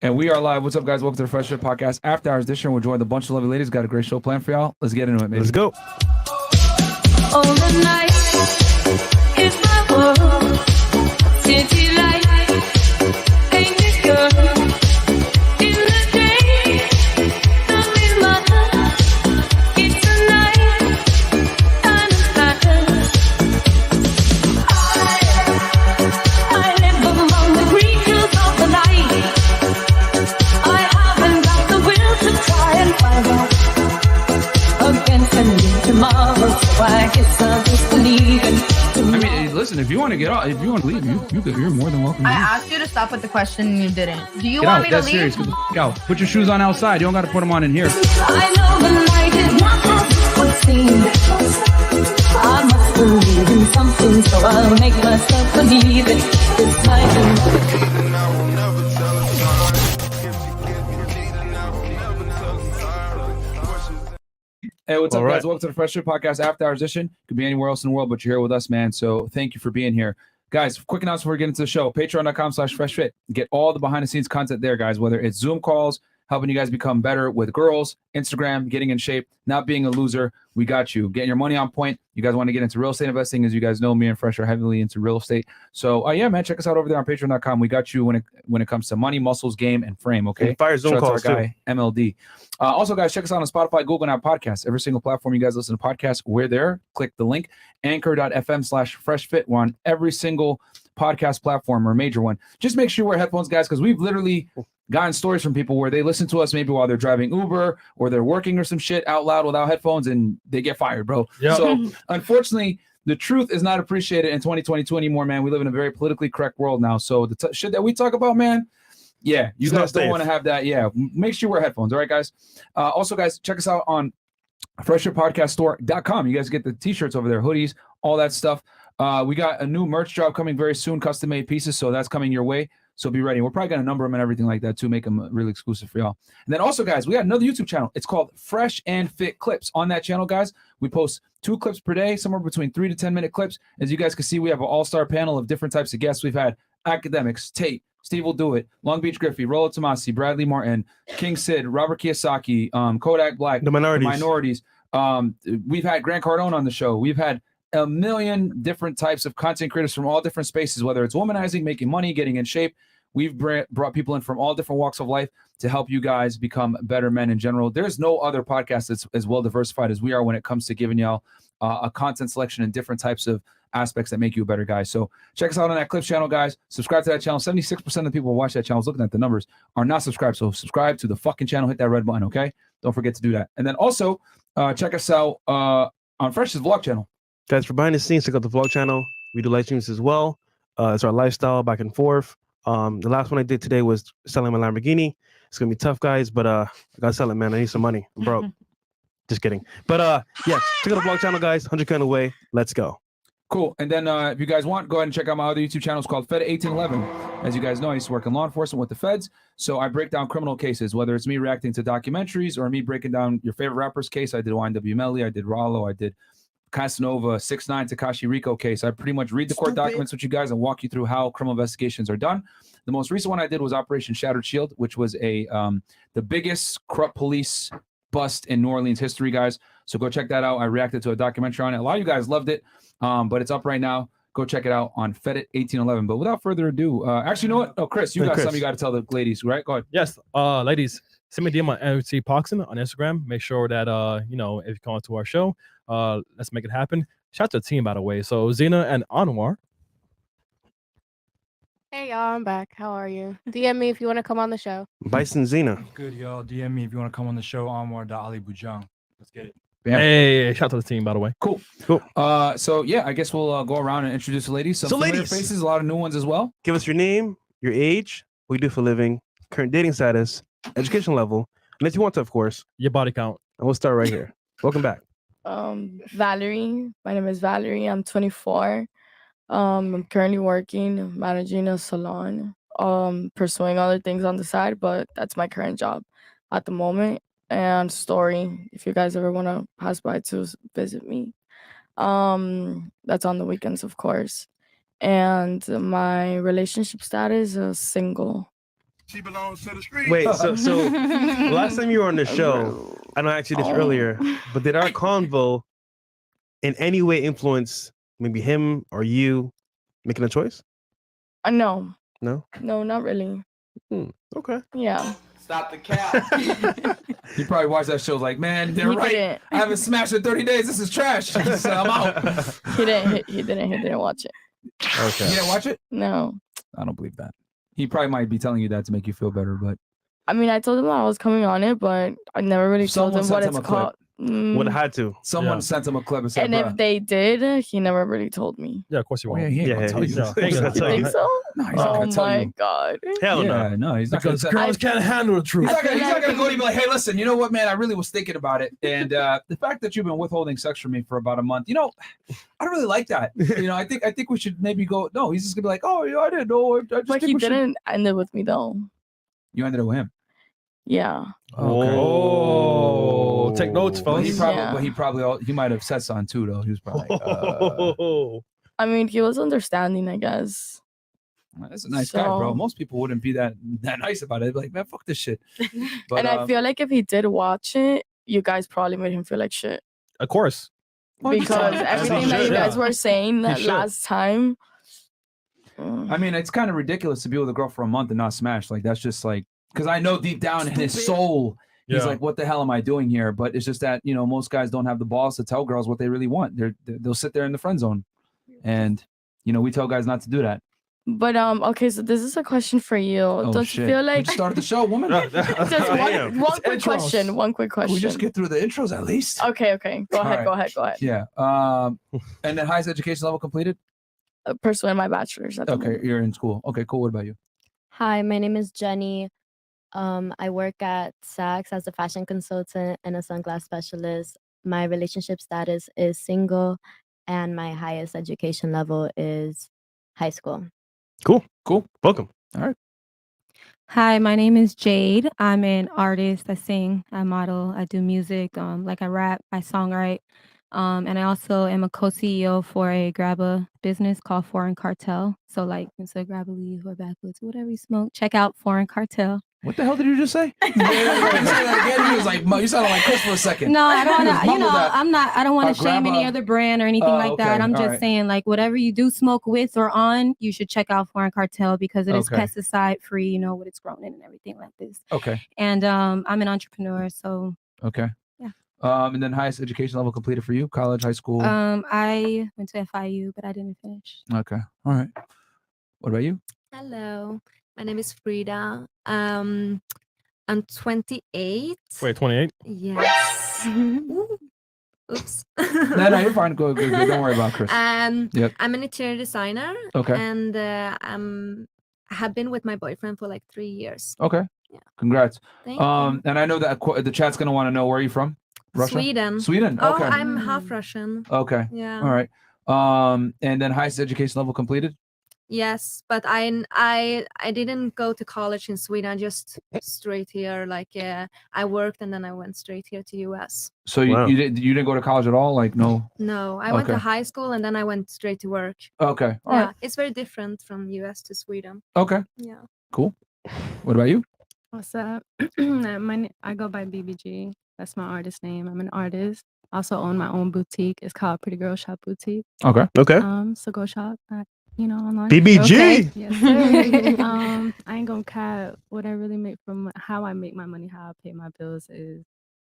And we are live. What's up, guys? Welcome to the Fresh Fit Podcast After Hours edition. We're joined with a bunch of lovely ladies. Got a great show planned for y'all. Let's get into it, baby. Let's go. All the night is my world. City light ain't it good? In the day, nothing matters. It's a night and a pattern. I live among the creatures of the night. I haven't got the will to try and find out against a new tomorrow. So I guess I'll just believe in. I mean, listen, if you want to get out, if you want to leave, you're more than welcome. I asked you to stop with the question and you didn't. Do you Get want out. me to That's leave? serious. Get out. Put your shoes on outside. You don't got to put them on in here. I know the night is not as it would seem. I must believe in something, so I'll make myself believe it. This night Hey, what's up, All guys? right. Welcome to the Fresh Fit Podcast After Hours edition. Could be anywhere else in the world, but you're here with us, man. So thank you for being here. Guys, quick announcement before we get into the show. Patreon.com/FreshFit. Get all the behind-the-scenes content there, guys, whether it's Zoom calls, helping you guys become better with girls, Instagram, getting in shape, not being a loser. We got you. Getting your money on point. You guys want to get into real estate investing. As you guys know, me and Fresh are heavily into real estate. So, yeah, man, check us out over there on Patreon.com. We got you when it comes to money, muscles, game, and frame, okay? And fire Zoom Shout out to calls, our guy, MLD. Also, guys, check us out on Spotify, Google, and Apple Podcasts. Every single platform you guys listen to podcasts, we're there. Click the link, anchor.fm/freshfit. We're on every single podcast platform or major one. Just make sure you wear headphones, guys, because we've literally gotten stories from people where they listen to us maybe while they're driving Uber or they're working or some shit out loud without headphones and they get fired, bro. Yep. So unfortunately, the truth is not appreciated in 2022 anymore, man. We live in a very politically correct world now. So the shit that we talk about, man, yeah, you It's guys not don't safe. want to have that. Yeah, make sure you wear headphones. All right, guys. Also, guys, check us out on FreshandFitPodcastStore.com. You guys get the t-shirts over there, hoodies, all that stuff. We got a new merch drop coming very soon, custom-made pieces, so that's coming your way. So be ready. We're probably going to number them and everything like that, too, make them really exclusive for y'all. And then also, guys, we got another YouTube channel. It's called Fresh and Fit Clips. On that channel, guys, we post 2 clips per day, somewhere between 3 to 10-minute clips. As you guys can see, we have an all-star panel of different types of guests. We've had academics, Tate, Steve Will Do It, Long Beach Griffey, Rollo Tomasi, Bradley Martin, King Sid, Robert Kiyosaki, Kodak Black, The minorities. We've had Grant Cardone on the show. We've had a million different types of content creators from all different spaces, whether it's womanizing, making money, getting in shape. We've brought people in from all different walks of life to help you guys become better men in general. There's no other podcast that's as well diversified as we are when it comes to giving y'all a content selection and different types of aspects that make you a better guy. So check us out on that Clips channel, guys. Subscribe to that channel. 76% of the people who watch that channel, looking at the numbers, are not subscribed. So subscribe to the fucking channel. Hit that red button, okay? Don't forget to do that. And then also check us out on Fresh's vlog channel. Guys, for behind the scenes, check out the vlog channel. We do live streams as well. It's our lifestyle back and forth. The last one I did today was selling my Lamborghini. It's gonna be tough, guys, but I gotta sell it, man. I need some money. I'm broke. Just kidding. But yeah, check out the vlog channel, guys. 100K on the way. Let's go. Cool. And then if you guys want, go ahead and check out my other YouTube channel. It's called Fed 1811. As you guys know, I used to work in law enforcement with the feds. So I break down criminal cases, whether it's me reacting to documentaries or me breaking down your favorite rapper's case. I did YNW Melly, I did Rollo, I did Casanova, 6ix9ine, Tekashi Rico case. I pretty much read the court documents with you guys and walk you through how criminal investigations are done. The most recent one I did was Operation Shattered Shield, which was the biggest corrupt police bust in New Orleans history, guys. So go check that out. I reacted to a documentary on it. A lot of you guys loved it, but it's up right now. Go check it out on Fed 1811. But without further ado, actually, you know what? Oh, Chris, you got something you got to tell the ladies, right? Go ahead. Yes, ladies, send me a DM on MC Poxon on Instagram. Make sure that if you come to our show, let's make it happen. Shout out to the team, by the way. So Zena and Anwar. Hey y'all, I'm back. How are you? DM me if you want to come on the show. Bison Zena. Good, y'all. DM me if you want to come on the show. Anwar.Ali Bujang. Let's get it. Yeah. Hey, shout out to the team, by the way. Cool. So yeah, I guess we'll go around and introduce the ladies. Some familiar ladies, faces, a lot of new ones as well. give us your name, your age, what you do for a living, current dating status, education level, and if you want to, of course. Your body count. And we'll start right here. Welcome back. Valerie. My name is Valerie. I'm 24. I'm currently working, managing a salon, pursuing other things on the side, but that's my current job at the moment. And Story, if you guys ever want to pass by to visit me. That's on the weekends, of course. And my relationship status is single. She belongs to the street. Wait, so last time you were on the show, I know I asked you this earlier, but did our convo in any way influence maybe him or you making a choice? No, No? not really. Okay. Yeah. Stop the cap. He probably watched that show like, man, they're He right. didn't. I haven't smashed in 30 days. This is trash. I'm out. He didn't watch it. Okay. You didn't watch it? No. I don't believe that. He probably might be telling you that to make you feel better, but I mean, I told him I was coming on it, but I never really told Someone him what sent him it's a clip. called. Would have had to. someone sent him a clip and said, And if they did, he never really told me. Yeah, of course you oh, won't. yeah, he ain't gonna tell you. No, he ain't gonna You tell think you. so? No, he's not Oh gonna tell my you. god. Hell no. Yeah, no, he's not gonna Because tell girls can't handle the truth. He's not feel gonna like- go to you and be like, hey, listen, you know what, man? I really was thinking about it. And the fact that you've been withholding sex from me for about a month, I don't really like that. I think we should maybe go. No, he's just gonna be like, oh, I didn't know. I just But think he we should-" didn't end it with me though. You ended up with him. Yeah. Okay. Oh, take notes, But fellas. he probably he might have said something too, though. He was probably like, I mean, he was understanding, I guess. that's a nice guy, bro. So- Most people wouldn't be that nice about it. They'd be like, man, fuck this shit. But, And I feel like if he did watch it, you guys probably made him feel like shit. Of course. Because everything that you guys were saying that should. last time. I mean, it's kind of ridiculous to be with a girl for a month and not smash. Like, that's just like, because I know deep down in his soul, he's Yeah. like, what the hell am I doing here? But it's just that, most guys don't have the balls to tell girls what they really want. They'll sit there in the friend zone. And, we tell guys not to do that. But okay, so this is a question for you. Oh, Don't shit. you feel We like just started the show, woman. just one quick Intros. question? One quick question. We just get through the intros at least. Okay. Go All ahead. right. Go ahead. Yeah. And then highest education level completed? Pursuing my bachelor's. At the Okay, moment. you're in school. Okay, cool. What about you? Hi, my name is Jenny. I work at Saks as a fashion consultant and a sunglass specialist. My relationship status is single, and my highest education level is high school. Cool. Welcome. All right. Hi, my name is Jade. I'm an artist. I sing, I model, I do music, like I rap, I songwrite. And I also am a co-CEO for a grabba business called Foreign Cartel. So like instead of grab a leaf or backwoods, whatever you smoke, check out Foreign Cartel. What the hell did you just say? You say that again? He was like, you sounded like Chris for a second. No, I don't want to, Mumble that. I don't want to shame any grabba. other brand or anything like that. okay, I'm all just right. saying like whatever you do smoke with or on, you should check out Foreign Cartel because it is Okay. pesticide free, what it's grown in and everything like this. Okay. And I'm an entrepreneur, so Okay. Yeah. And then highest education level completed for you? College, high school? I went to FIU, but I didn't finish. Okay. All right. What about you? Hello, my name is Frida. I'm 28. Wait, 28? Yes. Ooh. Oops. No, you're fine. Go. Don't worry about Chris. Yep. I'm an interior designer. Okay. And I have been with my boyfriend for like 3 years. Okay. Yeah. Congrats. Thank you. And I know that the chat's gonna want to know where are you from? Russia? Sweden. Sweden. Oh, Okay. I'm half Russian. Okay. Yeah. All right. And then highest education level completed? Yes, but I didn't go to college in Sweden. I just straight here. Like I worked and then I went straight here to US. So Wow. you didn't go to college at all? Like no. No, I went to Okay. high school and then I went straight to work. Okay. All Yeah, right. it's very different from US to Sweden. Okay. Yeah. Cool. What about you? What's up? I go by BBG. That's my artist name. I'm an artist. Also own my own boutique. It's called Pretty Girl Shop Boutique. Okay. Okay. So go shop at, online. BBG. Okay. Yes, sir. I ain't gonna cap. What I really make from how I make my money, how I pay my bills is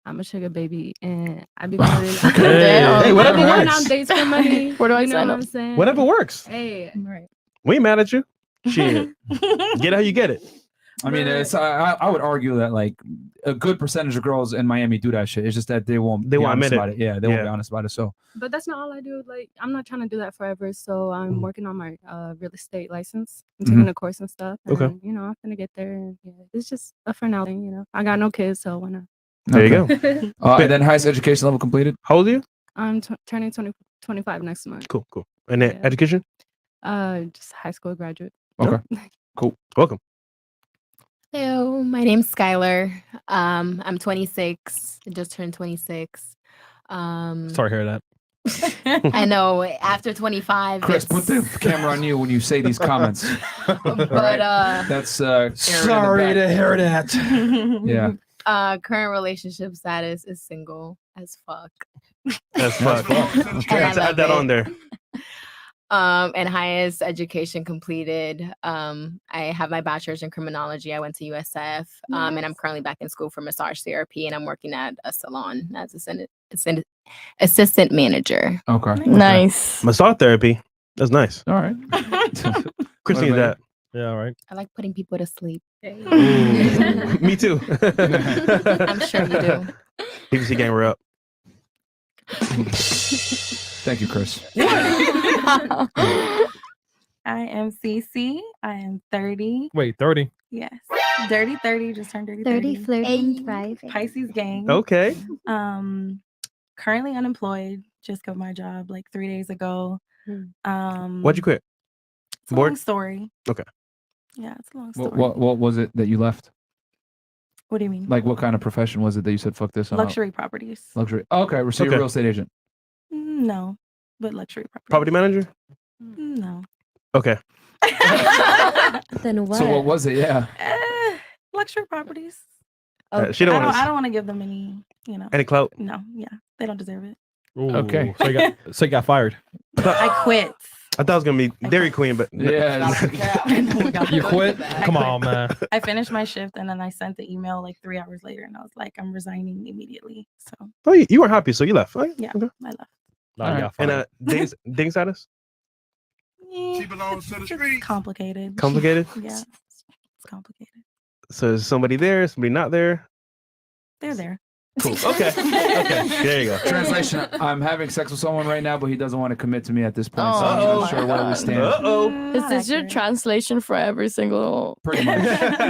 I'm a sugar baby and I be really Hey, whatever I be going works. on dates for money. Where do I you know sign what up? I'm saying? Whatever works. Hey, right. We ain't mad at you. Shit. Get it how you get it. I mean, it's I would argue that like a good percentage of girls in Miami do that shit. It's just that they won't. They be won't honest admit about it. it. Yeah, they won't be Yeah. honest about it. So But that's not all I do. Like, I'm not trying to do that forever. So I'm working on my real estate license. I'm taking a course and stuff. And, Okay. I'm gonna get there. And, it's just a for now thing. I got no kids, so why not? There you Okay. go. And then highest education level completed? How old are you? I'm turning 25 next month. Cool. And then Yeah. education? Just high school graduate. Okay. Cool. Welcome. Hello, my name's Skylar. I'm 26. I just turned 26. Sorry to hear that. I know after 25. Chris, put the camera on you when you say these comments. But That's Sorry to hear that. Yeah. Current relationship status is single as fuck. That's fuck. Okay, And I add that love on it. there. And highest education completed. I have my bachelor's in criminology. I went to USF, and I'm currently back in school for massage therapy, and I'm working at a salon as assistant manager. Okay. Nice. Massage therapy. That's nice. All right. Chris What needs about that. Yeah, all right. I like putting people to sleep. Ooh. Me too. I'm sure you do. PVC gang, we're up. Thank you, Chris. I am Cece. I am 30. Wait, 30. Yes. Dirty 30. Just turned dirty 30, 30. flirting, thriving. Pisces gang. Okay. Currently unemployed. Just got my job like 3 days ago. Why'd you quit? It's a long story. Okay. Yeah, it's a long story. What was it that you left? What do you mean? Like, what kind of profession was it that you said, fuck this? I'm out? Luxury properties. Luxury. Okay. So you're a Okay. real estate agent. No, but luxury properties. Property manager? No. Okay. Then what? So what was it? Yeah. Luxury properties. She don't I want don't, I to. don't want to give them any, Any clout? No, yeah. They don't deserve it. Ooh, Okay. So you got fired. I quit. I thought it was gonna be Dairy Queen, but Yeah. You quit? Come on, man. I finished my shift and then I sent the email like 3 hours later and I was like, I'm resigning immediately. So oh, you weren't happy, so you left. Right? yeah, Okay. I left. No, you got And fired. dating status? She belongs to the street. Complicated. Complicated? Yeah, it's complicated. So is somebody there? Somebody not there? They're there. Cool. Okay. Okay. There you go. Translation: I'm having sex with someone right now, but he doesn't want to commit to me at this point. So I'm Oh not sure my where we God. stand. Is this your translation for every single? Pretty much.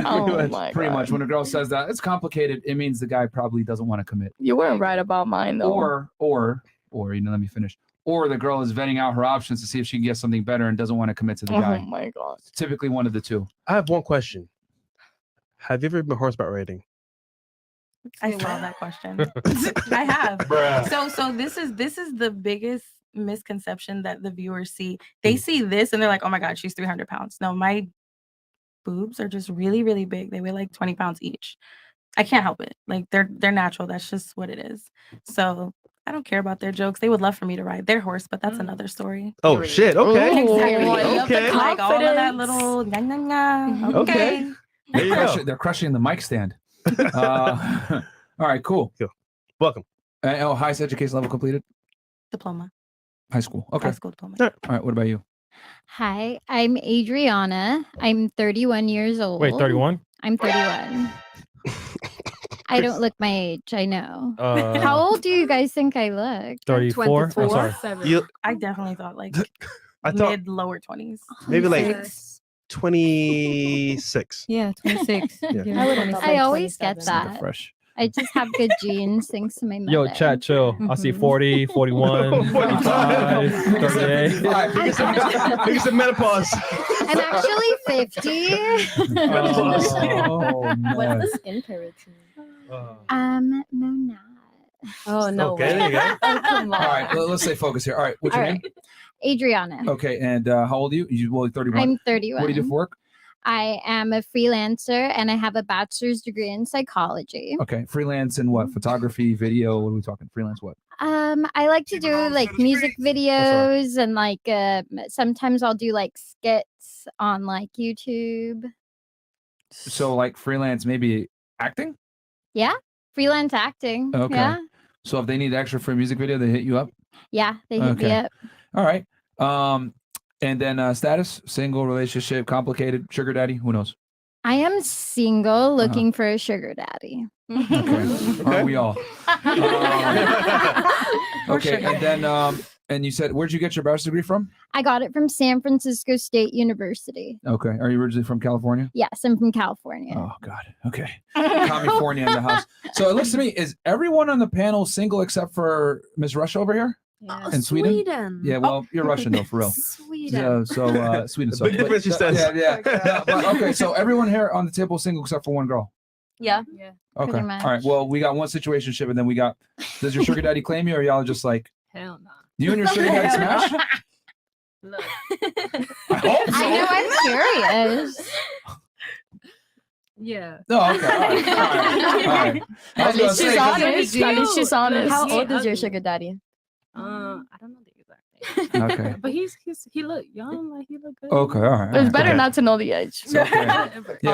Oh my Pretty God. much. When a girl says that, it's complicated. It means the guy probably doesn't want to commit. You weren't right about mine though. Or let me finish. Or the girl is vetting out her options to see if she can get something better and doesn't want to commit to the guy. Oh my God. Typically one of the two. I have one question. Have you ever been horseback riding? I saw that question. I have. Bruh. So this is the biggest misconception that the viewers see. They see this and they're like, oh my God, she's 300 pounds. No, my boobs are just really, really big. They weigh like 20 pounds each. I can't help it. Like they're natural. That's just what it is. So I don't care about their jokes. They would love for me to ride their horse, but that's another story. Oh shit. Okay. Exactly. Okay. Like all of that little Okay. There you go. They're crushing the mic stand. All right, cool. Welcome. Highest education level completed? Diploma. High school. Okay. High school diploma. All right, what about you? Hi, I'm Adriana. I'm 31 years old. Wait, 31? I'm 31. I don't look my age, I know. Uh, How old do you guys think I look? 34? I'm sorry. I definitely thought like I thought mid lower 20s. maybe like 26. Yeah, 26. Yeah. I, I always get that. Fresh. I just have good genes thanks to my mother. Yo, chat, chill. I see 40, 41, 45, 38. Maybe some menopause. I'm actually 50. Oh, What's the skincare routine? No, not. Oh no. Okay, there you go. Oh, come All on. right, let's stay focused here. All right, what's your All name? right. Adriana. Okay, and how old are you? You're 31. I'm 31. What do you do for work? I am a freelancer and I have a bachelor's degree in psychology. Okay, freelance in what? Photography, video. What are we talking? Freelance what? I like to do like music videos and like sometimes I'll do like skits on like YouTube. So like freelance, maybe acting. Yeah, freelance acting. Okay. Yeah, So if they need extra for a music video, they hit you up. yeah, they hit me Okay. up. All right. And then status, single, relationship, complicated, sugar daddy. Who knows? I am single, looking for a sugar daddy. Okay. Aren't we all? Okay. And then and you said, where'd you get your bachelor's degree from? I got it from San Francisco State University. Okay. Are you originally from California? Yes, I'm from California. Oh God. Okay. California in the house. So it looks to me, is everyone on the panel single except for Miss Rush over here? Yeah. In Sweden? Sweden. Yeah, well, you're Russian though, for real. Sweden. Yeah, so Sweden. So, Big difference, she says. Yeah. No, but, okay, so everyone here on the table is single except for one girl. Yeah. Okay. Pretty much. All right. Well, we got one situationship, and then we got. Does your sugar daddy claim you, or y'all just like? Hell no. You and your sugar daddy smash? I hope so. I know, I'm curious. Yeah. Oh, okay. All right. I was gonna say, She's 'cause- honest. At least she's honest. How old is your sugar daddy? I don't know the exact age. Okay. But he look young, like he look good. Okay, all right. It's better okay. not to know the age. Okay. Yeah,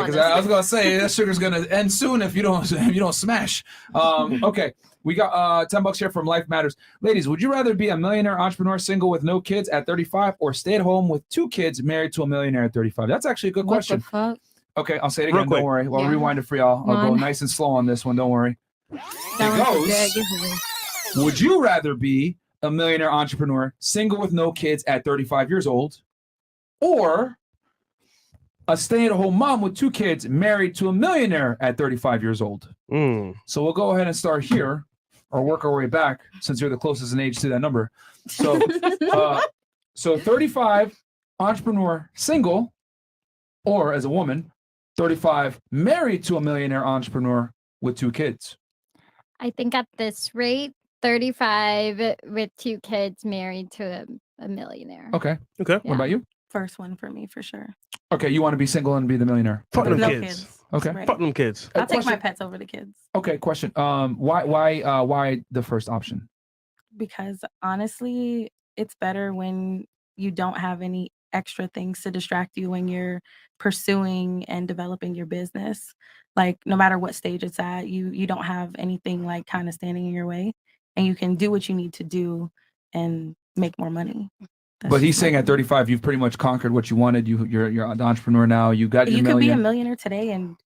because I was gonna say that sugar's gonna end soon if you don't smash. Okay, we got $10 here from Life Matters. Ladies, would you rather be a millionaire entrepreneur single with no kids at 35, or stay at home with 2 kids married to a millionaire at 35? That's actually a good question. What the fuck? Okay, I'll say it Real again. Don't quick. worry. Well, Yeah. rewind it for y'all. I'll go Come on. nice and slow on this one. Don't worry. That It one's a goes. dead giveaway. Would you rather be a millionaire entrepreneur single with no kids at 35 years old, or a stay-at-home mom with 2 kids married to a millionaire at 35 years old? So we'll go ahead and start here, or work our way back, since you're the closest in age to that number. So, so 35 entrepreneur single, or as a woman, 35 married to a millionaire entrepreneur with 2 kids. I think at this rate, 35 with 2 kids married to a millionaire. Okay. Okay. What about you? First one for me for sure. Okay, you want to be single and be the millionaire. Fuck them No kids. kids. Okay. Right. Fuck them kids. I'll take my question. pets over the kids Okay, question. Why the first option? because honestly, it's better when you don't have any extra things to distract you when you're pursuing and developing your business. Like no matter what stage it's at, you don't have anything like kind of standing in your way, and you can do what you need to do and make more money. That's But he's just saying my at opinion. 35, you've pretty much conquered what you wanted. You're an entrepreneur now. You got your You could be a million. millionaire today and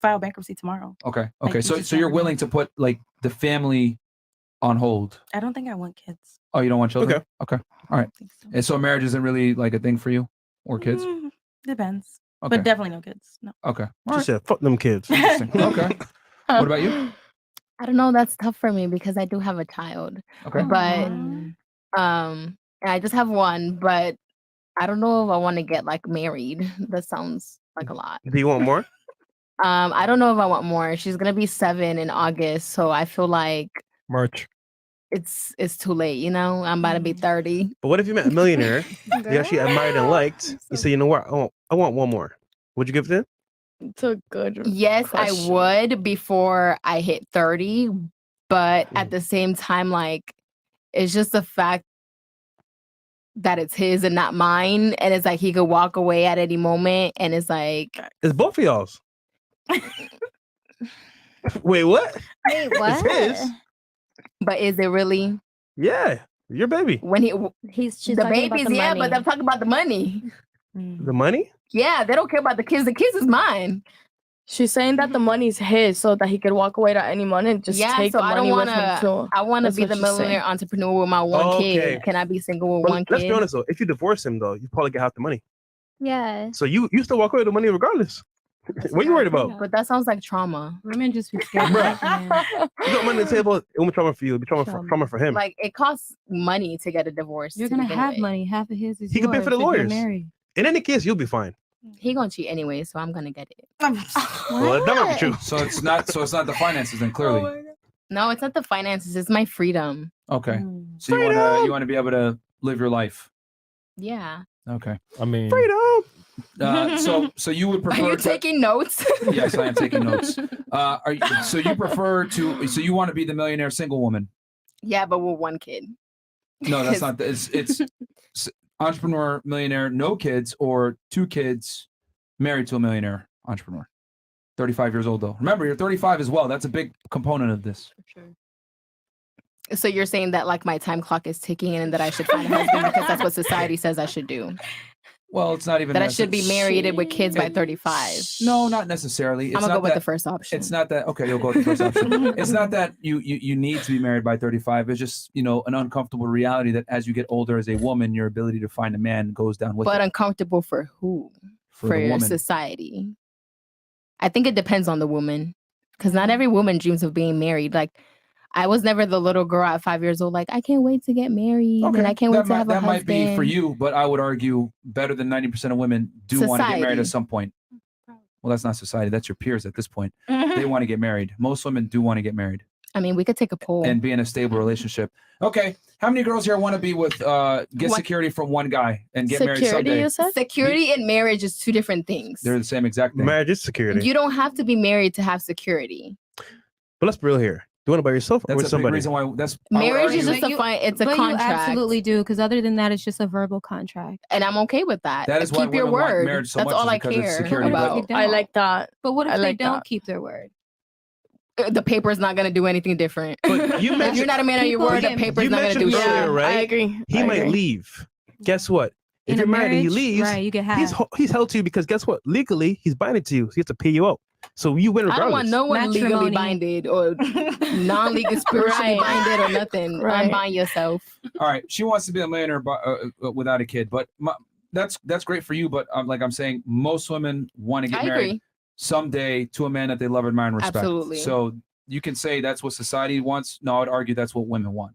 file bankruptcy tomorrow. Okay. Like, Okay. you So just so you're never know. willing to put like the family on hold. I don't think I want kids. Oh, you don't want children? Okay. All right. I think so. And so marriage isn't really like a thing for you, or kids? Depends. Okay. But definitely no kids. No. Okay. All She right. said, fuck them kids. Interesting. Okay. What about you? I don't know. That's tough for me because I do have a child. Okay. But and I just have one, but I don't know if I want to get like married. That sounds like a lot. Do you want more? I don't know if I want more. She's gonna be 7 in August, so I feel like Merch. it's too late, you know? I'm about to be 30. But what if you met a millionaire you actually admired and liked? You say, you know what? I want one more. Would you give it in? It's a good Yes, question. I would before I hit 30, but at the same time, like it's just the fact that it's his and not mine. And it's like he could walk away at any moment, and it's like It's both of y'all's. Wait, what? Wait, what? It's his. but is it really Yeah, your baby. when She's the talking about babies? the Yeah, money. but I'm talking about the money. The money? Yeah, they don't care about the kids. The kids is mine. She's saying that the money's his, so that he could walk away at any moment and just Yeah, take so the I money don't with him want too. to. I want to That's be what the she's saying. millionaire entrepreneur with my one Okay. kid. Can I be single with But one let's kid? be honest though. If you divorce him though, you probably get half the money. Yeah. So you still walk away with the money regardless. What are you worried about? But that sounds like trauma. Women just be scared. You got money on the table. It won't be trauma for you. It'll be trauma for him. Like it costs money to get a divorce. You're to gonna begin have with. money. Half of his is He can pay for the yours if you're lawyers. married. In any case, you'll be fine. He gonna cheat anyway, so I'm gonna get it. Well, that might be true. So it's not the finances then, clearly. No, it's not the finances. It's my freedom. Okay. So you want to be able to live your life. Yeah. Okay. I mean, freedom. So you would Are prefer you to, taking notes? Yes, I am taking notes. So you prefer to, so you want to be the millionaire single woman? Yeah, but with one kid. No, that's not. It's entrepreneur, millionaire, no kids, or 2 kids married to a millionaire entrepreneur. 35 years old though. Remember, you're 35 as well. That's a big component of this. So you're saying that like my time clock is ticking and that I should find a husband because that's what society says I should do. Well, it's not even That I should be married with kids by 35. No, not necessarily. It's I'm gonna not go with that- the first option. It's not that. Okay, you'll go with the first option. It's not that you need to be married by 35. It's just an uncomfortable reality that as you get older as a woman, your ability to find a man goes down with But it. uncomfortable for who? For For the your woman. society. I think it depends on the woman. Because not every woman dreams of being married. Like I was never the little girl at 5 years old, like, I can't wait to get married. And I can't wait to have a that husband. might be for you, but I would argue better than 90% of women do want to get married at Society. some point. Well, that's not society. That's your peers at this point. They want to get married. Most women do want to get married. I mean, we could take a poll. and be in a stable relationship. Okay, how many girls here want to be with get security from one guy and get married someday? Security and marriage is two different things. They're the same exact thing. Marriage is security. You don't have to be married to have security. But let's be real here. Doing it by yourself or That's with a big somebody? reason why that's Marriage is just a fine. It's a but contract. You absolutely do, because other than that, it's just a verbal contract. And I'm okay with that. That is why keep your women want word. marriage so That's much all is I because it's care security, but- about. I like that. But what if I they like don't that. keep their word? The paper's not going to do anything different. But you if mentioned- you're not a man of your People word, the get- paper's You not going to do mentioned shit. earlier, right? I agree. He I might agree. leave. Guess what? If In you're a married and he marriage, leaves, right, you get he's half. he's held to you because guess what? Legally, he's binding to you. So he has to pay you out. So you win I don't want regardless. no one legally Matrimony. binded or non-legal spiritually Right. binded or nothing. Right. Unbind yourself. All right, she wants to be a millionaire without a kid, but that's great for you. But like I'm saying, most women want to get I married agree. someday to a man that they love, admire, and respect. Absolutely. So you can say that's what society wants. No, I'd argue that's what women want.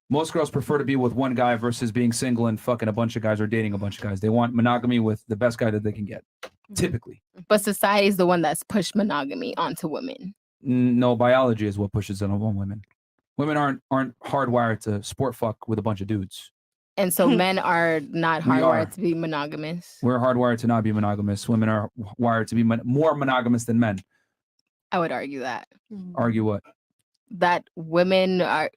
Most girls prefer to be with one guy versus being single and fucking a bunch of guys or dating a bunch of guys. They want monogamy with the best guy that they can get, typically. But society is the one that's pushed monogamy onto women. No, biology is what pushes it on women. Women aren't hardwired to sport fuck with a bunch of dudes. And so men are not We are. hardwired to be monogamous. We're hardwired to not be monogamous. Women are wired to be more monogamous than men. I would argue that. Argue what? That women are.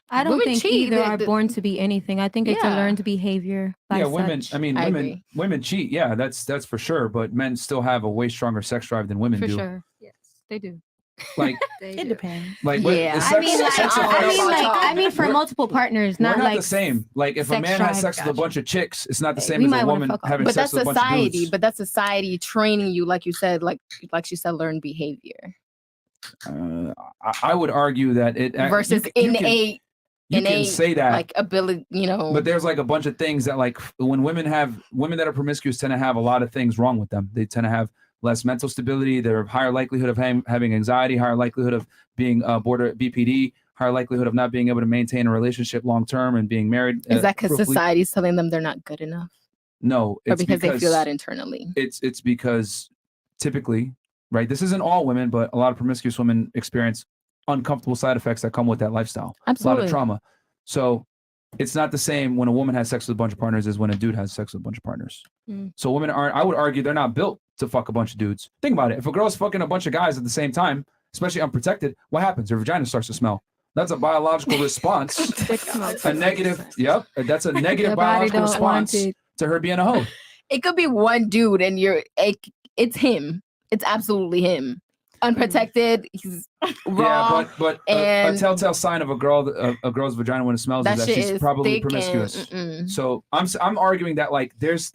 I don't women think cheat. either are born to be anything. I think it's a Yeah. learned behavior. By Yeah, women. such. I mean, I women. agree. Women cheat. Yeah, that's for sure. But men still have a way stronger sex drive than women For do. sure. Yes, they do. Like, It depends. like Yeah. the I mean, like, sex of I mean, for we're- multiple partners, we're not not like the same. Like if a sex man drive. has sex with a bunch of chicks, it's not the same We as might a wanna woman fuck off. having But sex that's with a bunch of society. dudes. But that's society training you, like you said, like she said, learned behavior I would argue that it versus you can- innate. You can innate, say that, like ability. You know. but there's like a bunch of things that like when women that are promiscuous tend to have a lot of things wrong with them. They tend to have less mental stability. They're higher likelihood of having anxiety, higher likelihood of being border BPD, higher likelihood of not being able to maintain a relationship long term and being married. Is that because fruitfully. society's telling them they're not good enough, No, or it's because they feel that internally? It's because typically, right? This isn't all women, but a lot of promiscuous women experience uncomfortable side effects that come with that lifestyle. A lot Absolutely. of trauma. So it's not the same when a woman has sex with a bunch of partners as when a dude has sex with a bunch of partners. Mm. So women aren't, I would argue they're not built to fuck a bunch of dudes. Think about it. If a girl's fucking a bunch of guys at the same time, especially unprotected, what happens? Her vagina starts to smell. That's a biological response. A negative, yep. That's a negative Your body biological don't want response it. to her being a hoe. It could be one dude, and it's him. It's absolutely him. Unprotected. He's raw. Yeah, but a and telltale sign of a girl's vagina when it smells that is that shit she's is probably thick and- promiscuous. mm-mm. So I'm arguing that like there's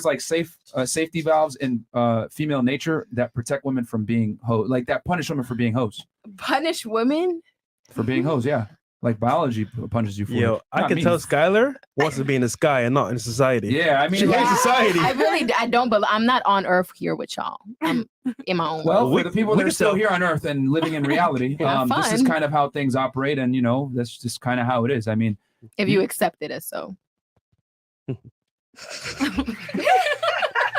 like safety valves in female nature that protect women from being hoes, like that punish women for being hoes. Punish women. For being hoes, yeah. Like biology punishes you for Yo, it. I Not can me. tell Skylar wants to be in the sky and not in society. Yeah, I mean, she likes society. I don't, but I'm not on Earth here with y'all. I'm in my own Well, world. for the people that are still here on Earth and living in reality, Have this is fun. kind of how things operate, and you know that's just kind of how it is. I mean, if you accept it as so.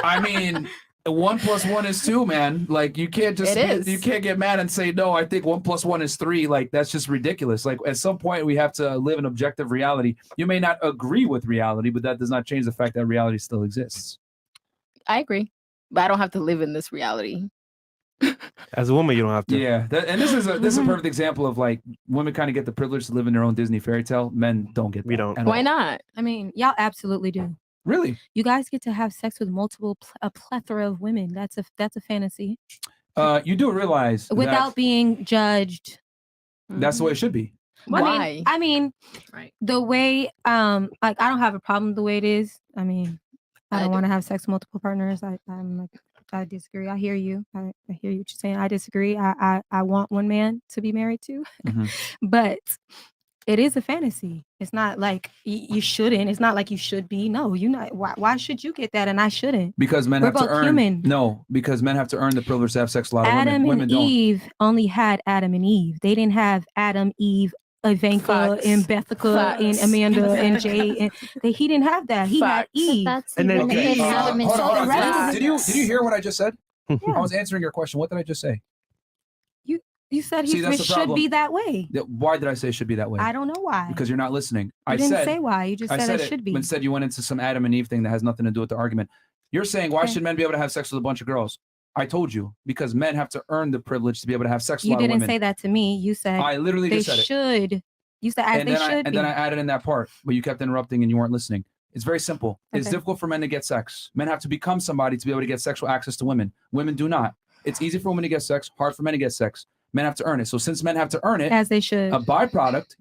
I mean, 1 + 1 is 2, man. Like you can't just It is. you can't get mad and say no. I think 1 + 1 is 3. Like that's just ridiculous. Like at some point we have to live in objective reality. You may not agree with reality, but that does not change the fact that reality still exists. I agree, but I don't have to live in this reality. As a woman, you don't have to. Yeah, and this is a perfect example of like women kind of get the privilege to live in their own Disney fairy tale. Men don't get. We don't. at Why all. not? I mean, y'all absolutely do. Really? You guys get to have sex with a plethora of women. That's a fantasy You do realize without that being judged. that's the way it should be. Why? I mean, the way like I don't have a problem with the way it is. I mean, I don't want to have sex with multiple partners. I'm like, I disagree. I hear you. I hear what you're saying. I disagree. I want one man to be married to, but it is a fantasy. It's not like you shouldn't. It's not like you should be. No, you're not. Why should you get that and I shouldn't? Because men We're have to both earn. human. No, because men have to earn the privilege to have sex with a lot of Adam women. and Women don't. Eve only had Adam and Eve. They didn't have Adam, Eve, Ivanka, Facts. and Bethica, and Facts. Amanda, and Jay. And he didn't have that. He had Facts. Eve. And then even Eve- if Adam and Hold on, Eve hold on. were Did you hear what I just said? Yeah. I was answering your question. What did I just say? You said See, he that's the should problem. be that way. Why did I say it should be that way? I don't know why. Because you're not listening. You I didn't said say why. You just I said said it should be. Instead, you went into some Adam and Eve thing that has nothing to do with the argument. You're saying, why Okay. should men be able to have sex with a bunch of girls? I told you, because men have to earn the privilege to be able to have sex with You a lot of didn't women. say that to me. You said I literally they just said it. should. You said as And they then should and be. then I added in that part, but you kept interrupting and you weren't listening. It's very simple. It's Okay. difficult for men to get sex. Men have to become somebody to be able to get sexual access to women. Women do not. It's easy for women to get sex, hard for men to get sex. Men have to earn it. So since men have to earn it, as they should. a byproduct,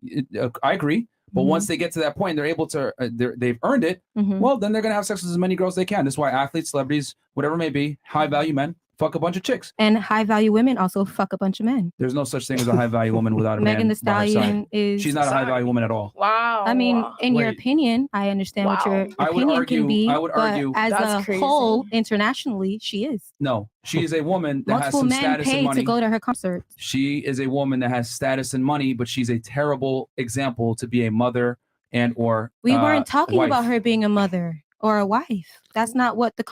I agree. But Mhm. once they get to that point, they're able to, they've earned it. Mhm. Well, then they're going to have sex with as many girls as they can. That's why athletes, celebrities, whatever it may be, high value men, fuck a bunch of chicks. And high value women also fuck a bunch of men. There's no such thing as a high value woman without a Megan man Thee by her side. Stallion is. She's not a high value woman at all. Wow. I mean, in your Wait. opinion, I understand what your I would opinion argue- can be. I would but argue- as That's a crazy. whole, internationally, she is. No, she is a woman that has Multiple some men status and paid money. to go to her concert. She is a woman that has status and money, but she's a terrible example to be a mother and or We weren't talking wife. about her being a mother or a wife. That's not what the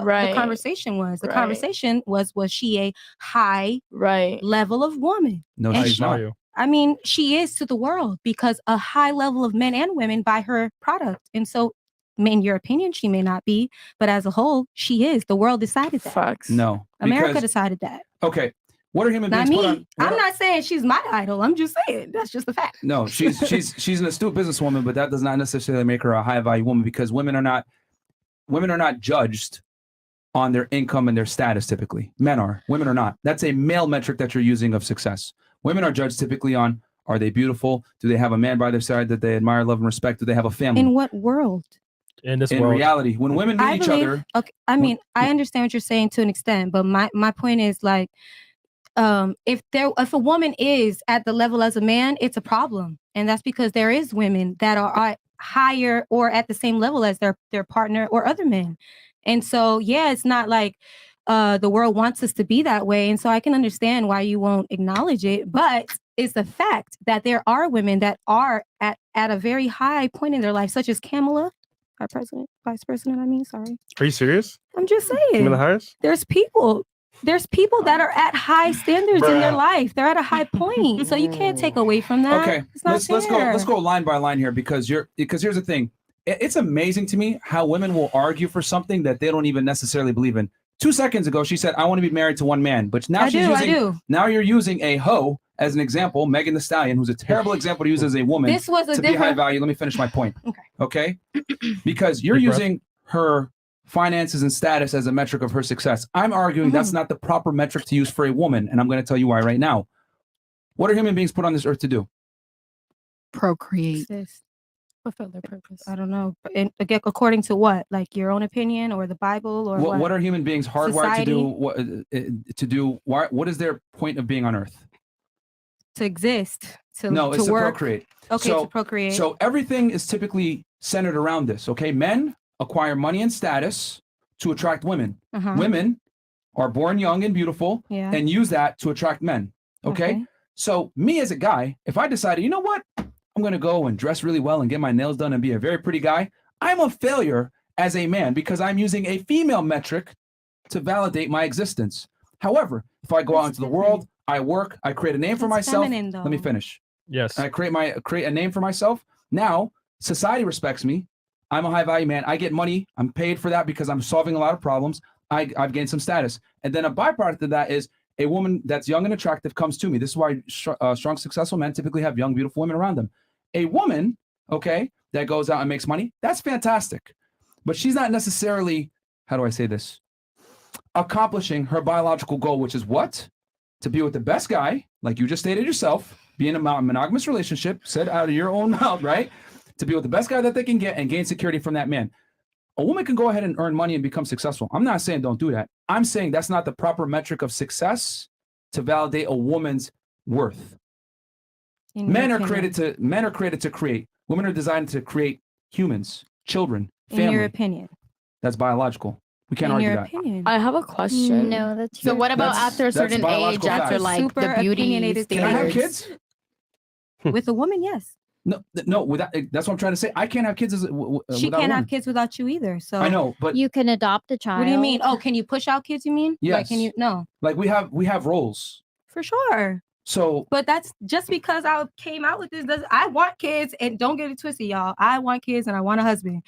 Right. conversation was. The Right. conversation was she a high level of woman? No, And she's not. I mean, she is to the world because a high level of men and women buy her product. And so, in your opinion, she may not be, but as a whole, she is. The world decided that. No, America because- decided that. Okay, what are human Not beings me. put on? what I'm are- not saying she's my idol. I'm just saying that's just the fact. No, she's an astute businesswoman, but that does not necessarily make her a high value woman because women are not judged on their income and their status typically. Men are. Women are not. That's a male metric that you're using of success. Women are judged typically on, are they beautiful? Do they have a man by their side that they admire, love, and respect? Do they have a family? In what world? In this In world. reality, when women meet each other, Okay, I mean, I understand what you're saying to an extent, but my point is like, if a woman is at the level as a man, it's a problem, and that's because there is women that are higher or at the same level as their partner or other men, and so yeah, it's not like the world wants us to be that way, and so I can understand why you won't acknowledge it, but it's the fact that there are women that are at a very high point in their life, such as Kamala. Our vice president, I mean, sorry. Are you serious? I'm just saying. Kamala Harris? There's people that are at high standards in their life. They're at a high point. So you can't take away from that. okay, It's not let's go line by line here because here's the thing. It's amazing to me how women will argue for something that they don't even necessarily believe in. 2 seconds ago, she said, "I want to be married to one man," but now I do. Now you're using a hoe as an example, Megan Thee Stallion, who's a terrible example to use as a woman. This was a to be high different- value. Let me finish my point. Okay. Because you're Big breath. using her finances and status as a metric of her success. I'm arguing that's not the proper metric to use for a woman, and I'm going to tell you why right now. What are human beings put on this earth to do? Procreate. Fulfill their purpose. I don't know. And again, according to what? Like your own opinion or the Bible or what? What are human beings hardwired Society? to do? What is their point of being on earth? To exist. To No, it's to work. procreate. Okay, to procreate. So everything is typically centered around this. Okay, men acquire money and status to attract women. Uh-huh. Women are born young and beautiful Yeah. and use that to attract men. Okay? So me as a guy, if I decided, you know what, I'm going to go and dress really well and get my nails done and be a very pretty guy, I'm a failure as a man because I'm using a female metric to validate my existence. However, if I go out into the world, I work, I create a name for myself. feminine, Let me though. finish. Yes. I create a name for myself. Now society respects me. I'm a high value man. I get money. I'm paid for that because I'm solving a lot of problems. I've gained some status. And then a byproduct of that is a woman that's young and attractive comes to me. This is why strong, successful men typically have young, beautiful women around them. A woman, okay, that goes out and makes money, that's fantastic. But she's not necessarily, how do I say this? Accomplishing her biological goal, which is what? To be with the best guy, like you just stated yourself, be in a monogamous relationship, said out of your own mouth, right? To be with the best guy that they can get and gain security from that man. A woman can go ahead and earn money and become successful. I'm not saying don't do that. I'm saying that's not the proper metric of success to validate a woman's worth. Men are created to create. Women are designed to create humans, children, family. In your opinion. That's biological. We can't In argue your that. opinion. I have a question. No, that's So what about That's- after a that's certain age, biological after fact. like Super the beauty opinionated Can I have standards? kids? With a woman, yes. No. Without, that's what I'm trying to say. I can't have kids She without a can't woman. have kids without you either. So I know, but you can adopt a child. What do you mean? Oh, can you push out kids? You mean? Like, can Yes. you? No, like we have roles. for sure. So, but that's just because I came out with this. I want kids, and don't get it twisted, y'all. I want kids and I want a husband,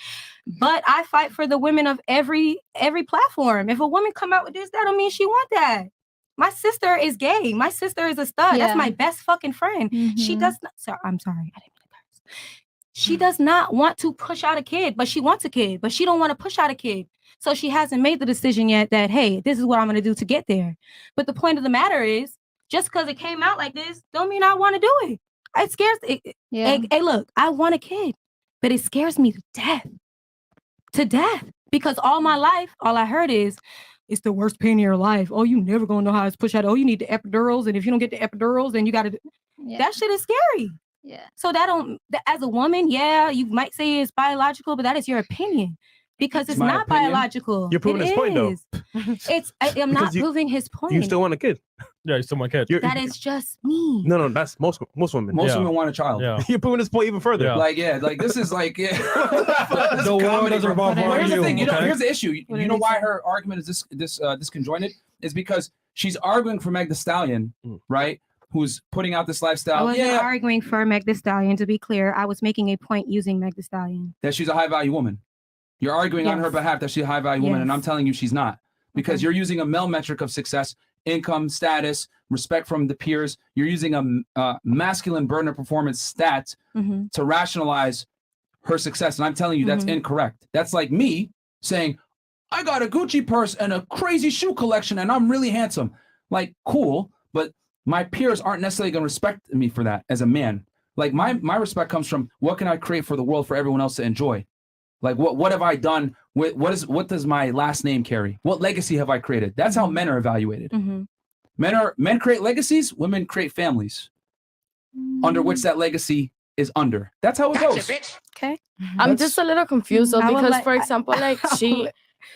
but I fight for the women of every platform. If a woman come out with this, that don't mean she want that. My sister is gay. My sister is a stud. Yeah. That's my best fucking friend. She does not. I'm sorry. I didn't mean to curse. She does not want to push out a kid, but she wants a kid, but she don't want to push out a kid. So she hasn't made the decision yet that, hey, this is what I'm going to do to get there. But the point of the matter is, just because it came out like this, don't mean I want to do it. It scares. Hey, look, I want a kid, but it scares me to death. To death. Because all my life, all I heard is, it's the worst pain in your life. Oh, you never gonna know how to push out. Oh, you need the epidurals, and if you don't get the epidurals, then you got to. That shit is scary. Yeah. So as a woman, yeah, you might say it's biological, but that is your opinion. Because it's not biological. You're proving his point, though. I'm not proving his point. You still want a kid. Yeah, you still want a kid. That is just me. No, that's most women. Most women want a child. Yeah. You're proving this point even further. Yeah. Like this is like The world doesn't revolve But around here's the you. thing. Okay? Here's the issue. You know why her argument is disconjointed? Is because she's arguing for Meg Thee Stallion, right? Who's putting out this I lifestyle? wasn't arguing for Meg Thee Stallion. To be clear, I was making a point using Meg Thee Stallion. That she's a high value woman. You're arguing on her behalf that she's a high value woman, and I'm telling you she's not, because you're using a male metric of success, income, status, respect from the peers. You're using a masculine burden of performance stat to rationalize her success, and I'm telling you that's incorrect. That's like me saying, I got a Gucci purse and a crazy shoe collection, and I'm really handsome. Like, cool, but my peers aren't necessarily going to respect me for that as a man. Like my respect comes from what can I create for the world for everyone else to enjoy. Like what have I done? What does my last name carry? What legacy have I created? That's how men are evaluated. Men create legacies. Women create families, under which that legacy is under. That's how it goes. Okay. I'm just a little confused though, because for example, like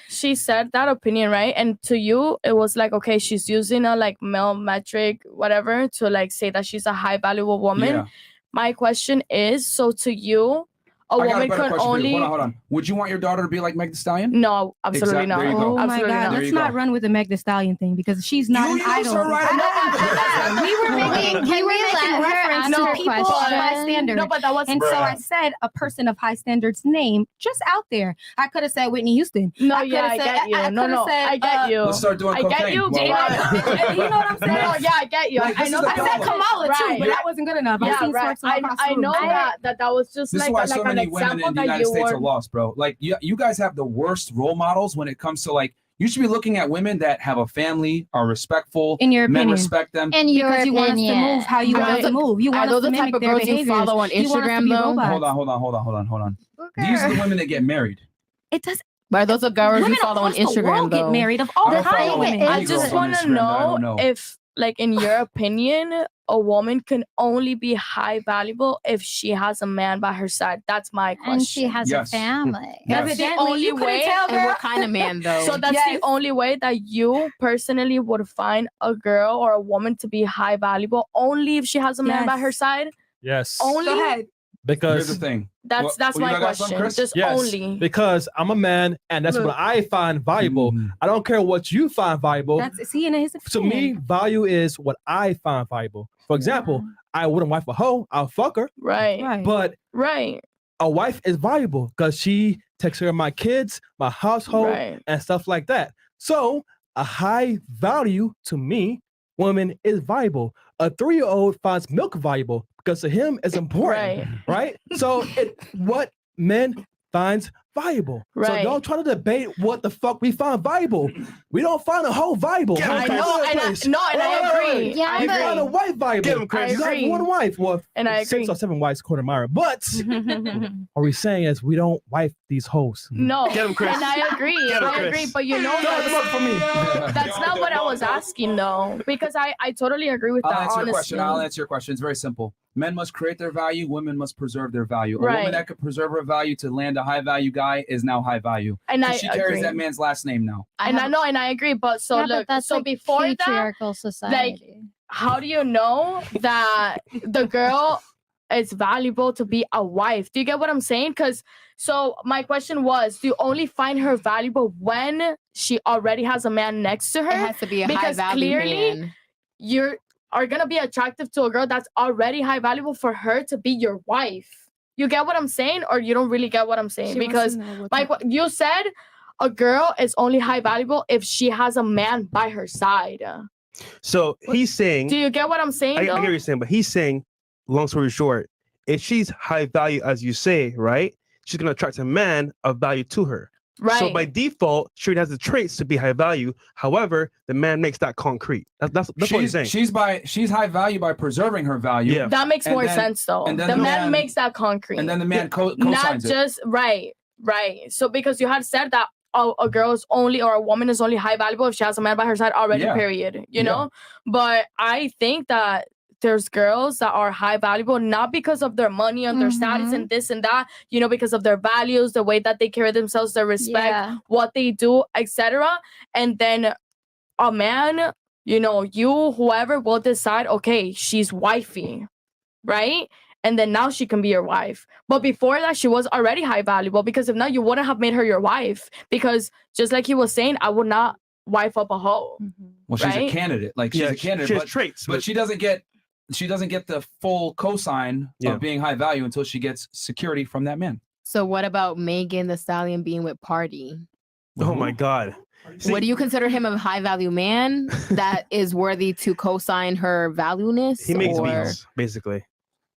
she said that opinion, right? And to you, it was like, okay, she's using a like male metric, whatever, to like say that she's a high valuable woman. Yeah. My question is, so to you, a I got woman better can question for you. only. Hold on. Would you want your daughter to be like Meg Thee Stallion? No, absolutely not. There you go. Oh my Absolutely God, not. There let's you not go. run with the Meg Thee Stallion thing because she's not You an use idol. her right now. We were making reference ask to her people of question? high standards. No, but that was. And so I said a person of high standards name just out there. I could have said Whitney Houston. No, I yeah, I coulda said- get you. I No, coulda no, said, I get you. Let's start doing I cocaine. get you. Well, you know what I'm saying? No, yeah, I get you. Like, I this know is the that. I said problem. Kamala too, Right. but that wasn't good enough. Yeah, I've seen right. Sparks across I the know room. that was just This like is why like so an many women example in the that United you States were. are lost, bro. Like you guys have the worst role models when it comes to like. You should be looking at women that have a family, are respectful. In your men opinion. respect them. In your Because you want us to opinion. move how you want us to move. You want Are us those to the type mimic of their girls you behaviors. follow on You want us to Instagram, be though? robots. Hold on. These are the women that get married. It does. But those are girls you Women follow on across the Instagram, world get though. married of all I don't kinds of follow women. any I girls just on want to Instagram that I don't know know. if, like, in your opinion, a woman can only be high valuable if she has a man by her side. That's my question. And she has Yes. a family. That's the Evidently, only you couldn't way. tell, And girl. what kind of man, though? So that's Yes. the only way that you personally would find a girl or a woman to be high valuable, only if she has a man by her Yes. side. Yes. Only. Go ahead. Here's Because the thing. That's Well, you my got something, question. Chris? Just yes, only. because I'm a man, and that's Look. what I find valuable. I don't care what you find valuable. That's see in his To me, value is what I find valuable. For example, I wouldn't wife a hoe. I'll fuck her. Right. Right. But Right. a wife is valuable because she takes care of my kids, my household, Right. and stuff like that. So a high value to me, woman is valuable. A 3-year-old finds milk valuable because to him it's important, right? So what men finds valuable. So Right. don't try to debate what the fuck we find valuable. We don't find a hoe valuable. Yeah, Hoe I comes know, in and I- place. no, and I Wait, wait, agree. wait. Yeah, I You find a agree. wife valuable. Give him credit. You got I agree. one wife. Well, And I 6 agree. or 7 wives according to Myron. But are we saying is we don't wife these hoes? No, Get him, Chris. and I agree. Get him, I agree, Chris. but you know Start them up for me. that's not what I was asking though, because I totally agree with I'll that. answer your Honestly, question. I'll answer your question. It's very simple. Men must create their value. Women must preserve their value. A Right. woman that could preserve her value to land a high value guy is now high value. And 'Cause I she carries agree. that man's last name now. and I know, and I agree. But so Yeah, but look, that's so like before that, patriarchal society. how do you know that the girl is valuable to be a wife? Do you get what I'm saying? Because so my question was, do you only find her valuable when she already has a man next to her? It has to be a because high value clearly man. you're are gonna be attractive to a girl that's already high valuable for her to be your wife. You get what I'm saying, or you don't really get what I'm saying? Because like what you said, a girl is only high valuable if she has a man by her side. So he's saying. Do you get what I'm saying? I get what you're saying, but he's saying, long story short, if she's high value, as you say, right, she's gonna attract a man of value to her. Right. So by default, she already has the traits to be high value. However, the man makes that concrete. That's what he's saying. She's high value by preserving her value. Yeah. That makes more sense though. And then the man makes that concrete. And then the man Not co-signs it. just right. So because you had said that a girl is only or a woman is only high valuable if she has a man by her side already, period. You know? But I think that there's girls that are high valuable not because of their money and their status and this and that, you know, because of their values, the way that they carry themselves, their respect, what they do, etc. And then a man, you know, whoever will decide, okay, she's wifey, right? And then now she can be your wife. But before that, she was already high valuable, because if not, you wouldn't have made her your wife. Because just like he was saying, I would not wife up a hoe. Well, she's a candidate. Like she's a candidate. She has traits, but she doesn't get the full cosign of being high value until she gets security from that man. So what about Megan Thee Stallion being with Party? Oh my God. What do you consider him a high value man that is worthy to co-sign her valueness? He makes beats, basically.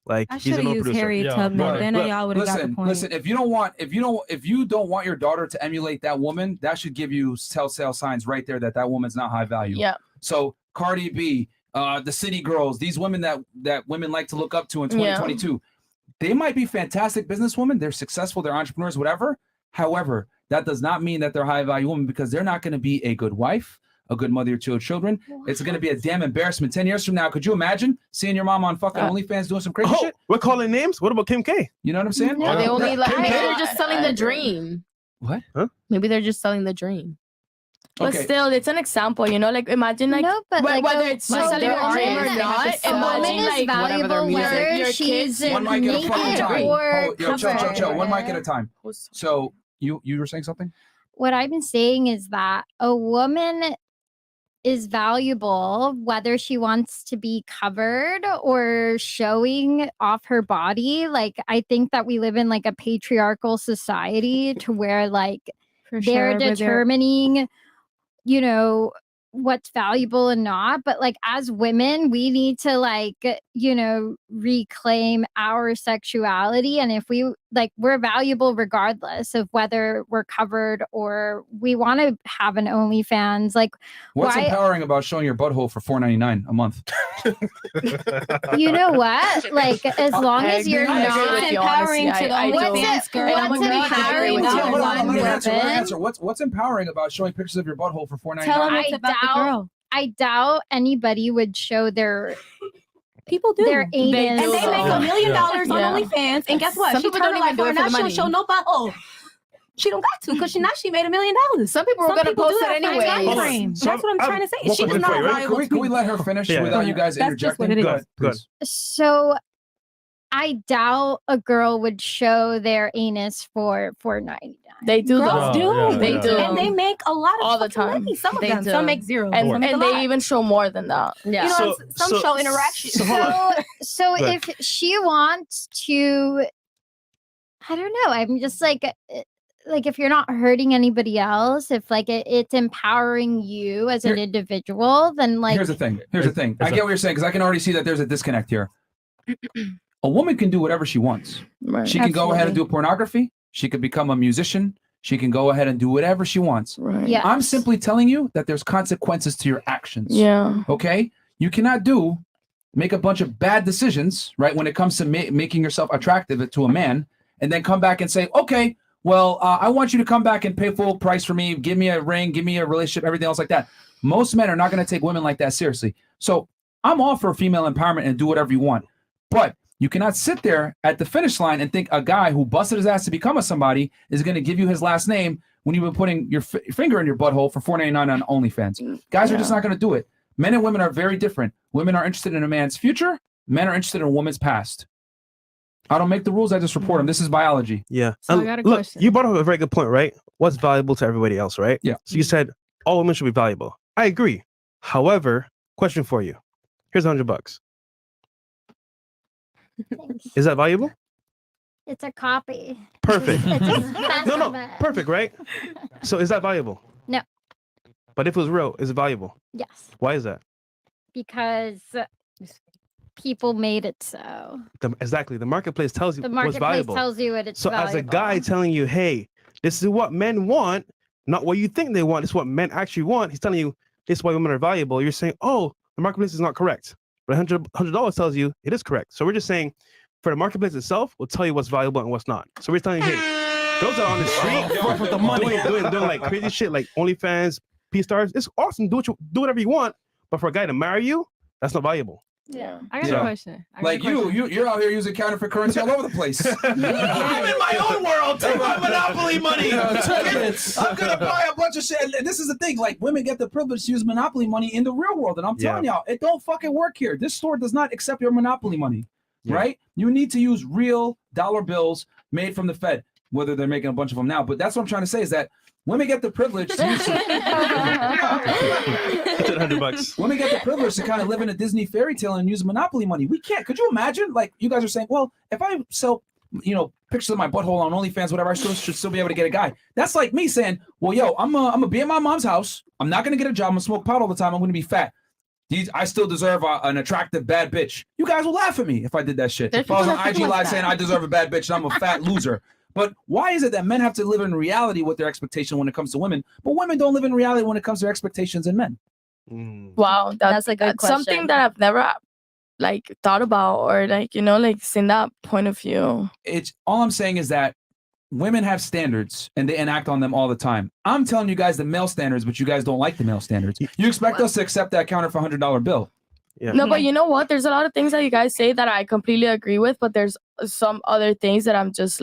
Like I he's should an have old used producer. Harriet Tubman. Then y'all would have got the point. Listen, if you don't want your daughter to emulate that woman, that should give you telltale signs right there that woman's not high value. Yeah. So Cardi B, the City Girls, these women that women like to look up to in 2022, they might be fantastic businesswomen. They're successful. They're entrepreneurs, whatever. However, that does not mean that they're high value women, because they're not going to be a good wife, a good mother to your children. It's going to be a damn embarrassment 10 years from now. Could you imagine seeing your mom on fucking OnlyFans doing some crazy shit? We're calling names. What about Kim K? You know what I'm saying? Are they only like, maybe they're just selling the dream. What? Huh? Maybe they're just selling the dream. But still, it's an example, you know. Like imagine, like whether it's just selling a dream or not. A woman is valuable whether she's one mic at a naked time. or Chill. One mic at a time. So you were saying something? What I've been saying is that a woman is valuable whether she wants to be covered or showing off her body. Like I think that we live in like a patriarchal society to where like they're determining, you know, what's valuable and not. But like as women, we need to like, you know, reclaim our sexuality. And if we like, we're valuable regardless of whether we're covered or we want to have an OnlyFans. Like what's empowering about showing your butthole for $4.99 a month? You know what? Like as long as you're not empowering to the OnlyFans girl. What's empowering to one woman? What's empowering about showing pictures of your butthole for $4.99? Tell them it's about the girl. I doubt anybody would show their people do their anus. And they make $1 million on OnlyFans. And guess what? Some She people turned don't like even do it her for now the she don't money. show no butthole. She don't got to because she made $1 million. Some people are gonna post it anyway. That's what I'm trying to say. She's not valuable. Can we let her finish without you guys interjecting? Good. So I doubt a girl would show their anus for $4.99. They do Girls do. They do. And they make a lot of all the time. money. Some of They them. do. Some make zero. And some make a they lot. even show more than that. Yeah. You know, some show interaction. So if she wants to, I don't know. I'm just like if you're not hurting anybody else, if like it's empowering you as an individual, then like Here's the thing. I get what you're saying, because I can already see that there's a disconnect here. A woman can do whatever she wants. Right. She can go ahead and do pornography. She could become a musician. She can go ahead and do whatever she wants. Right. Yes. I'm simply telling you that there's consequences to your actions. Yeah. Okay? You cannot make a bunch of bad decisions, right, when it comes to making yourself attractive to a man, and then come back and say, okay, well, I want you to come back and pay full price for me. Give me a ring, give me a relationship, everything else like that. Most men are not going to take women like that seriously. So I'm all for female empowerment and do whatever you want. But you cannot sit there at the finish line and think a guy who busted his ass to become somebody is going to give you his last name when you've been putting your finger in your butthole for $4.99 on OnlyFans. Guys are just not going to do it. Men and women are very different. Women are interested in a man's future. Men are interested in a woman's past. I don't make the rules. I just report them. This is biology. Yeah. So I got a look, question. you brought up a very good point, right? What's valuable to everybody else, right? Yeah. So you said all women should be valuable. I agree. However, question for you. Here's $100. Is that valuable? It's a copy. Perfect. It's a No, specimen. perfect, right? So is that valuable? No, But if it was real, is it valuable? yes, Why is that? because people made it so. Exactly. The marketplace tells you The what's marketplace valuable. tells you what it's So valuable. as a guy telling you, hey, this is what men want, not what you think they want, it's what men actually want. He's telling you this is why women are valuable. You're saying, oh, the marketplace is not correct. But $100 tells you it is correct. So we're just saying for the marketplace itself, we'll tell you what's valuable and what's not. So we're telling you, hey, girls are on the street fuck with the money, doing like crazy shit like OnlyFans, P stars. It's awesome. Do whatever you want. But for a guy to marry you, that's not valuable. Yeah. I got Yeah. a question. Like you're out here using counterfeit currency all over the place. I'm in my own world. Take my monopoly money. I'm gonna buy a bunch of shit. And this is the thing. Like women get the privilege to use monopoly money in the real world, and I'm telling y'all, it don't fucking work here. This store does not accept your monopoly money. Right? You need to use real dollar bills made from the Fed. Whether they're making a bunch of them now, but that's what I'm trying to say is that women get the privilege to use $100. Women get the privilege to kind of live in a Disney fairy tale and use monopoly money. We can't. Could you imagine? Like you guys are saying, well, if I sell, pictures of my butthole on OnlyFans, whatever, I should still be able to get a guy. That's like me saying, well, yo, I'm gonna be at my mom's house. I'm not gonna get a job. I'm gonna smoke pot all the time. I'm gonna be fat. I still deserve an attractive bad bitch. You guys will laugh at me if I did that shit. If I was on IG Live saying I deserve a bad bitch and I'm a fat loser. But why is it that men have to live in reality with their expectation when it comes to women, but women don't live in reality when it comes to their expectations in men? Wow, that's a good something question. that I've never thought about or seen that point of view. It's all I'm saying is that women have standards and they enact on them all the time. I'm telling you guys the male standards, but you guys don't like the male standards. You expect us to accept that counter for $100 bill. Yeah. No, but you know what? There's a lot of things that you guys say that I completely agree with, but there's some other things that I'm just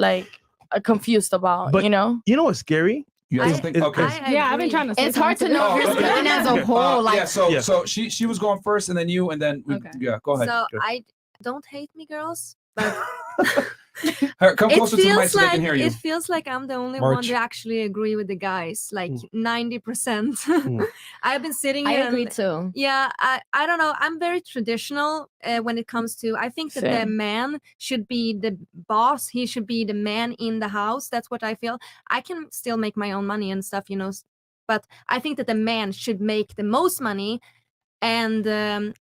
confused about. But you know what's scary? You guys think okay? Yeah, I've been trying to say It's hard to something. know if you're speaking as a whole. So she was going first, and then you, and then go ahead. So Go. I don't hate me, girls, but Come it closer to the mic feels so they like can hear you. it feels like I'm the only one March. that actually agree with the guys, like 90%. I've been sitting I here. agree and- too. Yeah, I don't know. I'm very traditional when it comes to. I think that the Same. man should be the boss. He should be the man in the house. That's what I feel. I can still make my own money and stuff, but I think that the man should make the most money. And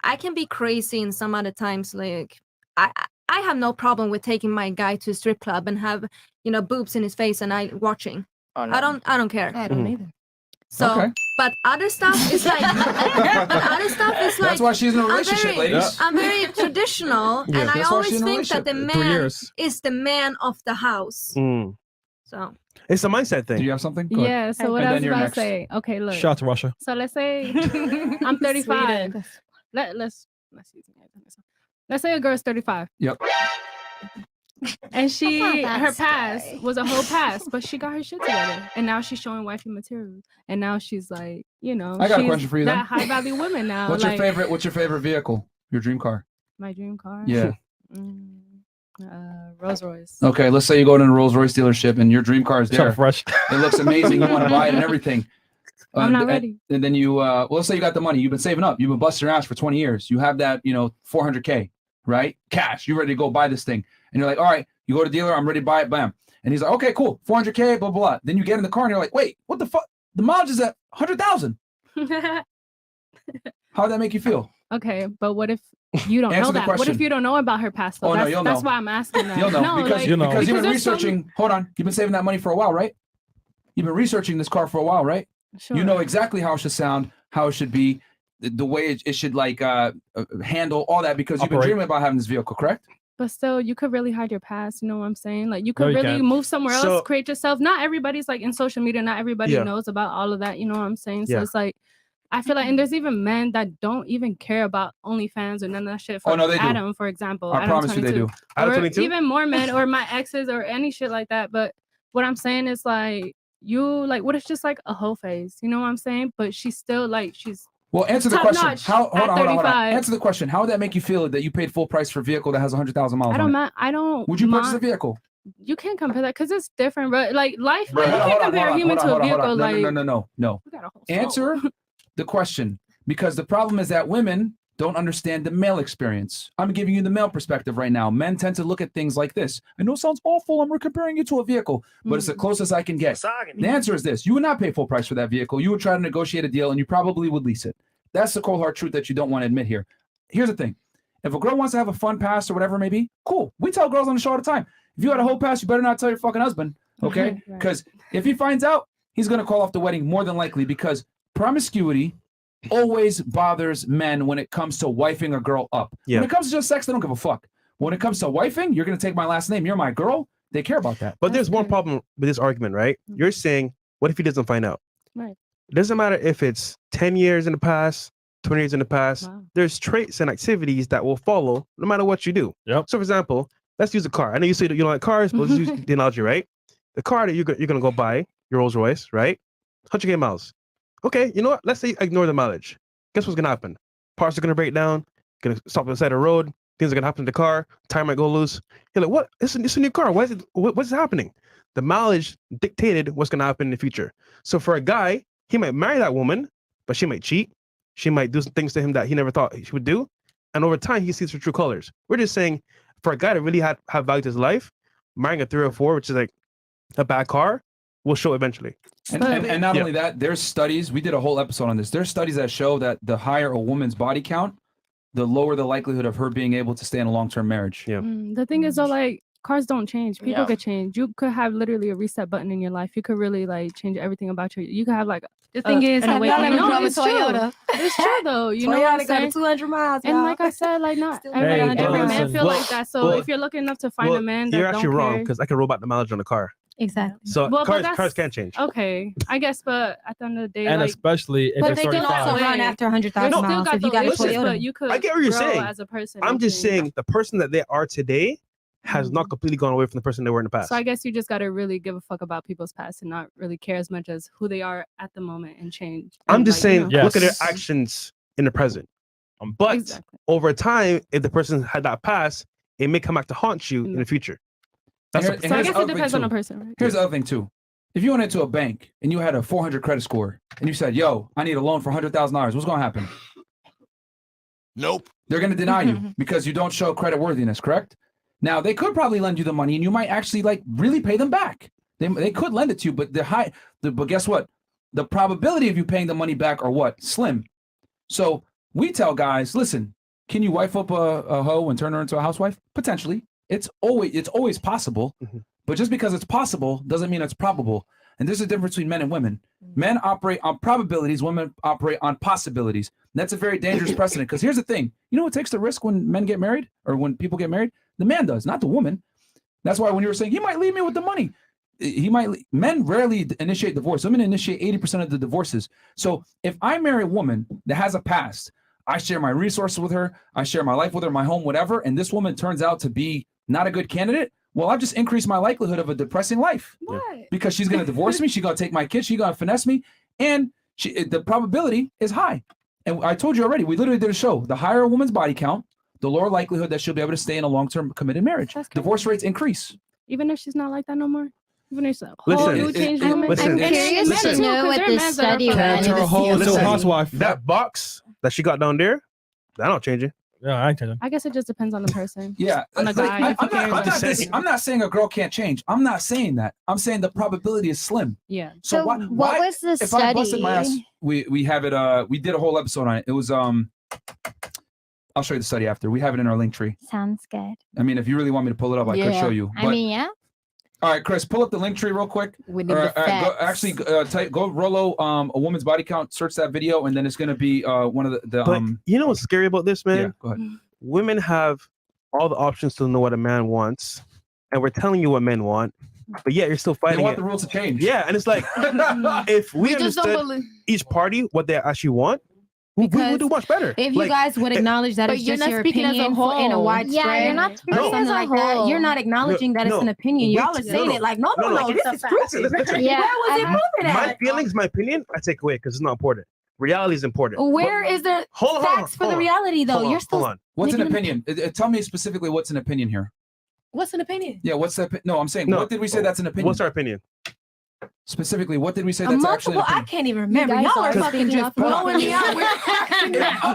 I can be crazy in some other times. Like I have no problem with taking my guy to a strip club and have boobs in his face and I watching. Oh, no. I don't care. I don't either. So, Okay. but other stuff is like, That's why she's in a relationship, ladies. I'm very traditional, Yeah, and I that's why she's always in a think that the relationship. 3 man years. is the man of the house. So It's a mindset thing. Do you have something? Go ahead. Yeah, so what And I then was you're about next. to say. Okay, look. Shout out to Russia. So let's say I'm 35. Let's use an example. Let's say a girl's 35. Yep. And That's not that her past scary. was a whole past, but she got her shit together. And now she's showing wifey material. And now she's like, I got a she's question for you then. that high value woman now. What's like, your favorite vehicle? Your dream car? My dream car? Yeah. Rolls Royce. Okay, let's say you go to a Rolls Royce dealership and your dream car is Something there. fresh. It looks amazing. You want to buy it and everything. I'm not and- ready. And then you, well, let's say you got the money. You've been saving up. You've been busting your ass for 20 years. You have that, $400K, right? Cash. You're ready to go buy this thing. And you're like, all right, you go to the dealer. I'm ready to buy it. Bam. And he's like, okay, cool. 400K, blah, blah, blah. Then you get in the car and you're like, wait, what the fuck? The mileage is at 100,000. How'd that make you feel? Okay, but what if you don't Answer know the that? What question. if you don't know about her past? Oh, no, that's you'll that's know. why I'm asking that. You'll know No, because, like, because you've been there's some- researching. Hold on. You've been saving that money for a while, right? You've been researching this car for a while, right? Sure. You know exactly how it should sound, how it should be, the way it should handle all that because you've been Operate. dreaming about having this vehicle, correct? But still, you could really hide your past. You know what I'm saying? Like you could No, you really can't. move somewhere else, So- create yourself. Not everybody's like in social media. Not everybody Yeah. knows about all of that. You know what I'm saying? So Yeah. it's like, I feel like, and there's even men that don't even care about OnlyFans or none of that shit. For Oh, no, they do. Adam, for example. I Adam promise you they 22. do. Adam Or 22? even more men or my exes or any shit like that. But what I'm saying is like, what if just like a whole phase? You know what I'm saying? But she's still like, she's Well, answer the top question. notch Hold on, at hold on. 35. Answer the question. How would that make you feel that you paid full price for a vehicle that has 100,000 miles I don't on it? mind. I don't. Would you purchase a mind- vehicle? You can't compare that because it's different, bro. Like life, Bro, like, you hold can't on, compare a hold on, human hold to on, a hold on, vehicle. hold on. Like No. we got a whole Answer the question because the problem is that women don't understand the male experience. I'm giving you the male perspective right now. Men tend to look at things like this. I know it sounds awful. I'm comparing you to a vehicle, but it's the closest I can get. The answer is this. You would not pay full price for that vehicle. You would try to negotiate a deal, and you probably would lease it. That's the cold hard truth that you don't want to admit here. Here's the thing. If a girl wants to have a fun pass or whatever it may be, cool. We tell girls on the show all the time. If you had a whole pass, you better not tell your fucking husband, okay? Because if he finds out, he's going to call off the wedding more than likely, because promiscuity always bothers men when it comes to wifing a girl up. When it comes to just sex, they don't give a fuck. When it comes to wifing, you're going to take my last name. You're my girl. They care about that. But there's one problem with this argument, right? You're saying, what if he doesn't find out? Right. It doesn't matter if it's 10 years in the past, 20 years in the past. There's traits and activities that will follow no matter what you do. So, for example, let's use a car. I know you say that you don't like cars, but let's use the analogy, right? The car that you're going to go buy, your Rolls Royce, right? 100K miles. Okay, you know what? Let's say ignore the mileage. Guess what's going to happen? Parts are going to break down, going to stop on the side of the road. Things are going to happen to the car. Tire might go loose. You're like, what? It's a new car. What's happening? The mileage dictated what's going to happen in the future. So for a guy, he might marry that woman, but she might cheat. She might do some things to him that he never thought she would do. And over time, he sees her true colors. We're just saying, for a guy to really have value to his life, marrying a 304, which is like a bad car, will show eventually. And not only that, there's studies. We did a whole episode on this. There's studies that show that the higher a woman's body count, the lower the likelihood of her being able to stay in a long-term marriage. The thing is, though, like, cars don't change. People could change. You could have literally a reset button in your life. You could really like change everything about you. You could have like the thing is, no, it's true. Toyota. It's true though. You know Toyota what I'm got saying? 200 miles. And like I said, like not every man feel like that. So if you're looking up to find a man that you're actually don't wrong, care, because I can roll back the mileage on the car. Exactly. So Well, but cars can't change. okay, I guess, but at the end of the day, And like, especially if But it's they can 35. also run after 100,000 you still miles got if you the got a wishes, Toyota. but you could I get what you're grow saying. as a person. I'm and just change. saying the person that they are today has not completely gone away from the person they were in the past. So I guess you just gotta really give a fuck about people's past and not really care as much as who they are at the moment and change. I'm And, just like, saying, you know. look at their actions in the present. But over time, if the person had that past, it may come back to haunt you in the future. That's And a- So I here's guess the it other thing, depends on too. the person, right? Here's the other thing too. If you went into a bank and you had a 400 credit score and you said, yo, I need a loan for $100,000, what's going to happen? Nope. They're going to deny you because you don't show credit worthiness, correct? Now, they could probably lend you the money and you might actually like really pay them back. They could lend it to you, but but guess what? The probability of you paying the money back are what? Slim. So we tell guys, listen, can you wife up a hoe and turn her into a housewife? Potentially. It's always possible. But just because it's possible doesn't mean it's probable. And there's a difference between men and women. Men operate on probabilities, women operate on possibilities. And that's a very dangerous precedent, because here's the thing. You know what takes the risk when men get married, or when people get married? The man does, not the woman. That's why when you were saying, he might leave me with the money. Men rarely initiate divorce. Women initiate 80% of the divorces. So if I marry a woman that has a past, I share my resources with her, I share my life with her, my home, whatever, and this woman turns out to be not a good candidate, well, I've just increased my likelihood of a depressing life. What? Because she's going to divorce me, she's going to take my kids, she's going to finesse me, and the probability is high. And I told you already, we literally did a show. The higher a woman's body count, the lower likelihood that she'll be able to stay in a long-term committed marriage. Divorce rates increase. Even if she's not like that no more. Even if she's a Listen, whole new changed woman. listen, I'm curious listen. to know what this study Turn her whole into a housewife. That box that she got down there, that don't change it. Yeah, I ain't changing. I guess it just depends on the person. Yeah. On the guy. if he cares. I'm not saying a girl can't change. I'm not saying that. I'm saying the probability is slim. Yeah. So why, what was the if I busted my ass, study? we have it. We did a whole episode on it. It was I'll show you the study after. We have it in our link tree. Sounds good. I mean, if you really want me to pull it up, I could show you. I mean, yeah. All right, Chris, pull up the link tree real quick. We need the facts. Go Rolo, a woman's body count, search that video, and then it's gonna be one of the But you know what's scary about this, man? Yeah, go ahead. Women have all the options to know what a man wants, and we're telling you what men want, but yet you're still They fighting want it. the rules to change. Yeah, and it's like if we just don't understood believe- each party what they actually want, we would do much better. If you guys would acknowledge that But it's you're just not your speaking as a opinion in a whole. widespread Yeah, you're not or speaking something as a like that, whole. you're not acknowledging that it's an opinion. Y'all are saying it like, no, this is proven. Listen. Yeah, Where was it proven My at? feelings, my opinion, I take away because it's not important. Reality is important. Where is the Hold on, facts for the reality though? You're still hold on. What's an making opinion? Tell me specifically what's an opinion here. What's an opinion? Yeah, what's that? No, I'm saying, No. what did we say that's an opinion? What's our opinion? Specifically, what did we say A that's actually? multiple, I can't even remember. guys Y'all are are fucking speaking just off the blowing me out.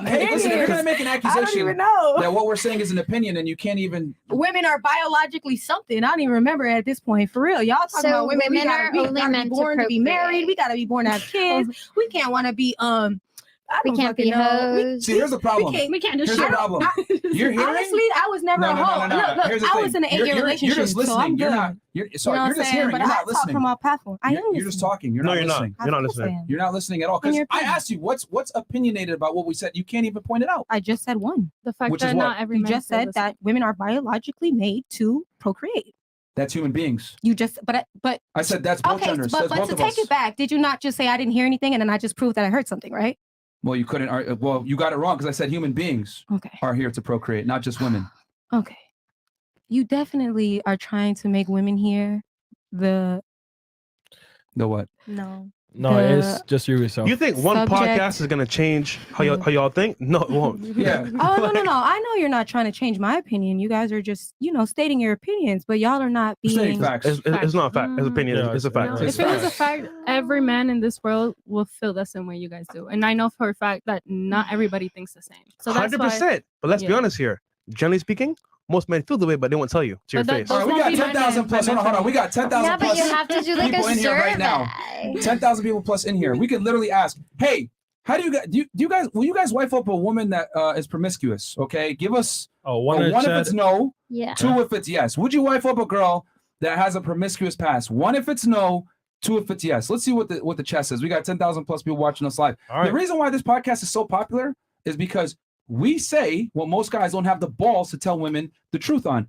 Hey, listen, if you're gonna make an I don't accusation even know. that what we're saying is an opinion, and you can't even. Women are biologically something. I don't even remember at this point. For real, y'all talking So about women. We women gotta, are we only gotta be meant to born to be married. procreate. We gotta be born to have kids. We can't want to be I We don't can't be fucking know. hoes. See, here's the problem. We can't just. Here's the problem. You're hearing. Honestly, I was never a hoe. Look, Here's the I thing. was in an You're- 8-year you're- relationship. You're just listening. So I'm You're good. not. You're sorry. You know You're what I'm just saying? hearing. But You're I not talk listening. from my platform. I am You're just talking. You're No, not you're not. listening. You're not listening. You're not listening at all. In Because your I opinion. asked you what's opinionated about what we said. You can't even point it out. I just said one. The fact Which is that what? not every You man just feels said the that women are biologically made to procreate. That's human beings. You just, but I said that's both okay, genders. but That's both to of take us. it back, did you not just say I didn't hear anything and then I just proved that I heard something, right? Well, you couldn't. Well, you got it wrong because I said human beings are here to procreate, not just women. Okay. You definitely are trying to make women here the what? no. No, it's just you yourself. You think one Subject. podcast is gonna change how y'all think? No, it won't. Yeah. Oh no. I know you're not trying to change my opinion. You guys are just, stating your opinions, but y'all are not being It's not a fact. It's opinion. Yeah, it's a fact. If it was a fact, every man in this world will feel the same way you guys do. And I know for a fact that not everybody thinks the same. So that's 100%. But let's be honest here. Generally speaking, most men feel the way, but they won't tell you to your But face. All right, we got 10,000 plus. Hold on. We got 10,000 Yeah, but plus you have to do like people a in here right now. survey. 10,000 people plus in here. We could literally ask, hey, how do you guys will you guys wife up a woman that is promiscuous? Okay, give us one if it's no, Yeah. 2 if it's yes. Would you wife up a girl that has a promiscuous past? 1 if it's no, 2 if it's yes. Let's see what the chat says. We got 10,000 plus people watching us live. All right. The reason why this podcast is so popular is because we say what most guys don't have the balls to tell women the truth on.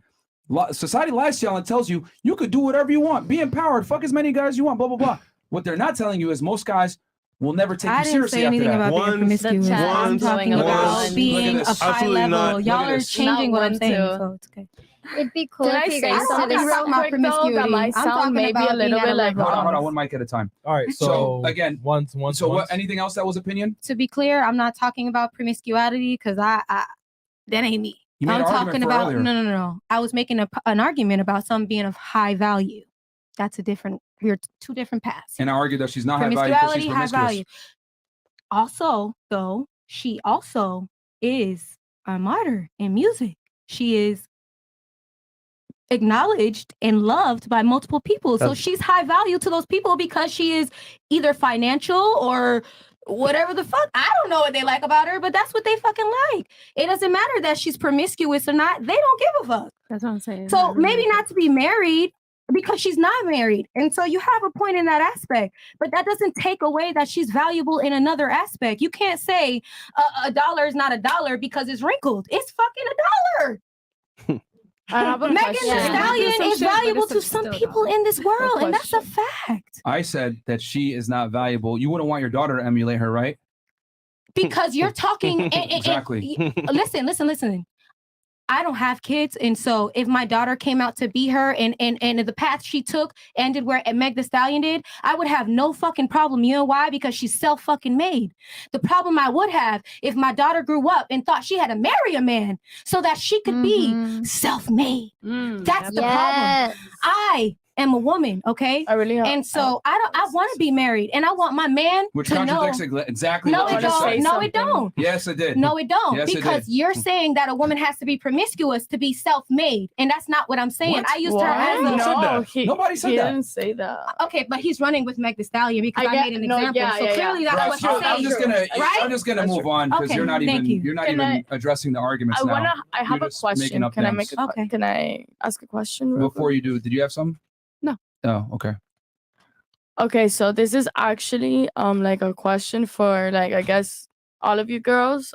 Society lies to y'all and tells you could do whatever you want, be empowered, fuck as many guys you want, blah blah blah. What they're not telling you is most guys will never take I you didn't seriously say after anything that. about being promiscuous. I'm talking about being Look at a this. high Absolutely level. not. Y'all Look at are this. changing what I'm Not saying, one, so it's okay. It'd be cool Can if I you say guys something did a real talking about quick though that promiscuity. might I'm sound talking maybe a about being little at bit a like level. Hold on, one mic at a time. All right. So again, once. So what? Anything else that was opinion? To be clear, I'm not talking about promiscuity because I that ain't me. You made I'm an argument talking for about earlier. no. I was making an argument about something being of high value. That's a different. We're two different paths. And I argued that she's not high value because she's Promiscuity, high promiscuous. value. Also, though, she also is a martyr in music. She is acknowledged and loved by multiple people. So she's high value to those people because she is either financial or whatever the fuck. I don't know what they like about her, but that's what they fucking like. It doesn't matter that she's promiscuous or not. They don't give a fuck. That's what I'm saying. So maybe not to be married because she's not married. And so you have a point in that aspect, but that doesn't take away that she's valuable in another aspect. You can't say a dollar is not a dollar because it's wrinkled. It's fucking a dollar. I have a Megan Thee question. Stallion Some is shit, but valuable it's to still some a people dollar. in this world, and that's a question. fact. I said that she is not valuable. You wouldn't want your daughter to emulate her, right? Because you're talking Exactly. Listen. I don't have kids, and so if my daughter came out to be her and the path she took ended where Meg Thee Stallion did, I would have no fucking problem. You know why? Because she's self-fucking made. The problem I would have if my daughter grew up and thought she had to marry a man so that she could be self-made. That's the problem. I am a woman, okay? I really have, and so I want to be married, and I want my man Which to know. contradicts exactly No, what you it just don't. said. No, it don't. Yes, it did. No, it don't. Yes, it because did. you're saying that a woman has to be promiscuous to be self-made, and that's not what I'm saying. What? I used her as Who said a that? Nobody said he that. didn't say that. Okay, but he's running with Meg Thee Stallion because I I get- made an no, example. yeah, so yeah, clearly yeah. that's what Right, you're saying. I'm just gonna move on because Okay, you're not thank even you. not Can even addressing the arguments I now. wanna. I have You're a just making question. up Can I names. make a? Can I ask a question? real Before you do, did you have some? No. Oh, okay. Okay, so this is actually like a question for like I guess all of you girls.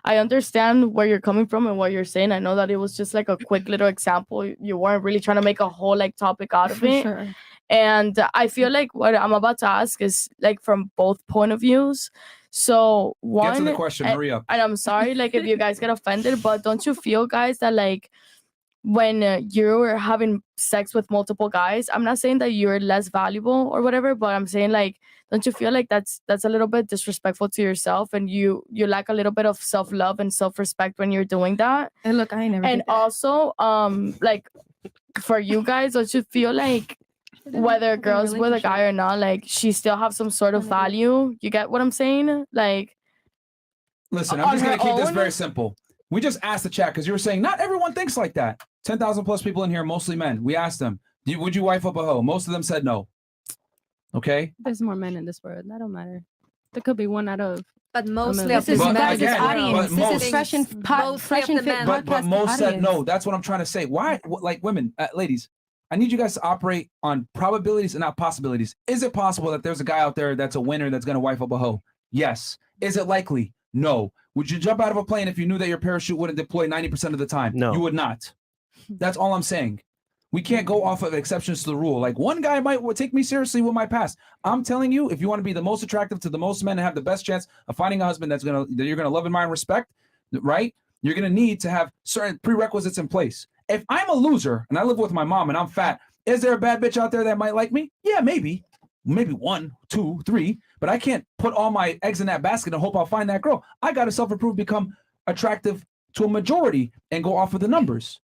I understand where you're coming from and what you're saying. I know that it was just like a quick little example. You weren't really trying to make a whole like topic out of For it. sure. And I feel like what I'm about to ask is like from both point of views. So one, Get to the question. Hurry up. and I'm sorry, like if you guys get offended, but don't you feel, guys, that like when you're having sex with multiple guys, I'm not saying that you're less valuable or whatever, but I'm saying like, don't you feel like that's a little bit disrespectful to yourself, and you lack a little bit of self-love and self-respect when you're doing that? And look, I ain't never. And did that. also, like for you guys, don't you feel like whether a girl's with a guy or not, like she still have some sort of value. You get what I'm saying? Like, listen, I'm just gonna keep this very simple. We just asked the chat because you were saying not everyone thinks like that. 10,000 plus people in here, mostly men. We asked them, would you wife up a hoe? Most of them said no. Okay. There's more men in this world. That don't matter. There could be one out of. But mostly This is But again, audience. but This most- is Fresh and Fit But podcast most said no. audience. That's what I'm trying to say. Why, like women, ladies, I need you guys to operate on probabilities and not possibilities. Is it possible that there's a guy out there that's a winner that's going to wife up a hoe? Yes. Is it likely? No. Would you jump out of a plane if you knew that your parachute wouldn't deploy 90% of the time? No. You would not. That's all I'm saying. We can't go off of exceptions to the rule. Like one guy might take me seriously with my past. I'm telling you, if you want to be the most attractive to the most men and have the best chance of finding a husband that you're gonna love, admire, and respect, right? You're gonna need to have certain prerequisites in place. If I'm a loser and I live with my mom and I'm fat, is there a bad bitch out there that might like me? Yeah, maybe 1, 2, 3. But I can't put all my eggs in that basket and hope I'll find that girl. I gotta self-improve, become attractive to a majority, and go off of the numbers.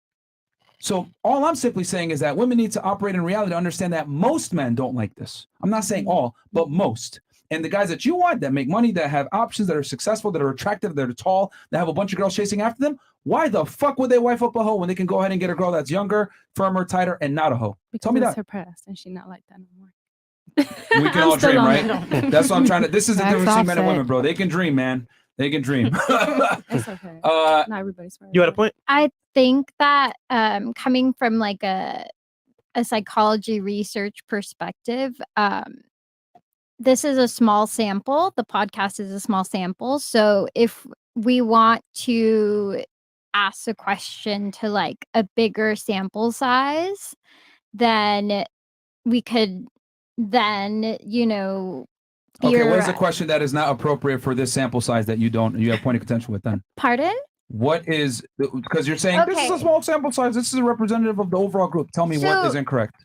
So all I'm simply saying is that women need to operate in reality to understand that most men don't like this. I'm not saying all, but most. And the guys that you want, that make money, that have options, that are successful, that are attractive, that are tall, that have a bunch of girls chasing after them, why the fuck would they wife up a hoe when they can go ahead and get a girl that's younger, firmer, tighter, and not a hoe? Tell me Because that. her past, and she's not like that no more. We can all dream, right? That's what I'm trying to. This is the difference between men and women, bro. They can dream, man. They can dream. It's okay. Not everybody's right. You had a point? I think that coming from like a psychology research perspective, this is a small sample. The podcast is a small sample. So if we want to ask a question to like a bigger sample size, then we could then, Okay, what is the question that is not appropriate for this sample size that you have point of contention with then? Pardon? What is, because you're saying this is a Okay. small sample size, this is a representative of the overall group. Tell me what So- is incorrect.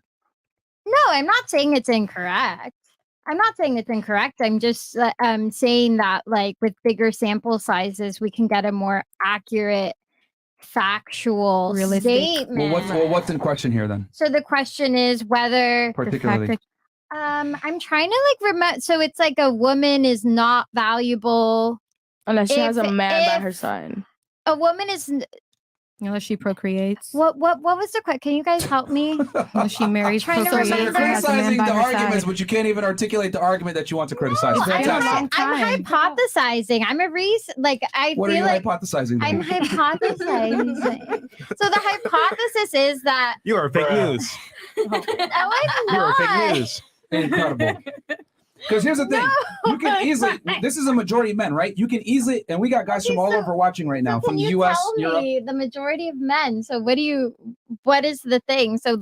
No, I'm not saying it's incorrect. I'm just saying that like with bigger sample sizes, we can get a more accurate, factual statement. What's in question here then? So the question is whether Particularly. I'm trying to like remember. So it's like a woman is not valuable unless she has a if- man by if her side. A woman is unless she procreates. What was the question? Can you guys help me? Unless she marries, Trying to procreates, So you're and has a man criticizing by the her arguments, side. but you can't even articulate the argument that you want to criticize. Fantastic. I'm hypothesizing. I'm a I What are feel you like hypothesizing? then? I'm hypothesizing. So the hypothesis is that You are fake news. no, I'm You are not. fake news. Incredible. Because here's the thing, you can easily. This is a majority of men, right? You can easily, and we got guys from all over watching right now, from Can the you U.S., tell Europe. me the majority of men? So what is the thing? So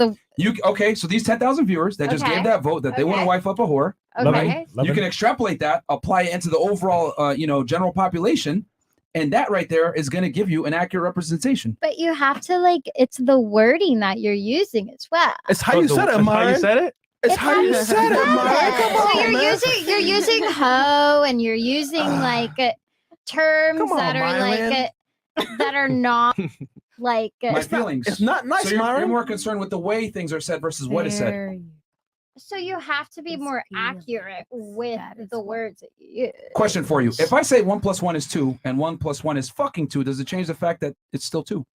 Okay, so these 10,000 viewers that just Okay. gave that vote that they want to Okay. wife up a whore. Okay. You can extrapolate that, apply it into the overall, general population, and that right there is going to give you an accurate representation. But you have to it's the wording that you're using as well. It's how you said it, Myron. you said it? It's how you said it, Myron. Come on, So man. you're using hoe and you're using terms Come on, that are Myron. that are not My feelings. It's not nice, so you're Myron. more concerned with the way things are said versus what is said. So you have to be more accurate with the words that you use. Question for you. If I say 1 + 1 is 2 and 1 + 1 is fucking 2, does it change the fact that it's still 2?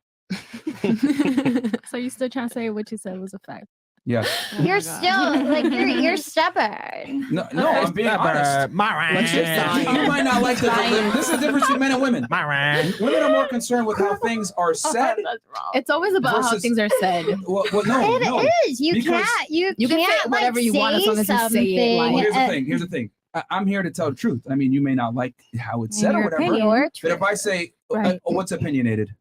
So you still trying to say what you said was a fact? Yes. You're still you're stubborn. No, I'm being honest. Myron. You might not like the this is the difference between men and women. Women are more concerned with how things are said. It's always about how versus- things are said. Well, no, It no. is. You Because- can't. You can say can't whatever you want as long as you say it, something, like- Here's the thing. Here's the thing. I'm here to tell the truth. I mean, you may not like how it's said or Your whatever. opinion. But if I say, Right. what's opinionated?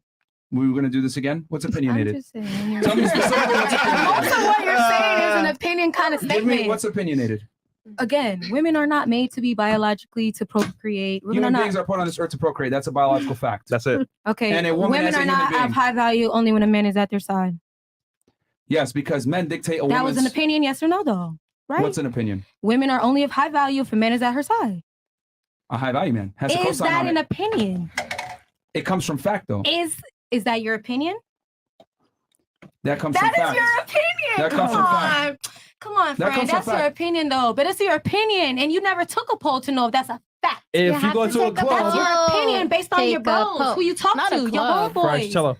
We were going to do this again? What's opinionated? just saying. Tell me specifically what's opinionated. Most of what you're saying is an opinion kind of Give me statement. what's opinionated. Again, women are not made to be biologically to procreate. Women Human are beings not. are put on this earth to procreate. That's a biological fact. That's it. Okay, And a woman as a are human not being. of high value only when a man is at their side. Yes, because men dictate a That woman's... was an opinion, yes or no, though, right? What's an opinion? Women are only of high value if a man is at her side. A high value man has a Is cosign that on an it. opinion? It comes from fact, though. Is that your opinion? That comes from That fact. is your opinion. That comes from fact. Come on, That friend. comes from That's your fact. opinion, though. But it's your opinion, and you never took a poll to know if that's a fact. If you go to a That's club, your opinion based on your Take a bros, poll. who you talk Not to, a your club. French, homeboys. tell her.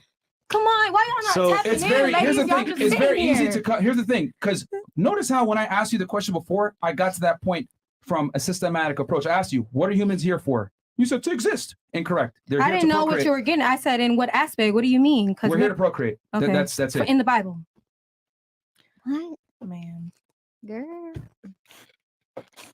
Come on, why y'all not So tapping It's in? very here's the Ladies, y'all thing. just It's very sitting easy here. to cut. Here's the thing, because notice how when I asked you the question before, I got to that point from a systematic approach. I asked you, what are humans here for? You said to exist. Incorrect. They're I here didn't to know what procreate. you were getting. I said, in what aspect? What do you mean? Because We're here to procreate. Okay. That's it. In the Bible. What? Man. Girl.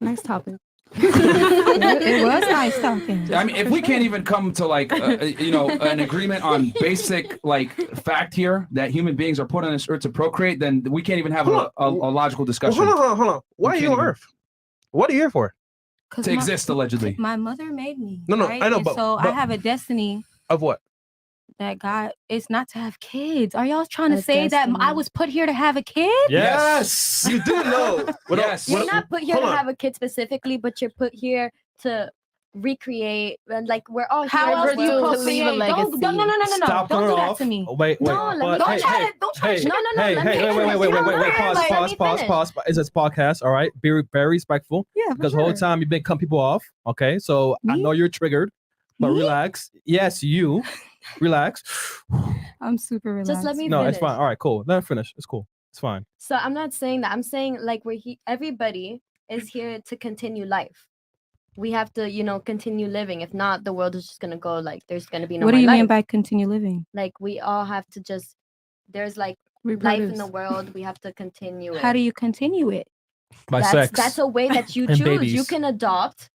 Nice topic. It was nice talking. I mean, if we can't even come to like, an agreement on basic like fact here that human beings are put on this earth to procreate, then we can't even have a logical Well, discussion. hold on. Why are We you can't on even- Earth? What are you here for? To exist, allegedly. My mother made me. No, right? I know, And but- so I but- have a destiny Of what? that God is not to have kids. Are y'all trying to A say that I destiny. was put here to have a kid? Yes. You did know. Yes. You're not put here hold to on. have a kid specifically, but you're put here to recreate and like we're all How here else in do the you world. leave a procreate? legacy. No. Stop Don't her do that off. to me. Wait. No, let me but finish. Don't try to hey, No, hey, let me hey, finish. wait. Like, let me finish. Pause. It's a podcast, all right? Be very respectful. Yeah, Because the whole time you've been cutting people off, okay? So I Me? know you're triggered, but Me? relax. Yes, you. Relax. I'm super relaxed. Just let me No, finish. it's fine. All right, cool. Let her finish. It's cool. It's fine. So I'm not saying that. I'm saying like everybody is here to continue life. We have to, continue living. If not, the world is just gonna go like there's gonna be no What do more you life. mean by continue living? Like we all have to just there's like life Reproduce. in the world. We have to continue it. How do you continue it? By that's sex. that's a way that you And choose. You babies. can adopt.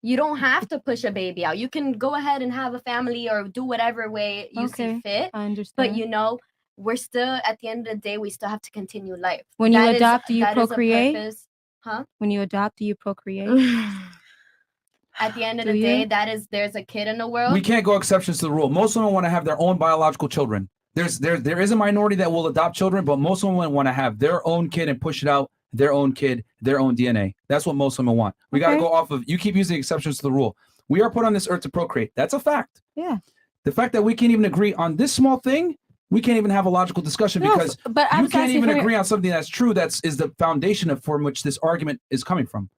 You don't have to push a baby out. You can go ahead and have a family or do whatever way you see fit. I understand. But we're still at the end of the day, we still have to continue life. When you That is- adopt, do you that is a procreate? purpose. Huh? When you adopt, do you procreate? At the end of Do the day, you? there's a kid in the world. We can't go exceptions to the rule. Most women want to have their own biological children. There is a minority that will adopt children, but most women want to have their own kid and push it out, their own kid, their own DNA. That's what most women want. We got to Okay. go off of, you keep using exceptions to the rule. We are put on this earth to procreate. That's a fact. Yeah. The fact that we can't even agree on this small thing, we can't even have a logical discussion No, because but I you was can't asking even for- agree on something that's true. Is the foundation from which this argument is coming from.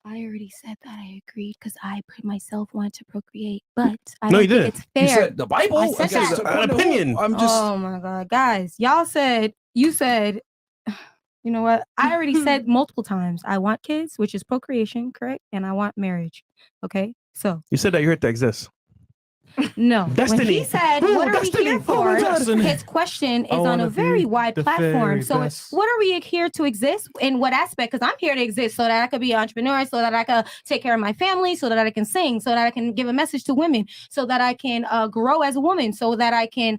I already said that I agreed because I myself wanted to procreate, but I No, don't you think didn't. it's fair. You said the Bible. I said against that. the- An opinion. I'm just. Oh my god, guys, you said, you know what? I already said multiple times. I want kids, which is procreation, correct? And I want marriage. Okay, so You said that you're here to exist. no. When Destiny. he said, Ooh, "What are destiny. we here Oh my for?" destiny. His question I is on wanna a very be wide the platform. very So, best. what are we here to exist? In what aspect? Because I'm here to exist so that I could be an entrepreneur, so that I could take care of my family, so that I can sing, so that I can give a message to women, so that I can grow as a woman, so that I can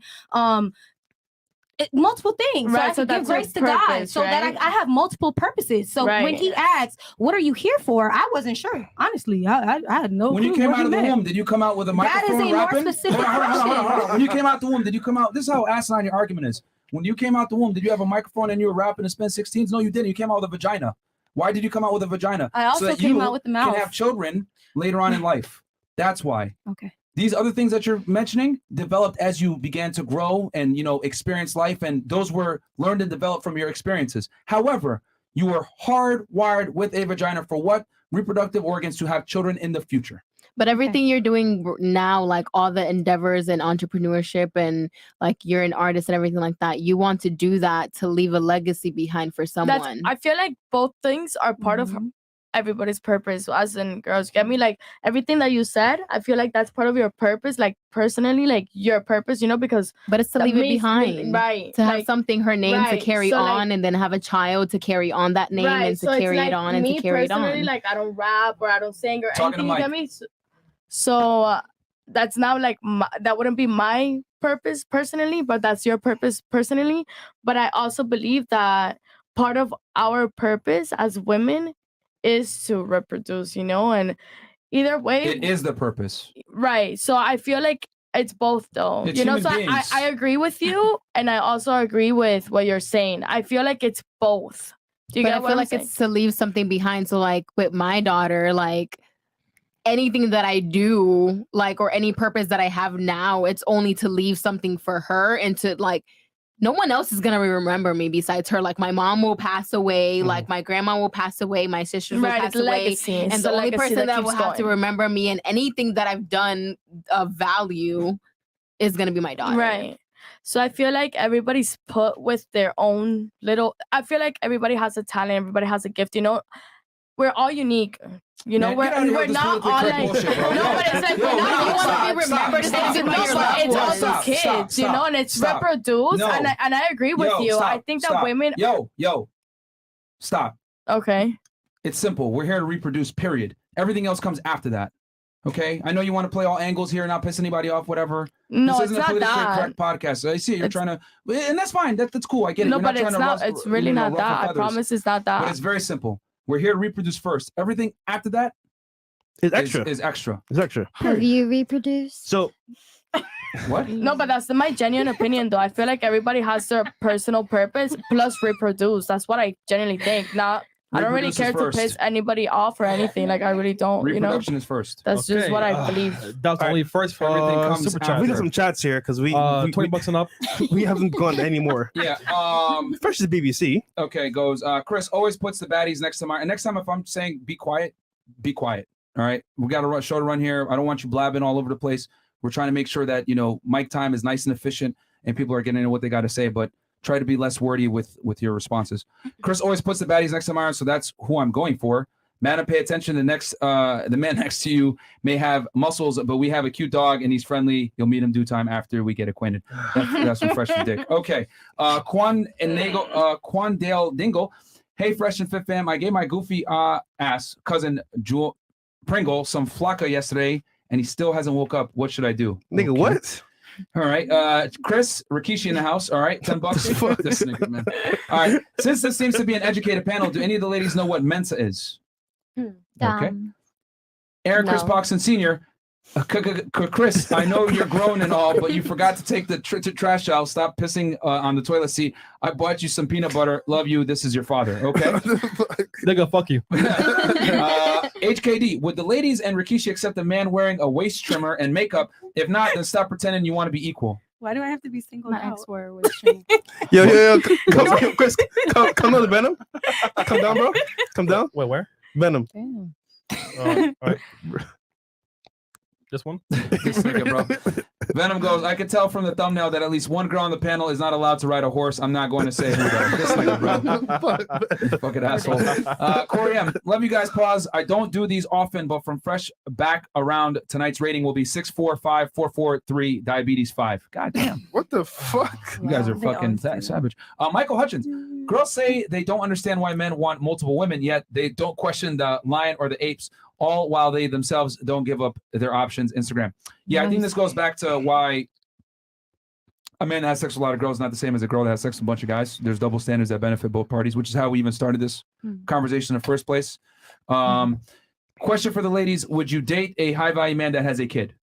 multiple things. Right, So so I can give that's your grace to God. purpose, So that right? I have multiple purposes. So when Right. he asked, "What are you here for?" I wasn't sure. Honestly, I had no When you clue came what out he of the meant. womb, did you come out with a That microphone is a more rapping? specific Hold on. question. When you came out the womb, did you come out? This is how asinine your argument is. When you came out the womb, did you have a microphone and you were rapping and spin 16s? No, you didn't. You came out with a vagina. Why did you come out with a vagina? I also so that came you out with the can mouth. have children later on in life. That's why. Okay. These other things that you're mentioning developed as you began to grow and experience life, and those were learned and developed from your experiences. However, you were hardwired with a vagina for what? Reproductive organs to have children in the future. But everything you're doing now, like all the endeavors and entrepreneurship and like you're an artist and everything like that, you want to do that to leave a legacy behind for someone. I feel like both things are part of everybody's purpose. As in, girls, get me? Like everything that you said, I feel like that's part of your purpose. Like personally, like your purpose, because. But it's to that leave it means- behind, right? To have like, something her name to right, carry so, like- on, and then have a child to carry on that name and to so it's carry like it on and me to carry it personally, on. Like I don't rap or I don't sing or Talking to anything. You get Mike. me? So that's now like that wouldn't be my purpose personally, but that's your purpose personally. But I also believe that part of our purpose as women is to reproduce, and either way, It is the purpose. right. So I feel like it's both though. It's So human I beings. agree with you, and I also agree with what you're saying. I feel like it's both. Do you But get I what feel I'm like saying? it's to leave something behind. So like with my daughter, like anything that I do, like, or any purpose that I have now, it's only to leave something for her and to like no one else is gonna remember me besides her. Like my mom will pass away, like my grandma will pass away, my sisters will pass away, and the only person that will have to remember me and anything that I've done of value is gonna be my daughter. Right. So I feel like everybody's put with their own little. I feel like everybody has a talent. Everybody has a gift. You know, we're all unique. You know, we're not all like bullshit, no, but it's like we're not all want to be remembered. It's also kids, you know, and it's reproduced. And I agree with you. I think that women. Stop. Okay. It's simple. We're here to reproduce. Period. Everything else comes after that. Okay, I know you want to play all angles here, not piss anybody off, whatever. No, this isn't it's a not politically that. correct podcast. I see you're trying to, and that's fine. That's cool. I get it. No, You're but not it's trying not. to It's really not that. I promise, it's not that. But it's very simple. We're here to reproduce first. Everything after that is extra. Is extra. It's extra. Have you reproduced? So. What? No, but that's my genuine opinion, though. I feel like everybody has their personal purpose plus reproduce. That's what I genuinely think. Not. I don't really care to piss anybody off or anything. Like I really don't. Reproduction is first. That's just what I believe. That's only first for Everything comes super after. chat. We got some chats here because we $20 and up. We haven't gone anymore. Yeah. First is BBC. Okay, goes. Chris always puts the baddies next to mine. And next time, if I'm saying be quiet, be quiet. All right. We got a show to run here. I don't want you blabbing all over the place. We're trying to make sure that mic time is nice and efficient, and people are getting into what they got to say. But try to be less wordy with your responses. Chris always puts the baddies next to Myron, so that's who I'm going for. Madam, pay attention. The man next to you may have muscles, but we have a cute dog and he's friendly. You'll meet him due time after we get acquainted. That's from Fresh and Dick. Okay. Quandale Dingle. Hey, Fresh and Fit fam. I gave my goofy ass cousin Jewel Pringle some flaca yesterday, and he still hasn't woke up. What should I do? Nigga, what? All right, Chris Rikishi in the house. All right, $10. This nigga, man. All right, since this seems to be an educated panel, do any of the ladies know what Mensa is? Okay. Aaron Chris Boxon Sr. Chris, I know you're grown and all, but you forgot to take the trash out. Stop pissing on the toilet seat. I bought you some peanut butter. Love you. This is your father. Okay. Nigga, fuck you. HKD, would the ladies and Rikishi accept a man wearing a waist trimmer and makeup? If not, then stop pretending you want to be equal. Why do I have to be single My out? ex wore with string. Yo, Chris, come down to Venom. Come down, bro. Come down. Wait, where? Venom. Damn. All right. This one? This nigga, bro. Venom goes, I could tell from the thumbnail that at least one girl on the panel is not allowed to ride a horse. I'm not going to say who though. This nigga, bro. Fucking asshole. Corey M, love you guys. Pause. I don't do these often, but from fresh back around, tonight's rating will be 645-443 diabetes 5. God damn. What the fuck? You guys are fucking savage. Michael Hutchins, girls say they don't understand why men want multiple women, yet they don't question the lion or the apes, all while they themselves don't give up their options. Instagram. Yeah, I think this goes back to why a man that has sex with a lot of girls is not the same as a girl that has sex with a bunch of guys. There's double standards that benefit both parties, which is how we even started this conversation in the first place. Question for the ladies. Would you date a high-value man that has a kid?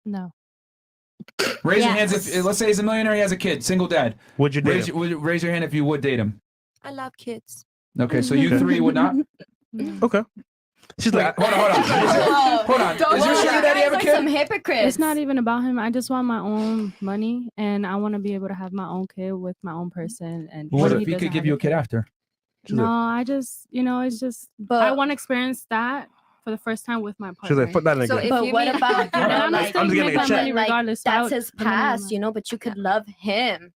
No. Raise your hands if, let's say he's a millionaire, he has a kid, single dad. Would you date him? Raise your hand if you would date him. I love kids. Okay, so you three would not? Okay. She's like, hold on. Hold on. Is your sugar daddy have a kid? Some hypocrites. It's not even about him. I just want my own money, and I want to be able to have my own kid with my own person. And What if he could give you a kid after? No, I just, it's just. But I want to experience that for the first time with my partner. She's like, put that in So again. but what about I'm like, still getting my money like, regardless. that's his past, but you could love him.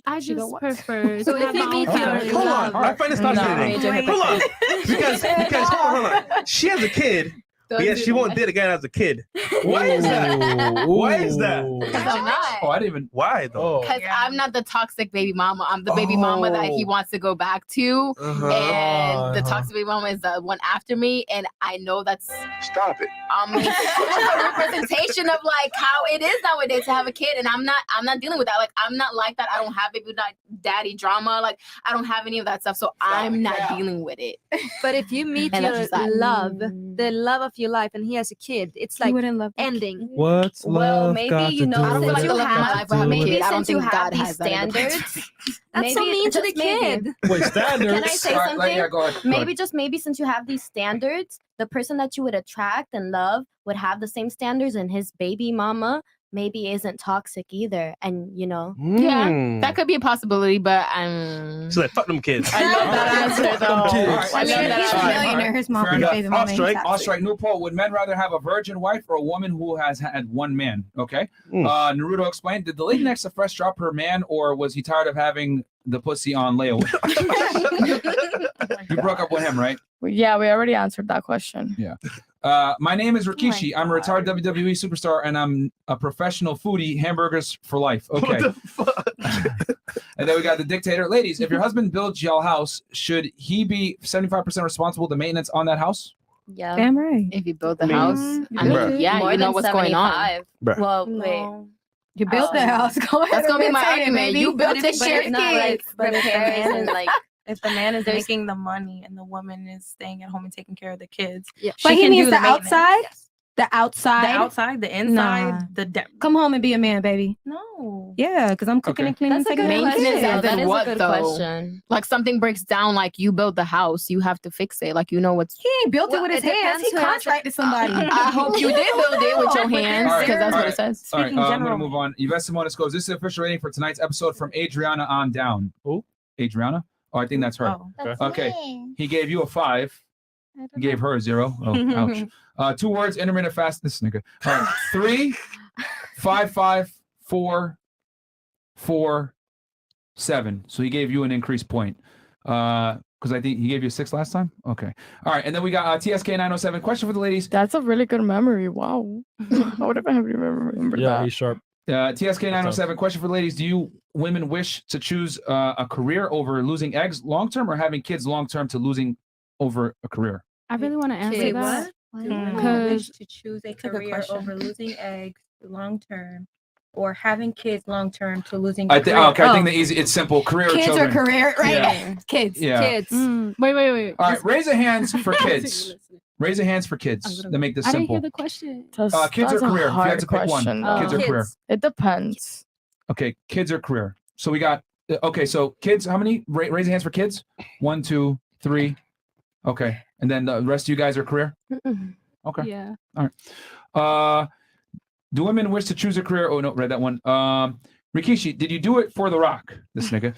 I just prefer. So if he meets you, Hold on. I find this fascinating. Hold on. Because hold on. She has a kid. But yet she won't date a guy that has a kid. Why is that? Why is that? Because I'm not. Oh, I didn't even. Why though? Because I'm not the toxic baby mama. I'm the baby mama that he wants to go back to. And the toxic baby mama is the one after me. And I know that's Stop it. a representation of like how it is nowadays to have a kid. And I'm not dealing with that. Like I'm not like that. I don't have baby daddy drama. Like I don't have any of that stuff. So I'm not dealing with it. But if you meet And that's your just that. love, the love of your life, and he has a kid, it's like ending. What's Well, love maybe got to do I don't since think you I have, live my life with a maybe kid. I don't since you think have God these has that in the standards. That's so mean to the kid. Wait, standards? Can I say All right, something? yeah, go ahead. Maybe just maybe since you have these standards, the person that you would attract and love would have the same standards, and his baby mama maybe isn't toxic either. And Yeah, that could be a possibility, but She's like, fuck them kids. I love that answer though. I mean, he's a millionaire. His mom Fair gave him enough. money. I'll strike new poll. Would men rather have a virgin wife or a woman who has had one man? Okay. Naruto explained, did the lady next to Fresh drop her man, or was he tired of having the pussy on layaway? You broke up with him, right? Yeah, we already answered that question. Yeah. My name is Rikishi. I'm a retired WWE superstar, and I'm a professional foodie. Hamburgers for life. Okay. And then we got the dictator. Ladies, if your husband builds y'all house, should he be 75% responsible to maintenance on that house? Yeah. Damn right. If you build the house, yeah, More you know than what's going on. 75. Bruh. Well, wait. You built the house. Go ahead. That's gonna be my maintain it, argument. baby. You built But it, if- share but not kids. But if the repairs man and, is like, if the man is there's- making the money and the woman is staying at home and taking care of the kids, But she he can means do the maintenance. outside. The outside. The outside, the inside, Nah. the Come home and be a man, baby. No. Yeah, because I'm cooking Okay. and cleaning. That's a and taking good care of question. kids. That is a what good though? question. Like something breaks down, like you build the house, you have to fix it. Like you know what's. He ain't built it Well, with his it hands. depends He who has contracted somebody. I hope you did build it with your hands, All right, because that's all what right. it says. All right, Speaking I'm going to general. move on. Yvette Simonis goes, this is the official rating for tonight's episode from Adriana on down. Who? Adriana? Oh, I think that's her. Oh. That's Okay. me. He gave you a 5. I don't He gave know. her a 0. Oh, ouch. 2 words, intermittent fast. This nigga. All right. 3, 5, 5, 4, 4, 7. So he gave you an increased point. Because I think he gave you a 6 last time. Okay. All right. And then we got TSK 907. Question for the ladies. That's a really good memory. Wow. How would I have remembered Yeah, that? he's sharp. TSK 907. Question for the ladies. Do you women wish to choose a career over losing eggs long term, or having kids long term to losing over a career? I really want to answer Wait, that. what? Because To choose a a good career question. over losing eggs long term, or having kids long term to losing. I think. career. Okay. I think it's simple. Career. Kids children. or career, right? Yeah. Kids. Yeah. Kids. wait. All right. Raise a hands for kids. Raise a hands for kids. To make this I didn't hear simple. the question. That's, Kids or that's a career? If you had hard to pick one. question, Kids or though. career? It depends. Okay. Kids or career. So we got. Okay. So kids. How many? Raise your hands for kids. 1, 2, 3. Okay. And then the rest of you guys are career. Okay. Yeah. All right. Do women wish to choose a career? Oh no, read that one. Rikishi, did you do it for The Rock? This nigga.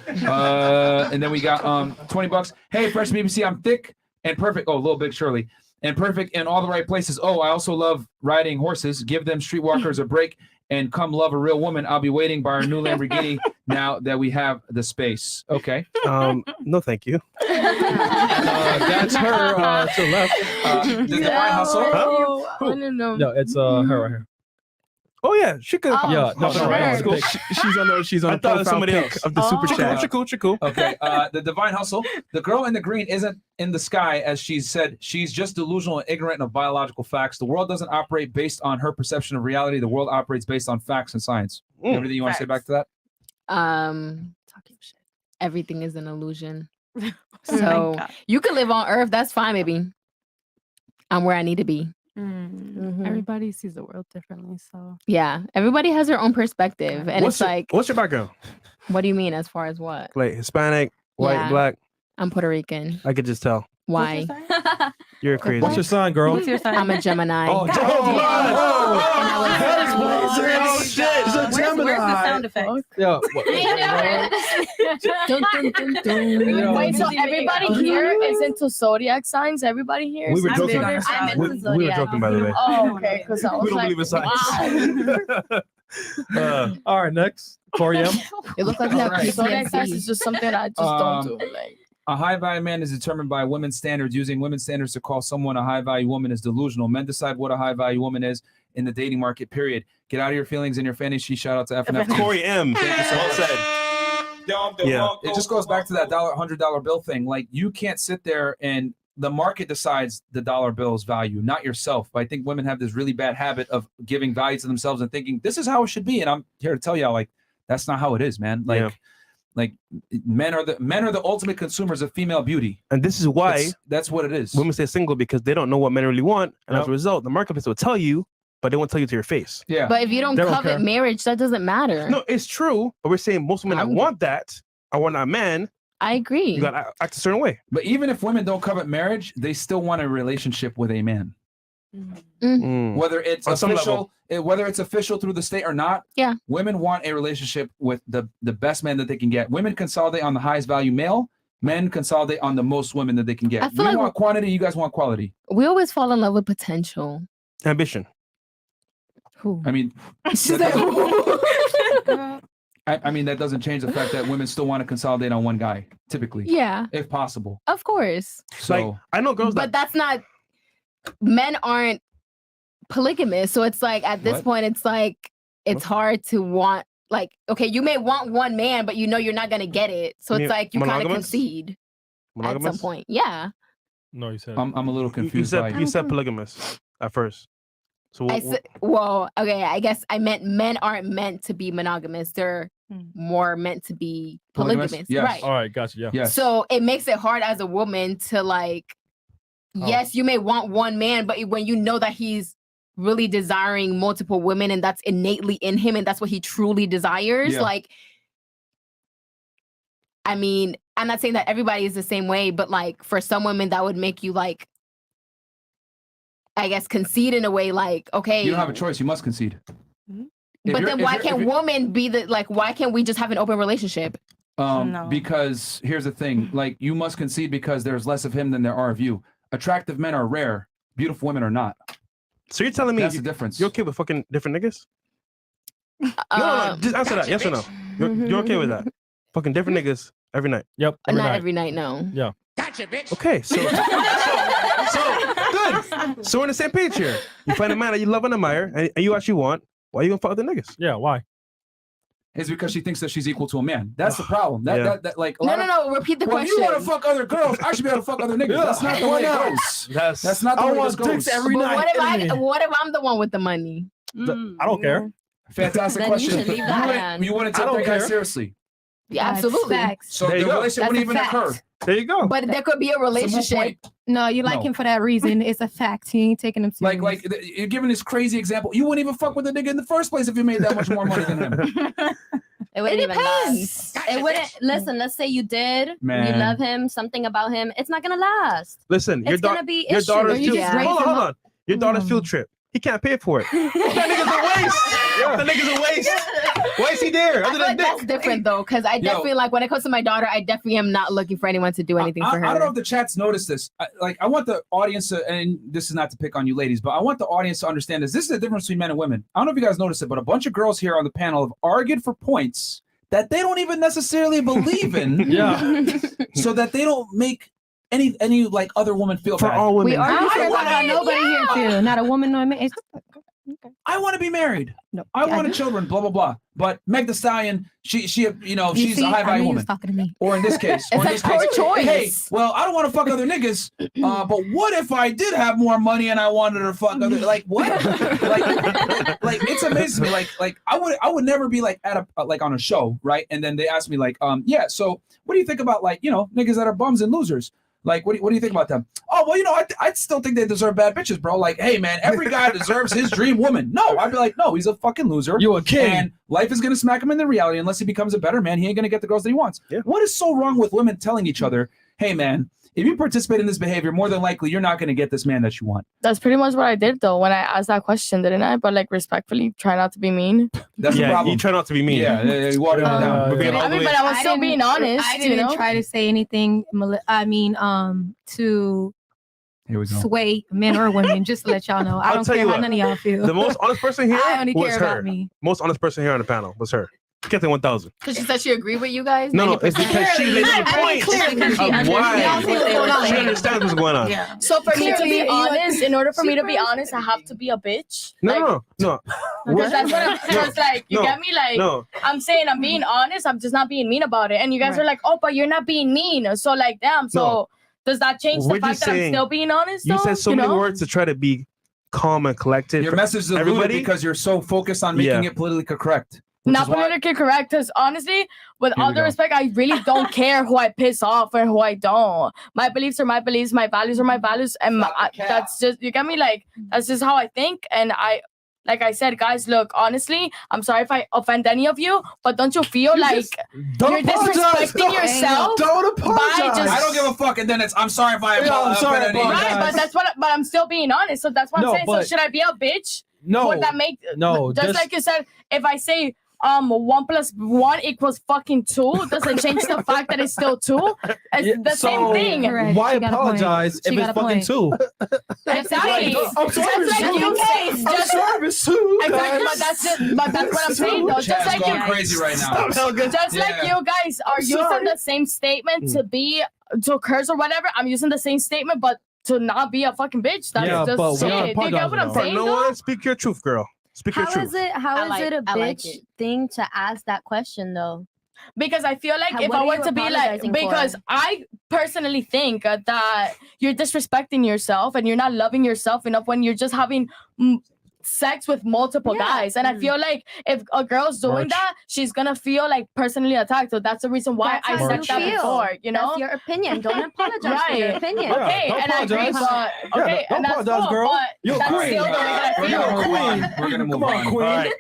And then we got $20. Hey, Fresh BBC, I'm thick and perfect. Oh, Little Big Shirley. And perfect in all the right places. Oh, I also love riding horses. Give them streetwalkers a break and come love a real woman. I'll be waiting by our new Lamborghini now that we have the space. Okay. No, thank you. That's her to the left. The Divine Hustle. I don't know. No, it's her right here. Oh yeah, she could. Yeah, no, She's on the. She's on. I thought it was profile somebody pic else. of the super chat. Cool. Okay. The Divine Hustle. The girl in the green isn't in the sky, as she said. She's just delusional and ignorant of biological facts. The world doesn't operate based on her perception of reality. The world operates based on facts and science. Everything you want to say back to that? Everything is an illusion. my So God. you can live on Earth. That's fine, baby. I'm where I need to be. Everybody sees the world differently, so Yeah, everybody has their own perspective, and What's it's your, like, what's your background? what do you mean as far as what? Like Hispanic, white, Yeah. black. I'm Puerto Rican. I could just tell. Why? You're crazy. What's your sign, girl? What's your sign? I'm a Gemini. Oh, shit! It's a Gemini. Where's the sound effect? Yeah. Wait, so everybody here is into zodiac signs? Everybody here? We were is joking. into on I'm We, into we were zodiac. joking, by the way. Oh, okay. Because I was We don't like, believe in science. wow. All right, next. Corey M. It looks like you have Alright. Zodiac signs is just something I just don't do. Like, A high value man is determined by women's standards. Using women's standards to call someone a high value woman is delusional. Men decide what a high value woman is in the dating market, period. Get out of your feelings and your fantasy. Shout out to FNF. Corey M. Thank you so Well much. said. Yeah. It just goes back to that $100 bill thing. Like, you can't sit there and the market decides the dollar bill's value, not yourself. But I think women have this really bad habit of giving value to themselves and thinking this is how it should be. And I'm here to tell y'all, like, that's not how it is, man. Like, Yeah. like men are the ultimate consumers of female beauty. And this is why That's what it is. women stay single, because they don't know what men really want, and as Yep. a result, the marketplace will tell you, but they won't tell you to your face. Yeah. But if you don't They don't covet care. marriage, that doesn't matter. No, it's true, but we're saying most women that want that, I want that man. I agree. You got to act a certain way. But even if women don't covet marriage, they still want a relationship with a man. Whether it's On some official, whether it's official through the state or not. Yeah. Women want a relationship with the best man that they can get. Women consolidate on the highest value male. Men consolidate on the most women that they can get. We want quantity. You guys want quality. We always fall in love with potential. Ambition. I mean, I mean, that doesn't change the fact that women still want to consolidate on one guy, typically. Yeah. If possible. Of course. So like, I know girls but that's not, men aren't polygamous. So it's like, at this What? point, it's like, it's hard to want, like, okay, you may want one man, but you know you're not going to get it. So You it's mean like, you kind of monogamous? concede at some Monogamous? point. Yeah. No, you said. I'm a little You confused by said polygamous at first. So I said, well, okay, I guess I meant men aren't meant to be monogamous. They're more meant to be polygamous. Yes. Right. All right, gotcha. Yeah. So it makes it hard as a woman to like, yes, you may want one man, but when you know that he's really desiring multiple women and that's innately in him and that's what he truly desires, like, I mean, I'm not saying that everybody is the same way, but like for some women that would make you like, I guess, concede in a way like, okay. You don't have a choice. You must concede. But then why can't women be the, like, why can't we just have an open relationship? Because here's the thing, like, you must concede because there's less of him than there are of you. Attractive men are rare. Beautiful women are not. So you're telling me that's the difference. You're okay with fucking different niggas? No, just answer that. Yes or no? You're okay with that? Fucking different niggas every night. Yep. Not every night, no. Yeah. Gotcha, bitch. Okay, so good. So we're on the same page here. You find a man that you love and admire, and you actually want. Why are you gonna fuck with the niggas? Yeah, why? It's because she thinks that she's equal to a man. That's the problem. That like a No, lot no, of- no. Repeat the well, question. if you want to fuck other girls, I should be able to fuck other niggas. Yeah. That's not the way it goes. That's not the way this goes. But what if I'm the one with the money? I don't care. Fantastic Then you question. should leave that man. You wouldn't I take don't that guy care. seriously. Yeah, absolutely. So There the you go. relationship wouldn't even occur. There you go. But there could be a relationship. No, you like No. him for that reason. It's a fact. He ain't taking him serious. Like you're giving this crazy example. You wouldn't even fuck with the nigga in the first place if you made that much more money than him. It wouldn't even depends. last. It wouldn't. Listen, let's say you did. Man. You love him. Something about him. It's not gonna last. Listen, It's gonna be your issues. daughter's You field. just raise Hold him on. up. Your daughter's field trip. He can't pay for it. That nigga's a waste. That nigga's a waste. Why is he there? I Other feel than like that's different though, because I definitely like when it comes to my daughter, I definitely am not looking for anyone to do anything for her. I don't know if the chat's noticed this. I want the audience to, and this is not to pick on you ladies, but I want the audience to understand this. This is the difference between men and women. I don't know if you guys noticed it, but a bunch of girls here on the panel have argued for points that they don't even necessarily believe in. Yeah. So that they don't make any like other woman feel For bad. all women. We argue for what nobody here feel. Not a woman nor a man. It's, I want to be married. No, I wanted children, blah, blah, blah. But Meg Thee Stallion, she you know, You she's see, a high I value knew you woman. was talking to me. Or in this case, It's like her choice. Hey, well, I don't want to fuck other niggas, but what if I did have more money and I wanted to fuck other, like what? like it's amazing to me. Like I would never be like at a like on a show, right? And then they ask me like, yeah, so what do you think about like, you know, niggas that are bums and losers? Like, what do you think about them? Oh, well, you know, I still think they deserve bad bitches, bro. Like, hey, man, every guy deserves his dream woman. No, I'd be like, no, he's a fucking loser. You a king. And life is going to smack him in the reality. Unless he becomes a better man, he ain't going to get the girls that he wants. What is so wrong with women telling each other, hey, man, if you participate in this behavior, more than likely, you're not going to get this man that you want. That's pretty much what I did though when I asked that question, didn't I? But like respectfully, try not to be mean. That's the problem. You try not to be mean. Yeah, you water it down. We're being all I the mean, way- but I was still didn't- being honest. I you didn't know? try to say anything. To Here we go. sway men or women. Just to let y'all know. I I'll don't tell care you how what, none of y'all feel. The most honest person here I only was care her. about me. Most honest person here on the panel was her. Get the 1,000. Because she said she agreed with you guys. No, it's 90%. because she made the I mean, point clearly because she of understands why what they were she saying. understands what's going on. Yeah. So for me to Clearly, be you- honest, in order for me to be honest, I have to be a bitch. No. Because that's what I'm because like you No. get me like No. I'm saying I'm being honest, I'm just not being mean about it. And you guys are like, oh, but you're not being mean. So like damn, so No. does that change We're the fact just that I'm saying, still being honest? You though? said so You many know? words to try to be calm and collected. Your message is eluded because you're so focused on making it politically correct. which Not is why- politically correct, because honestly, with Here all we due go. respect, I really don't care who I piss off and who I don't. My beliefs are my beliefs, my values are my values, and that's just you get me. Like that's just how I think, and Like I said, guys, look, honestly, I'm sorry if I offend any of you, but don't you feel like you're disrespecting yourself? Don't apologize. I don't give a fuck, and then it's I'm sorry if I I'm sorry, offended anyone. Right, but that's what. But I'm still being honest, so that's what I'm saying. So should I be a bitch? No. Would that make No. Just like you said, if I say 1 + 1 = fucking 2, doesn't change the fact that it's still 2. It's the same thing. Correct. Why apologize if it's fucking 2? Exactly. I'm sorry, just like you guys. I'm sorry, it's 2. Exactly, but that's what I'm saying though. Just like you, crazy right now. just like you guys are using the same statement to curse or whatever. I'm using the same statement, but to not be a fucking bitch. That's just shit. You get what I'm saying? No one speak your truth, girl. Speak your How truth. is it? How is it a bitch thing to ask that question though? Because I feel like if what I are were you to be like, apologizing because for? I personally think that you're disrespecting yourself and you're not loving yourself enough when you're just having sex with multiple guys. And I feel like if a girl's doing that, she's gonna feel like personally attacked. So that's the reason why I said that before. You know, That's your opinion. Don't apologize for your opinion. Okay, don't and I agree, apologize. but okay, don't and that's apologize, cool, girl. but You're a that's queen. still the way that I feel. We're gonna move Come on, on. queen. All right.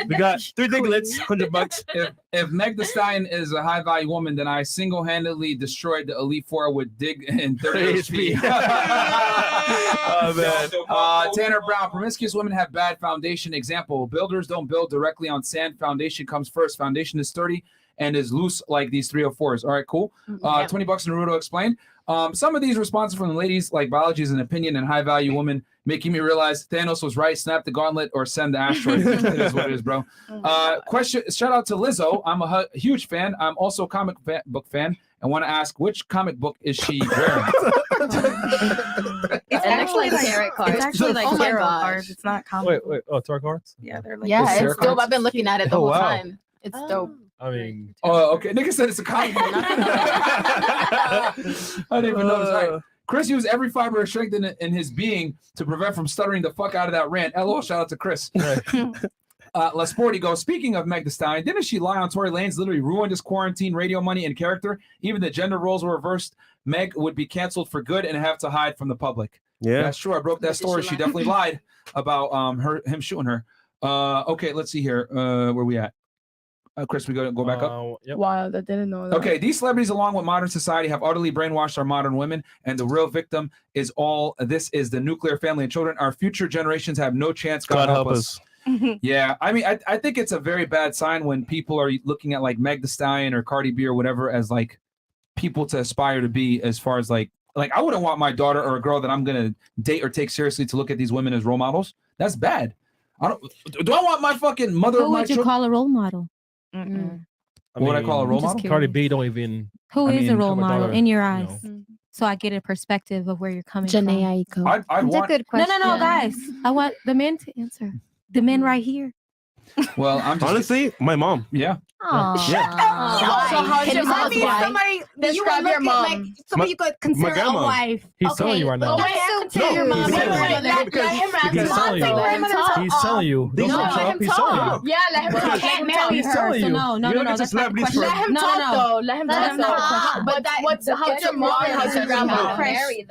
We got 3 dinglets, $100. If Meg Thee Stallion is a high value woman, then I single-handedly destroyed the Elite Four with Dig and 30 HP. Oh, man. Tanner Brown, promiscuous women have bad foundation. Example, builders don't build directly on sand. Foundation comes first. Foundation is sturdy and is loose like these 304s. All right, cool. $20 Naruto explained. Some of these responses from the ladies, like biology is an opinion and high value woman, making me realize Thanos was right. Snap the gauntlet or send the asteroid. It is what it is, bro. Question. Shout out to Lizzo. I'm a huge fan. I'm also a comic book fan. I want to ask, which comic book is she wearing? It's actually like tarot cards. It's actually like tarot cards. It's not comic. Wait. Oh, tarot cards? Yeah, they're like. Yeah, it's dope. I've been looking at it the whole wow. time. It's dope. I mean, Oh, okay. Nigga said it's a comic book. I didn't even notice. All right. Chris used every fiber of strength in his being to prevent from stuttering the fuck out of that rant. LOL, shout out to Chris. La Sporty goes, speaking of Meg Thee Stallion, didn't she lie on Tory Lanez, literally ruined his quarantine radio money and character? Even the gender roles were reversed. Meg would be canceled for good and have to hide from the public. Yeah. That's true. I broke that story. She definitely lied about him shooting her. Okay, let's see here. Where we at? Chris, we go back up. Yep. Wow, I didn't know that. Okay, these celebrities, along with modern society, have utterly brainwashed our modern women, and the real victim is this is the nuclear family and children. Our future generations have no chance. God help us. Yeah, I mean, I think it's a very bad sign when people are looking at like Meg Thee Stallion or Cardi B or whatever as like people to aspire to be, as far as like I wouldn't want my daughter or a girl that I'm gonna date or take seriously to look at these women as role models. That's bad. Do I want my fucking mother? Who would you call a role model? What would I call a role model? Cardi B don't even. Who is a role model in your eyes? know. So I get a perspective of where you're coming Janae from. Aiko. I want. good No, question. guys. I want the men to answer. The men right here. Well, I'm just, honestly, my mom. Yeah. Aww. Shut So how did Can your you mom be why? somebody that you Describe would your look at, mom. like somebody you could consider a grandma. wife? He's telling you right now. Go ahead, consider your mom. he's Wait, telling wait, you. let him He's answer. telling you. He's telling you. These Don't are- look up. He's telling you. Yeah, let him You talk. can't marry He's her. telling So you. no, You don't get to that's not the celebrities question. Let him No, talk no. though. Let him That's talk not the though. question. But how's your mom and how's your grandma?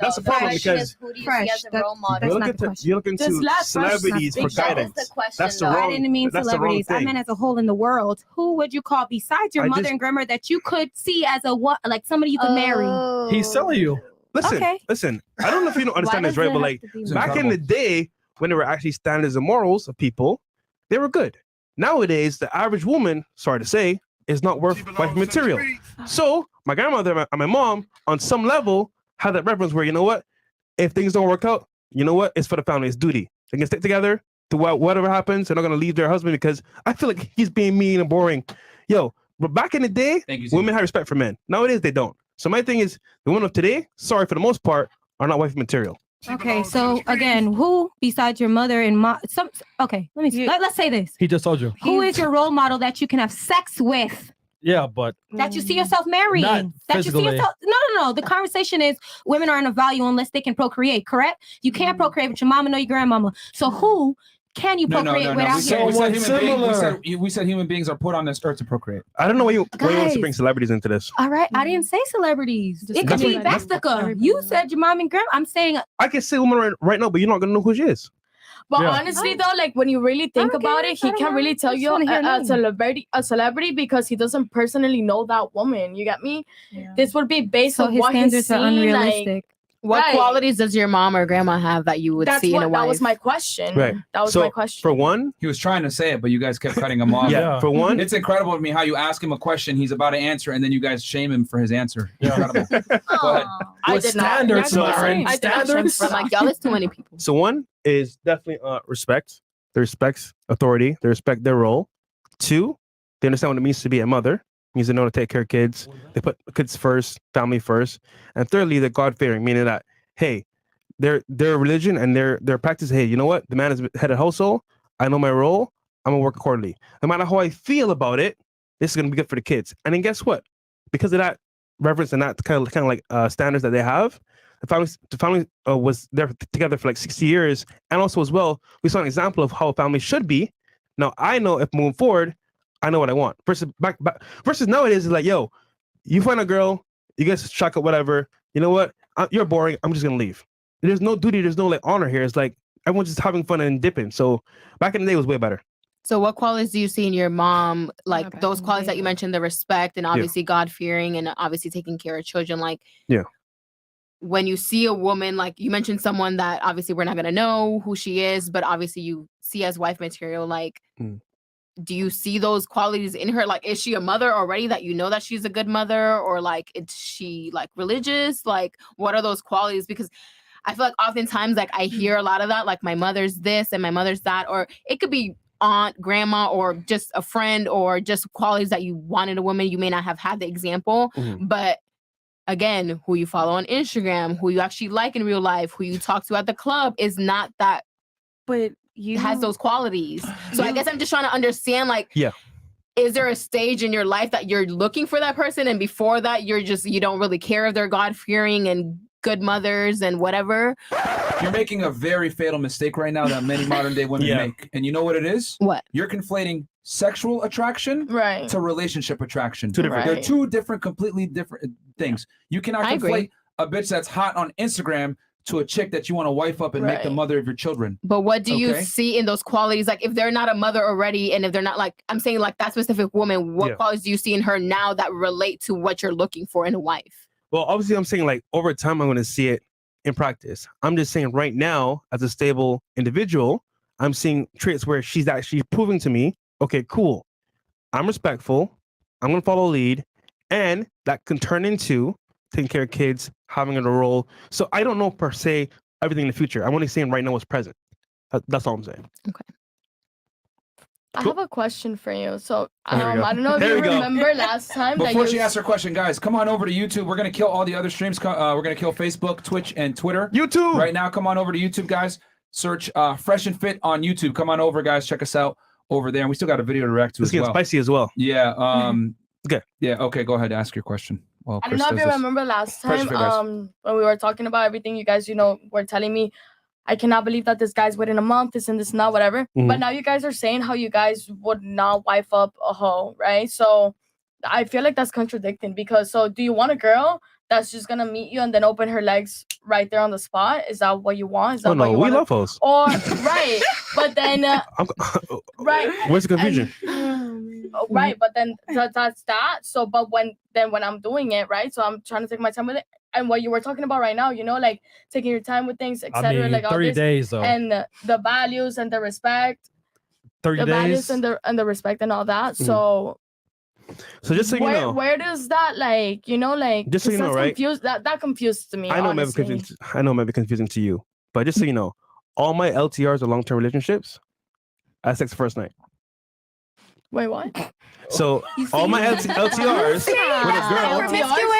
That's the problem because Who do you Fresh, see as a that- role you model? look into Just last celebrities for question. That is guidance. the question, That's the though. wrong. I didn't mean that's the wrong celebrities. I thing. meant as a whole in the world. Who would you call besides your I mother just- and grandma that you could see as a what, like somebody you could marry? He's telling you. Listen, Okay. listen. I don't know if you don't understand Why this, right? does But it like have to be It's back in the day, when there were actually standards and morals of people, they were good. Nowadays, the average woman, sorry to say, is not worth wife material. So my grandmother and my mom, on some level, had that reference where, you know what, if things don't work out, you know what, it's for the family, it's duty. They can stick together throughout whatever happens. They're not gonna leave their husband because I feel like he's being mean and boring. Yo, but back in the day, Thank you, women had respect for men. Nowadays, they don't. So my thing is, the women of today, sorry, for the most part, are not wife material. Okay, so again, who besides your mother and okay, let's say this. He just told you. Who is your role model that you can have sex with? Yeah, but That you see yourself marrying? Not That you see physically. yourself? No. The conversation is women aren't of value unless they can procreate. Correct? You can't procreate with your mama nor your grandmama. So who can you No. procreate without? We said Someone human beings. similar. We said human beings are put on this earth to procreate. I don't know why you want Guys. to bring celebrities into this. All right, I didn't say celebrities. It could That's be what- Vesica. You said your mom and grandma. I'm saying I can say woman right now, but you're not gonna know who she is. But honestly, though, like when you really think about it, he can't really tell you a celebrity because he doesn't personally know that woman. You get me? Yeah. This would be based So on his what he's standards are seen, unrealistic. What qualities does your mom or grandma have that you would see in a wife? That was my question. Right. That was So, my question. For one, he was trying to say it, but you guys kept cutting him off. Yeah. For one, it's incredible to me how you ask him a question, he's about to answer, and then you guys shame him for his answer. Incredible. Go ahead. I did not. Standards, Myron. I did not Standards. shame for Like, y'all, it's too many people. So one is definitely respect. They respect authority. They respect their role. Two, they understand what it means to be a mother. It means they know to take care of kids. They put kids first, family first. And thirdly, they're God-fearing, meaning that, hey, their religion and their practice, hey, you know what? The man is head of household. I know my role. I'm going to work accordingly. No matter how I feel about it, this is going to be good for the kids. And then guess what? Because of that reverence and that kind of like standards that they have, the family was there together for like 60 years. And also as well, we saw an example of how a family should be. Now, I know if moving forward, I know what I want. Versus nowadays, it's like, yo, you find a girl, you guys check out whatever. You know what? You're boring. I'm just going to leave. There's no duty. There's no like honor here. It's like everyone's just having fun and dipping. So back in the day, it was way better. So what qualities do you see in your mom? Like those qualities that you mentioned, the respect and obviously God-fearing and obviously taking care of children. Like, when you see a woman, like you mentioned someone that obviously we're not going to know who she is, but obviously you see as wife material, like, do you see those qualities in her? Like, is she a mother already that you know that she's a good mother, or like, is she like religious? Like, what are those qualities? Because I feel like oftentimes, like I hear a lot of that, like my mother's this and my mother's that, or it could be aunt, grandma, or just a friend, or just qualities that you want in a woman. You may not have had the example, but again, who you follow on Instagram, who you actually like in real life, who you talk to at the club is not that, but you has those qualities. So I guess I'm just trying to understand, like, is there a stage in your life that you're looking for that person, and before that you don't really care if they're God-fearing and good mothers and whatever? You're making a very fatal mistake right now that many modern day women make. And you know what it is? What? You're conflating sexual attraction to relationship attraction. They're two different, completely different things. You cannot conflate a bitch that's hot on Instagram to a chick that you want to wife up and make the mother of your children. But what do you see in those qualities? Like, if they're not a mother already, and if they're not, like, I'm saying, like, that specific woman, what qualities do you see in her now that relate to what you're looking for in a wife? Well, obviously, I'm saying, like, over time, I'm going to see it in practice. I'm just saying right now, as a stable individual, I'm seeing traits where she's actually proving to me, okay, cool, I'm respectful, I'm going to follow lead, and that can turn into taking care of kids, having a role. So I don't know per se everything in the future. I'm only saying right now what's present. That's all I'm saying. Okay. I have a question for you. So There we go. I don't know if There you we go. remember last time Before that she asks her question, guys, come on over to YouTube. We're going to kill all the other streams. We're going to kill Facebook, Twitch, and Twitter. YouTube! Right now, come on over to YouTube, guys. Search Fresh and Fit on YouTube. Come on over, guys. Check us out over there. And we still got a video to react to It's as getting well. spicy as well. Yeah. Okay. Yeah, okay, go ahead. Ask your question. Well, I don't know if you remember last time when we were talking about everything, you guys, were telling me, I cannot believe that this guy's within a month, this and this and that, whatever. But now you guys are saying how you guys would not wife up a hoe, right? So I feel like that's contradicting because, so do you want a girl that's just going to meet you and then open her legs right there on the spot? Is that what you want? Is that what you we want? love hoes. Or, right. But then, right. Where's the confusion? Right, but then that's that. So, but when I'm doing it, right? So I'm trying to take my time with it. And what you were talking about right now, like taking your time with things, etc. Like all 30 this, days though. and the values and the respect. 30 the days. values and the respect and all that. So just so you know, where does that just so you know, right? That confused me. I know honestly. it may be confusing to you, but just so you know, all my LTRs are long-term relationships. I had sex the first night. Wait, what? So all my LTRs with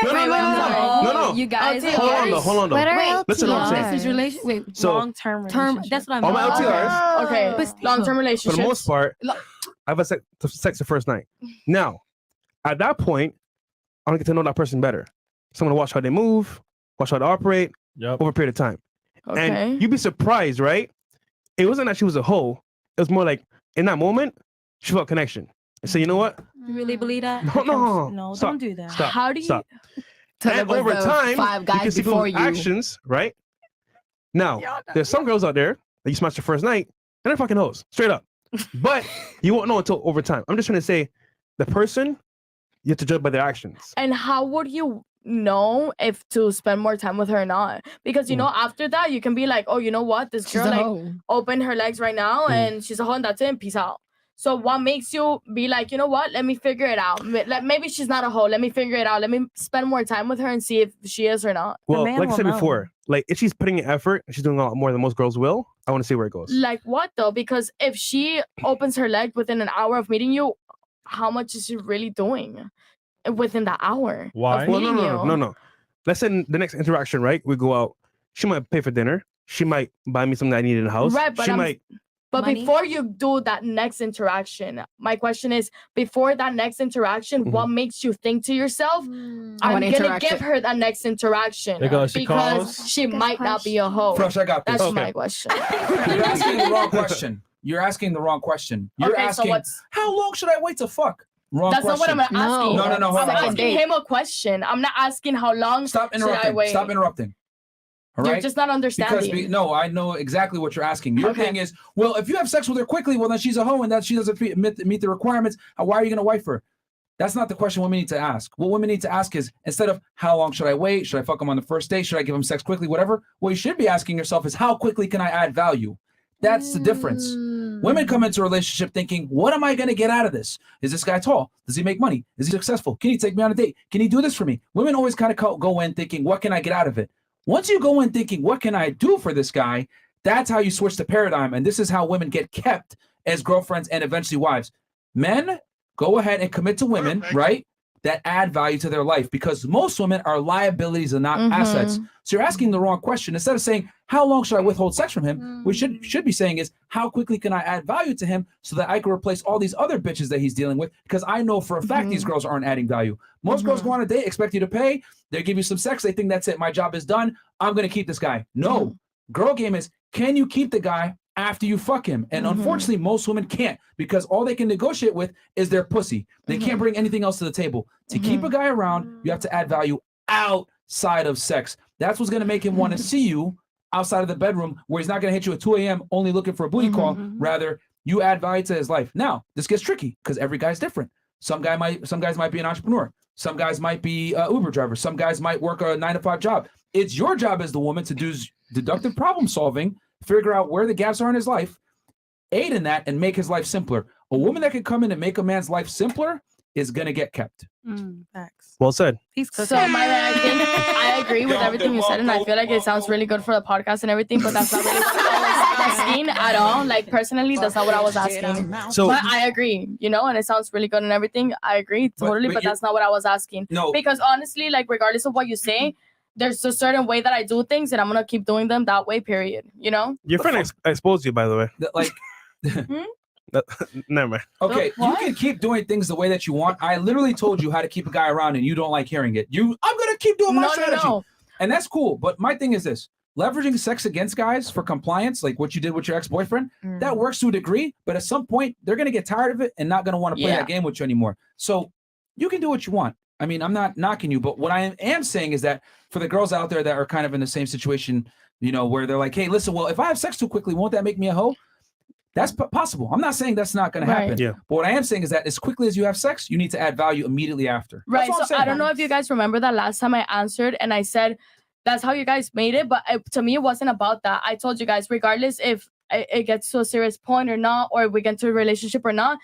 a girl. No. You guys, hold on. Wait, listen to what I'm saying. So long-term That's what I'm. all my LTRs. Okay, long-term relationships. For the most part, I've had sex the first night. Now, at that point, I want to get to know that person better. So I'm gonna watch how they move, watch how they operate over a period of time. Okay. And you'd be surprised, right? It wasn't that she was a hoe. It was more like in that moment, she felt connection. And so you know what? You really believe that? No, Stop. don't do that. Stop. How do you? Stop. So And there was over the time, 5 you guys can see before those you. actions, right? Now, there's some girls out there that you smash the first night, they're fucking hoes, straight up. But you won't know until over time. I'm just trying to say, the person, you have to judge by their actions. And how would you know if to spend more time with her or not? Because you know, after that, you can be like, oh, you know what, this girl like opened her legs right now, and she's a hoe, and that's it, and peace out. So what makes you be like, you know what? Let me figure it out. Maybe she's not a hoe. Let me figure it out. Let me spend more time with her and see if she is or not. Well, like I said before, like if she's putting in effort and she's doing a lot more than most girls will, I want to see where it goes. Like what though? Because if she opens her leg within an hour of meeting you, how much is she really doing within the hour? Why? Well, no. Let's say in the next interaction, right? We go out. She might pay for dinner. She might buy me something I need in the house. Right, but she might. But before you do that next interaction, my question is, before that next interaction, what makes you think to yourself, I'm going to give her that next interaction because she might not be a hoe? Fresh, I got this. That's my question. You're asking the wrong question. You're asking the wrong question. You're asking, how long should I wait to fuck? Wrong That's question. not what I'm asking. No. I'm asking him a question. I'm not asking how long should I wait. Stop interrupting. All You're right? just not understanding. No, I know exactly what you're asking. Your thing is, well, if you have sex with her quickly, well, then she's a hoe and that she doesn't meet the requirements. Why are you going to wife her? That's not the question women need to ask. What women need to ask is, instead of how long should I wait? Should I fuck him on the first date? Should I give him sex quickly? Whatever. What you should be asking yourself is, how quickly can I add value? That's the difference. Women come into a relationship thinking, what am I going to get out of this? Is this guy tall? Does he make money? Is he successful? Can he take me on a date? Can he do this for me? Women always kind of go in thinking, what can I get out of it? Once you go in thinking, what can I do for this guy? That's how you switch the paradigm. And this is how women get kept as girlfriends and eventually wives. Men, go ahead and commit to women, right? That add value to their life, because most women are liabilities and not assets. So you're asking the wrong question. Instead of saying, how long should I withhold sex from him? We should be saying is, how quickly can I add value to him so that I can replace all these other bitches that he's dealing with? Because I know for a fact these girls aren't adding value. Most girls go on a date, expect you to pay. They give you some sex. They think that's it. My job is done. I'm going to keep this guy. No. Girl game is, can you keep the guy after you fuck him? And unfortunately, most women can't, because all they can negotiate with is their pussy. They can't bring anything else to the table. To keep a guy around, you have to add value outside of sex. That's what's going to make him want to see you outside of the bedroom, where he's not going to hit you at 2 a.m. only looking for a booty call. Rather, you add value to his life. Now, this gets tricky because every guy's different. Some guys might be an entrepreneur. Some guys might be an Uber driver. Some guys might work a 9-to-5 job. It's your job as the woman to do deductive problem solving, figure out where the gaps are in his life, aid in that, and make his life simpler. A woman that can come in and make a man's life simpler is going to get kept. Facts. Well said. So, Myron, I think I agree with everything you said, and I feel like it sounds really good for the podcast and everything, but that's not really what I was asking at all. Like, personally, that's not what I was asking. So, but I agree, and it sounds really good and everything. I agree totally, but that's not what I was asking. No. Because honestly, like, regardless of what you say, there's a certain way that I do things, and I'm going to keep doing them that way, period. Your friend exposed you, by the way. Like... Never mind. Okay, you can keep doing things the way that you want. I literally told you how to keep a guy around, and you don't like hearing it. I'm gonna keep doing my strategy, and that's cool. But my thing is this: leveraging sex against guys for compliance, like what you did with your ex-boyfriend, that works to a degree. But at some point, they're gonna get tired of it and not gonna want to play that game with you anymore. So you can do what you want. I mean, I'm not knocking you, but what I am saying is that for the girls out there that are kind of in the same situation, where they're like, hey, listen, well, if I have sex too quickly, won't that make me a hoe? That's possible. I'm not saying that's not going to happen. Yeah. But what I am saying is that as quickly as you have sex, you need to add value immediately after. Right. So I don't know if you guys remember that last time I answered and I said, that's how you guys made it. But to me, it wasn't about that. I told you guys, regardless if it gets to a serious point or not, or we get into a relationship or not,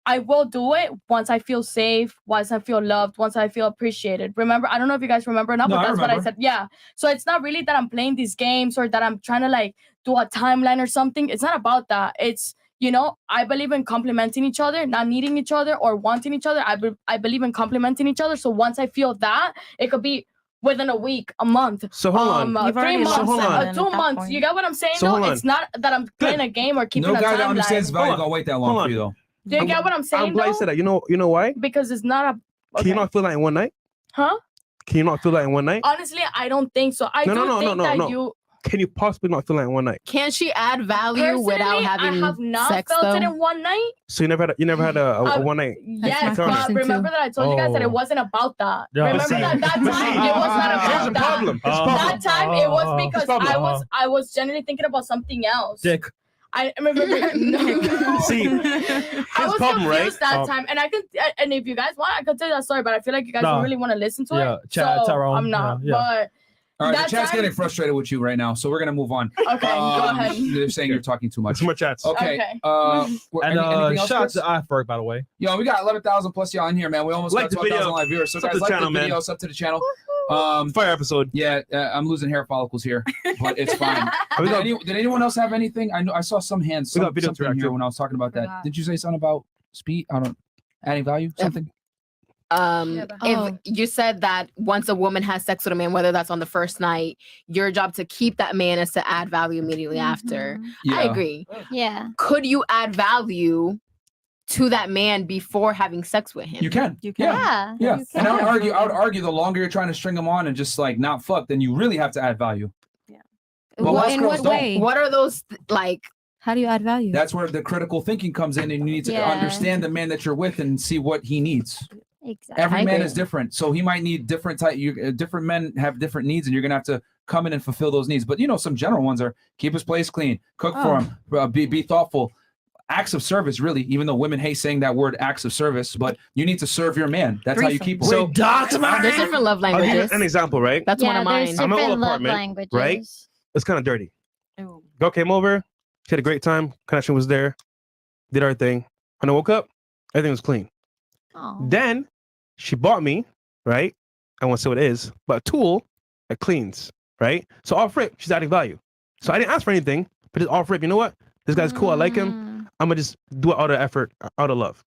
I will do it once I feel safe, once I feel loved, once I feel appreciated. Remember, I don't know if you guys remember or not, but that's what I said. Yeah. So it's not really that I'm playing these games or that I'm trying to like do a timeline or something. It's not about that. It's, I believe in complimenting each other, not needing each other or wanting each other. I believe in complimenting each other. So once I feel that, it could be within a week, a month, so hold on. 3 months, 2 months. You get what I'm saying? So it's not that I'm playing a game or keeping a timeline. No guy that understands value gonna wait that long for you though. Do you get what I'm saying? I'm glad you said that. You know why? Because it's not a. Okay. Can you not feel that in one night? Huh? Can you not feel that in one night? Honestly, I don't think so. I don't think that you. Can you possibly not feel that in one night? Can she add value without having I have not sex, felt though? it in one night. So you never had a one night. Yes, but remember that I told you guys that it wasn't about that. Yeah, remember that time it was not about Here's the problem. that. That time it was because I was genuinely thinking about something else. Dick. I remember. No. See, I was problem, right? confused that time, and I could. And if you guys want, I could tell that story, but I feel like you guys No. don't really want to listen to Yeah, it. chat, so Tyrone, I'm not. yeah. But All right, that the chat's time- getting frustrated with you right now, so we're gonna move on. Okay, go ahead. They're saying you're talking too much. Too much chats. Okay. Okay. And anything else, shout out Chris? to iFork, by the way. Yo, we got 11,000 plus y'all in here, man. We almost Like got the 12,000 video. live viewers. So Sub guys, to the like channel, the man. video, sub to the channel. Fire episode. Yeah, I'm losing hair follicles here, but it's fine. We got- Did anyone else have anything? I know I saw some hands. We got video something here interactive. when I was talking about that. Forgot. Didn't you say something about speed? I don't adding value. Something. If you said that once a woman has sex with a man, whether that's on the first night, your job to keep that man is to add value immediately after. I Yeah. agree. Yeah. Could you add value to that man before having sex with him? You can. You can. Yeah. Yeah. Yeah. And I would argue the longer you're trying to string them on and just like not fuck, then you really have to add value. But most In girls what don't. way? What are those like? How do you add value? That's where the critical thinking comes in, and you need to Yeah. understand the man that you're with and see what he needs. Exactly. Every I man agree. is different, so he might need different type. Different men have different needs, and you're gonna have to come in and fulfill those needs. But some general ones are keep his place clean, cook for him, be thoughtful. Acts of service, really. Even though women hate saying that word, acts of service, but you need to serve your man. That's how you keep him. So, There's different love I'll give you languages. an example, right? That's one Yeah, of mine. there's I'm in a different little love apartment, languages. right? It's kind of dirty. Ew. Girl came over. She had a great time. Connection was there. Did our thing. When I woke up, everything was clean. Oh. Then she bought me, right? I won't say what it is, but a tool that cleans, right? So off rip, she's adding value. So I didn't ask for anything, but just off rip, you know what? This guy's cool. I like him. I'm gonna just do it out of effort, out of love.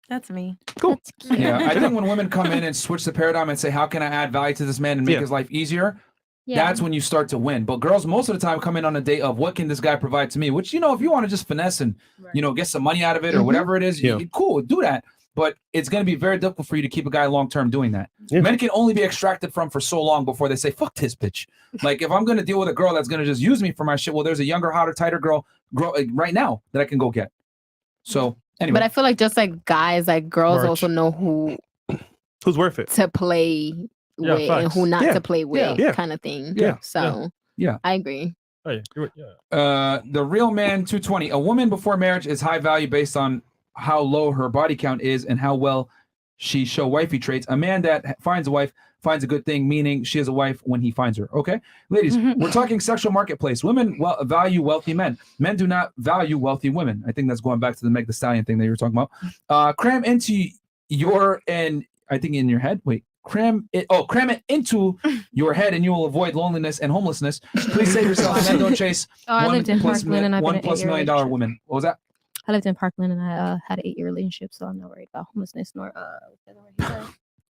That's me. Cool. Yeah, I think when women come in and switch the paradigm and say, "How can I add value to this man and make Yeah. his life easier?" Yeah. That's when you start to win. But girls, most of the time, come in on a date of what can this guy provide to me? Which if you want to just finesse and get some money out of it or whatever it is, cool, do that. But it's going to be very difficult for you to keep a guy long term doing that. Yeah. Men can only be extracted from for so long before they say, "Fuck this bitch." Like if I'm going to deal with a girl that's going to just use me for my shit, well, there's a younger, hotter, tighter girl right now that I can go get. So anyway, But I feel like just like guys, like girls Merch. also know who's worth it to play Yeah, with and facts. who not Yeah. to play with, Yeah. kind of thing. Yeah. So Yeah. I agree. Hey, yeah. The real man 220. A woman before marriage is high value based on how low her body count is and how well she show wifey traits. A man that finds a wife finds a good thing, meaning she is a wife when he finds her. Okay, ladies, we're talking sexual marketplace. Women value wealthy men. Men do not value wealthy women. I think that's going back to the Meg Thee Stallion thing that you were talking about. Cram into your and I think in your head. Wait. Cram it into your head and you will avoid loneliness and homelessness. Please save yourself. Men don't chase I lived in Parkland and I've been $1+ in an 8-year million relationship. women. What was that? I lived in Parkland and I had an 8-year relationship, so I'm not worried about homelessness nor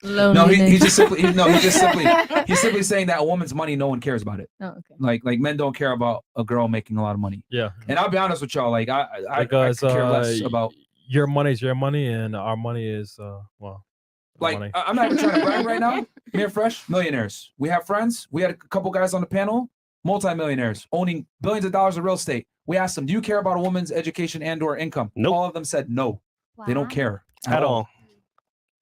No, loneliness. he's simply saying that a woman's money, no one cares about it. Oh, okay. Like men don't care about a girl making a lot of money. Yeah. And I'll be honest with y'all, like I Because could care less about your money is your money, and our money is like money. I'm not even trying to brag right now. Me and Fresh, millionaires. We have friends. We had a couple guys on the panel, multimillionaires, owning billions of dollars of real estate. We asked them, "Do you care about a woman's education and/or income?" Nope. All of them said no. They don't care At all.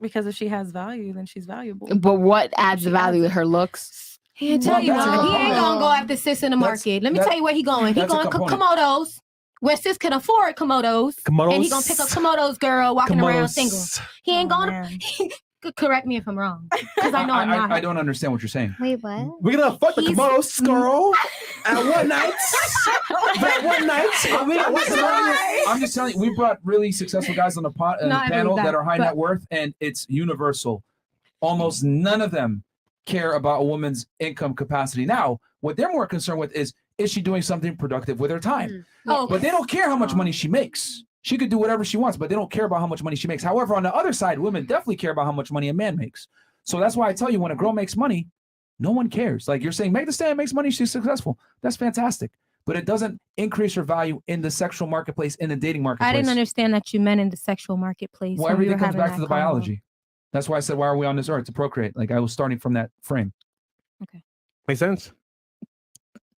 Because if she has value, then she's valuable. But what adds value with her looks? He'll tell you Well, what. that's He a ain't gonna go component. after sis in the That's- market. Let me that- tell you where he going. He that's a going component. Komodos, where sis can afford Komodos. And he gonna pick up Komodos girl walking around Komodos. single. He ain't gonna. Correct me if I'm wrong, because I know I'm not. I don't understand what you're saying. Wait, what? We're gonna fuck the He's- Komodos girl at one night. That one night. I'm just telling you, we brought really successful guys on the No, I panel believe that that, are high but- net worth, and it's universal. Almost none of them care about a woman's income capacity. Now, what they're more concerned with is she doing something productive with her time? Oh, But they don't care how much money she makes. She could do whatever she wants, but they don't care about how much money she makes. However, on the other side, women definitely care about how much money a man makes. So that's why I tell you, when a girl makes money, no one cares. Like you're saying, Meg Thee Stallion makes money, she's successful. That's fantastic. But it doesn't increase her value in the sexual marketplace, in the dating marketplace. I didn't understand that you meant in the sexual marketplace. Well, when we everything were comes having back to that the convo. biology. That's why I said, why are we on this earth? To procreate. Like I was starting from that frame. Makes sense.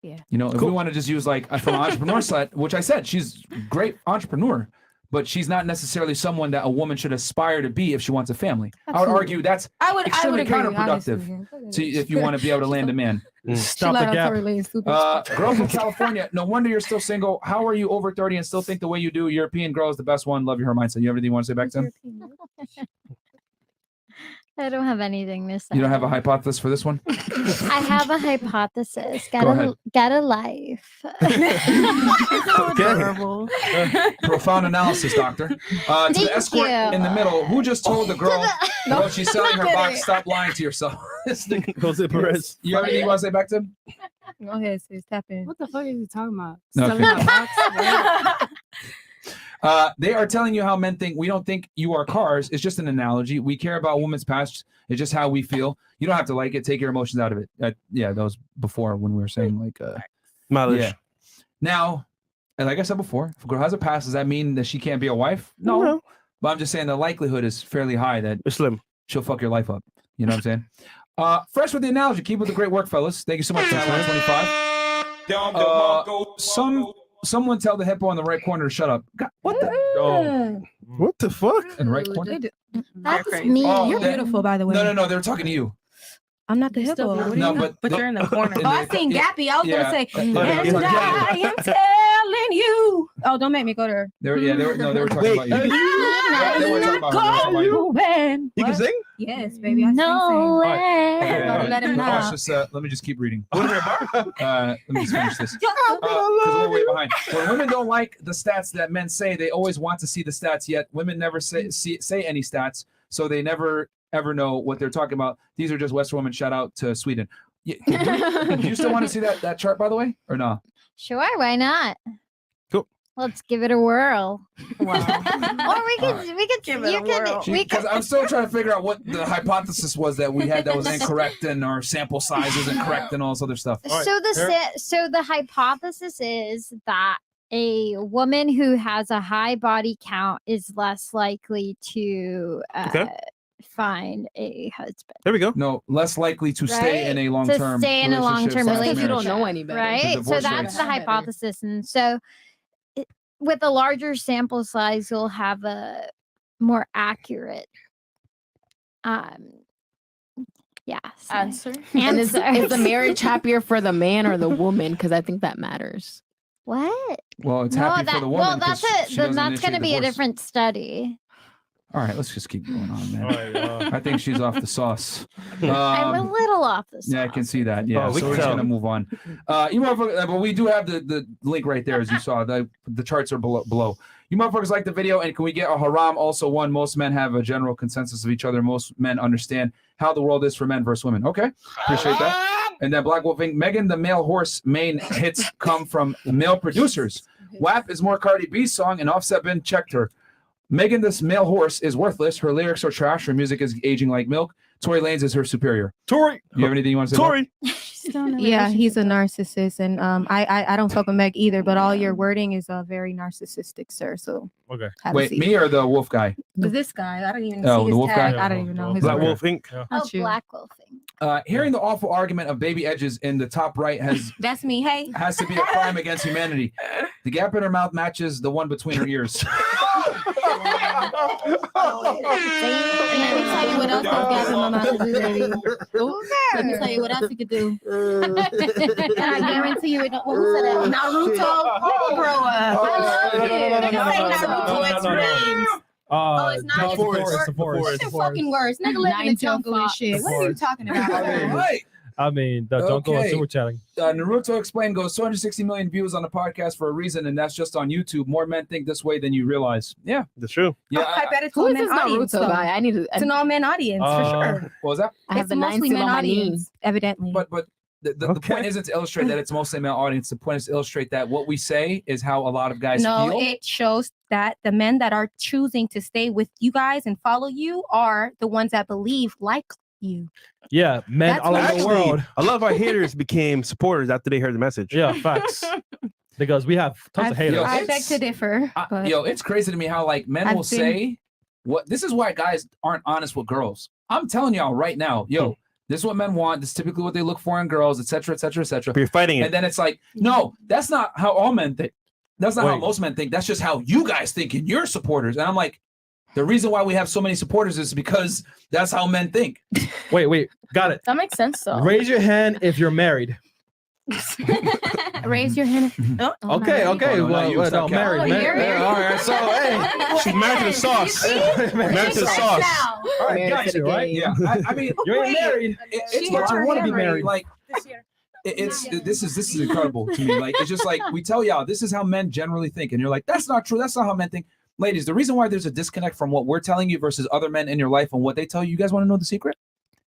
Yeah. You know, if we want to just use like from an entrepreneur side, which I said, she's a great entrepreneur, but she's not necessarily someone that a woman should aspire to be if she wants a family. I would argue that's extremely agree, counterproductive if you want to be able to land a man. Stop the gap. Girls in California, no wonder you're still single. How are you over 30 and still think the way you do? European girl is the best one. Love your mindset. You have anything you want to say back to him? I don't have anything to say. You don't have a hypothesis for this one? I have a hypothesis. Go ahead. Get a life. Profound analysis, doctor. To the Thank escort you. in the middle, who just told the girl, No. well, she's selling her box, stop lying to yourself. Jose Perez. You have anything you want to say back to him? Go ahead, sis. Tap in. What the fuck is he talking about? Okay. Selling my box? They are telling you how men think. We don't think you are cars. It's just an analogy. We care about women's past. It's just how we feel. You don't have to like it. Take your emotions out of it. Yeah, that was before when we were saying like mileage. Yeah. Now, and like I said before, if a girl has a past, does that mean that she can't be a wife? No. But I'm just saying the likelihood is fairly high that it's slim. She'll fuck your life up. You know what I'm saying? Fresh with the analogy. Keep with the great work, fellas. Thank you so much for 125. Someone tell the hippo on the right corner to shut up. God, what the? Oh. What the fuck? In the right corner? That's me. You're beautiful, by the way. No. They were talking to you. I'm not the hippo. What do No, you know? but you're in the corner. Oh, I seen Gappy. I was Yeah. gonna say, Yeah. and I am telling you. Oh, don't make me go there. They were talking about you. They were talking about her. You can sing? Yes, baby. I No sing. way. Don't let him know. Let me just keep reading. Let me just finish this. Because we're way behind. When women don't like the stats that men say, they always want to see the stats, yet women never say any stats, so they never ever know what they're talking about. These are just Western women. Shout out to Sweden. Do you still want to see that chart, by the way, or no? Sure, why not? Cool. Let's give it a whirl. Wow. Or we could Give it a whirl. Because I'm still trying to figure out what the hypothesis was that we had that was incorrect, and our sample size isn't correct, and all this other stuff. So the hypothesis is that a woman who has a high body count is less likely to find a husband. There we go. No, less likely to stay in a long-term stay in a long-term relationship. relationship. You don't know any better. Right? So divorce that's rates. the hypothesis. And so with a larger sample size, you'll have a more accurate Answer. And is Answers. the marriage happier for the man or the woman? Because I think that matters. What? Well, it's happy for the woman. Well, that's 'cause she then doesn't that's going to initiate be a divorce. different study. All right, let's just keep going on, man. I think she's off the sauce. I'm a little off the sauce. Yeah, I can see that. Yeah, Oh, we so can we're just tell. gonna move on. You motherfuckers, but we do have the link right there, as you saw. The charts are below. You motherfuckers like the video, and can we get a haram? Also, one, most men have a general consensus of each other. Most men understand how the world is for men versus women. Okay, appreciate that. And then Black Wolfing, Megan the Male Horse main hits come from male producers. WAP is more Cardi B's song, and Offset Ben checked her. Megan this Male Horse is worthless. Her lyrics are trash. Her music is aging like milk. Tory Lanez is her superior. Tory, you have anything you want to say? Tory. Yeah, he's a narcissist, and I don't fuck with Meg either. But all your wording is very narcissistic, sir. So Okay. have a Wait, seat. me or the wolf guy? But this guy, I don't even Oh, see the his wolf tag. guy? I don't even know his Black name. Wolf Inc. Not you. Black Wolfing. Hearing the awful argument of baby edges in the top right That's me. Hey. has to be a crime against humanity. The gap in her mouth matches the one between her ears. Let me tell you what else those guys in my mouth could do, baby. Let me tell you what else he could do. And I guarantee you, what was that? Naruto. Grow up. I love you. Nigga say Naruto explains. It's not the forest. What's your fucking words? Nigga live in the jungle and shit. What are you talking about? Right. I mean, the jungle Okay. and super chatting. Naruto Explained goes 260 million views on the podcast for a reason, and that's just on YouTube. More men think this way than you realize. Yeah, that's true. Yeah, I bet it's Who all is men this audience. Naruto though. guy? I need to. It's an all men audience for sure. What was that? I have It's the nine mostly seal men on my knee. audience, evidently. But the point isn't to illustrate that it's mostly male audience. The point is to illustrate that what we say is how a lot of guys No, feel. it shows that the men that are choosing to stay with you guys and follow you are the ones that believe like you. Yeah, men That's all what over I the world. A lot of our haters became supporters after they heard the message. Yeah, facts. Because we have tons of haters. I beg to differ. But Yo, it's crazy to me how like men I've will been- say what. This is why guys aren't honest with girls. I'm telling y'all right now, yo. This is what men want. This is typically what they look for in girls, etc., etc., etc. But you're fighting it. And then it's like, no, that's not how all men think. That's not how most men think. That's just how you guys think and your supporters. And I'm like, the reason why we have so many supporters is because that's how men think. Wait, got it. That makes sense though. Raise your hand if you're married. Raise your hand. Okay. Oh, no, Well, stop married. counting. Yeah, all right. So, hey, She's married to the sauce. Married to the sauce. All right, got you, right? Yeah. I mean, You ain't married. it's but you want to be married. Like, this is incredible to me. Like, it's just like we tell y'all this is how men generally think, and you're like, that's not true. That's not how men think. Ladies, the reason why there's a disconnect from what we're telling you versus other men in your life and what they tell you, you guys want to know the secret?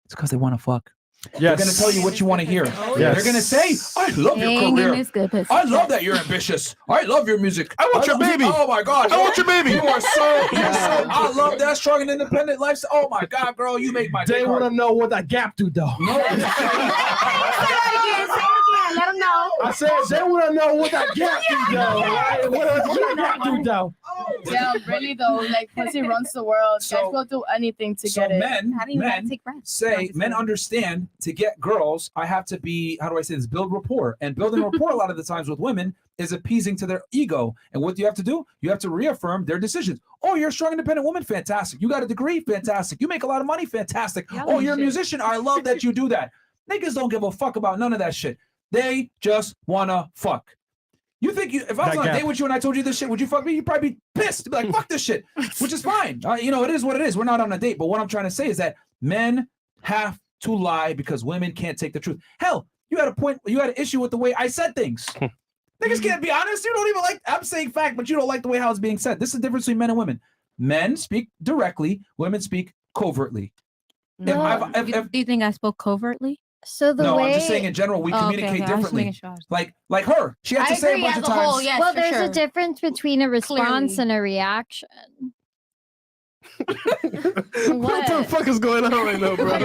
It's because they want to fuck. Yes. They're going to tell you what you want to hear. Yes. They're going to say, I love your career. I love that you're ambitious. I love your music. I want your baby. Oh my God. I want your baby. You are so, I love that strong and independent lifestyle. Oh my God, girl, you make my They dick want hard. to know what that gap do, though. Let them know. I said they want to know what that gap do, though. Right? What that gap do, though? Yeah, really though. Like pussy runs the world. So- Guys will do anything to get it. Men understand to get girls, I have to be, how do I say this, build rapport. And building rapport a lot of the times with women is appeasing to their ego. And what do you have to do? You have to reaffirm their decisions. Oh, you're a strong, independent woman? Fantastic. You got a degree? Fantastic. You make a lot of money? Fantastic. Oh, you're a musician? I love that you do that. Niggas don't give a fuck about none of that shit. They just wanna fuck. You think if I was on a date with you and I told you this shit, would you fuck me? You'd probably be pissed. Be like, fuck this shit, which is fine. It is what it is. We're not on a date. But what I'm trying to say is that men have to lie because women can't take the truth. Hell, you had an issue with the way I said things. Niggas can't be honest. You don't even like, I'm saying fact, but you don't like the way how it's being said. This is the difference between men and women. Men speak directly, women speak covertly. Do you think I spoke covertly? So the way I'm just saying in general, we communicate differently. Like her, she had to say a bunch of times. Well, there's a difference between a response and a reaction. What the fuck is going on right now, bro?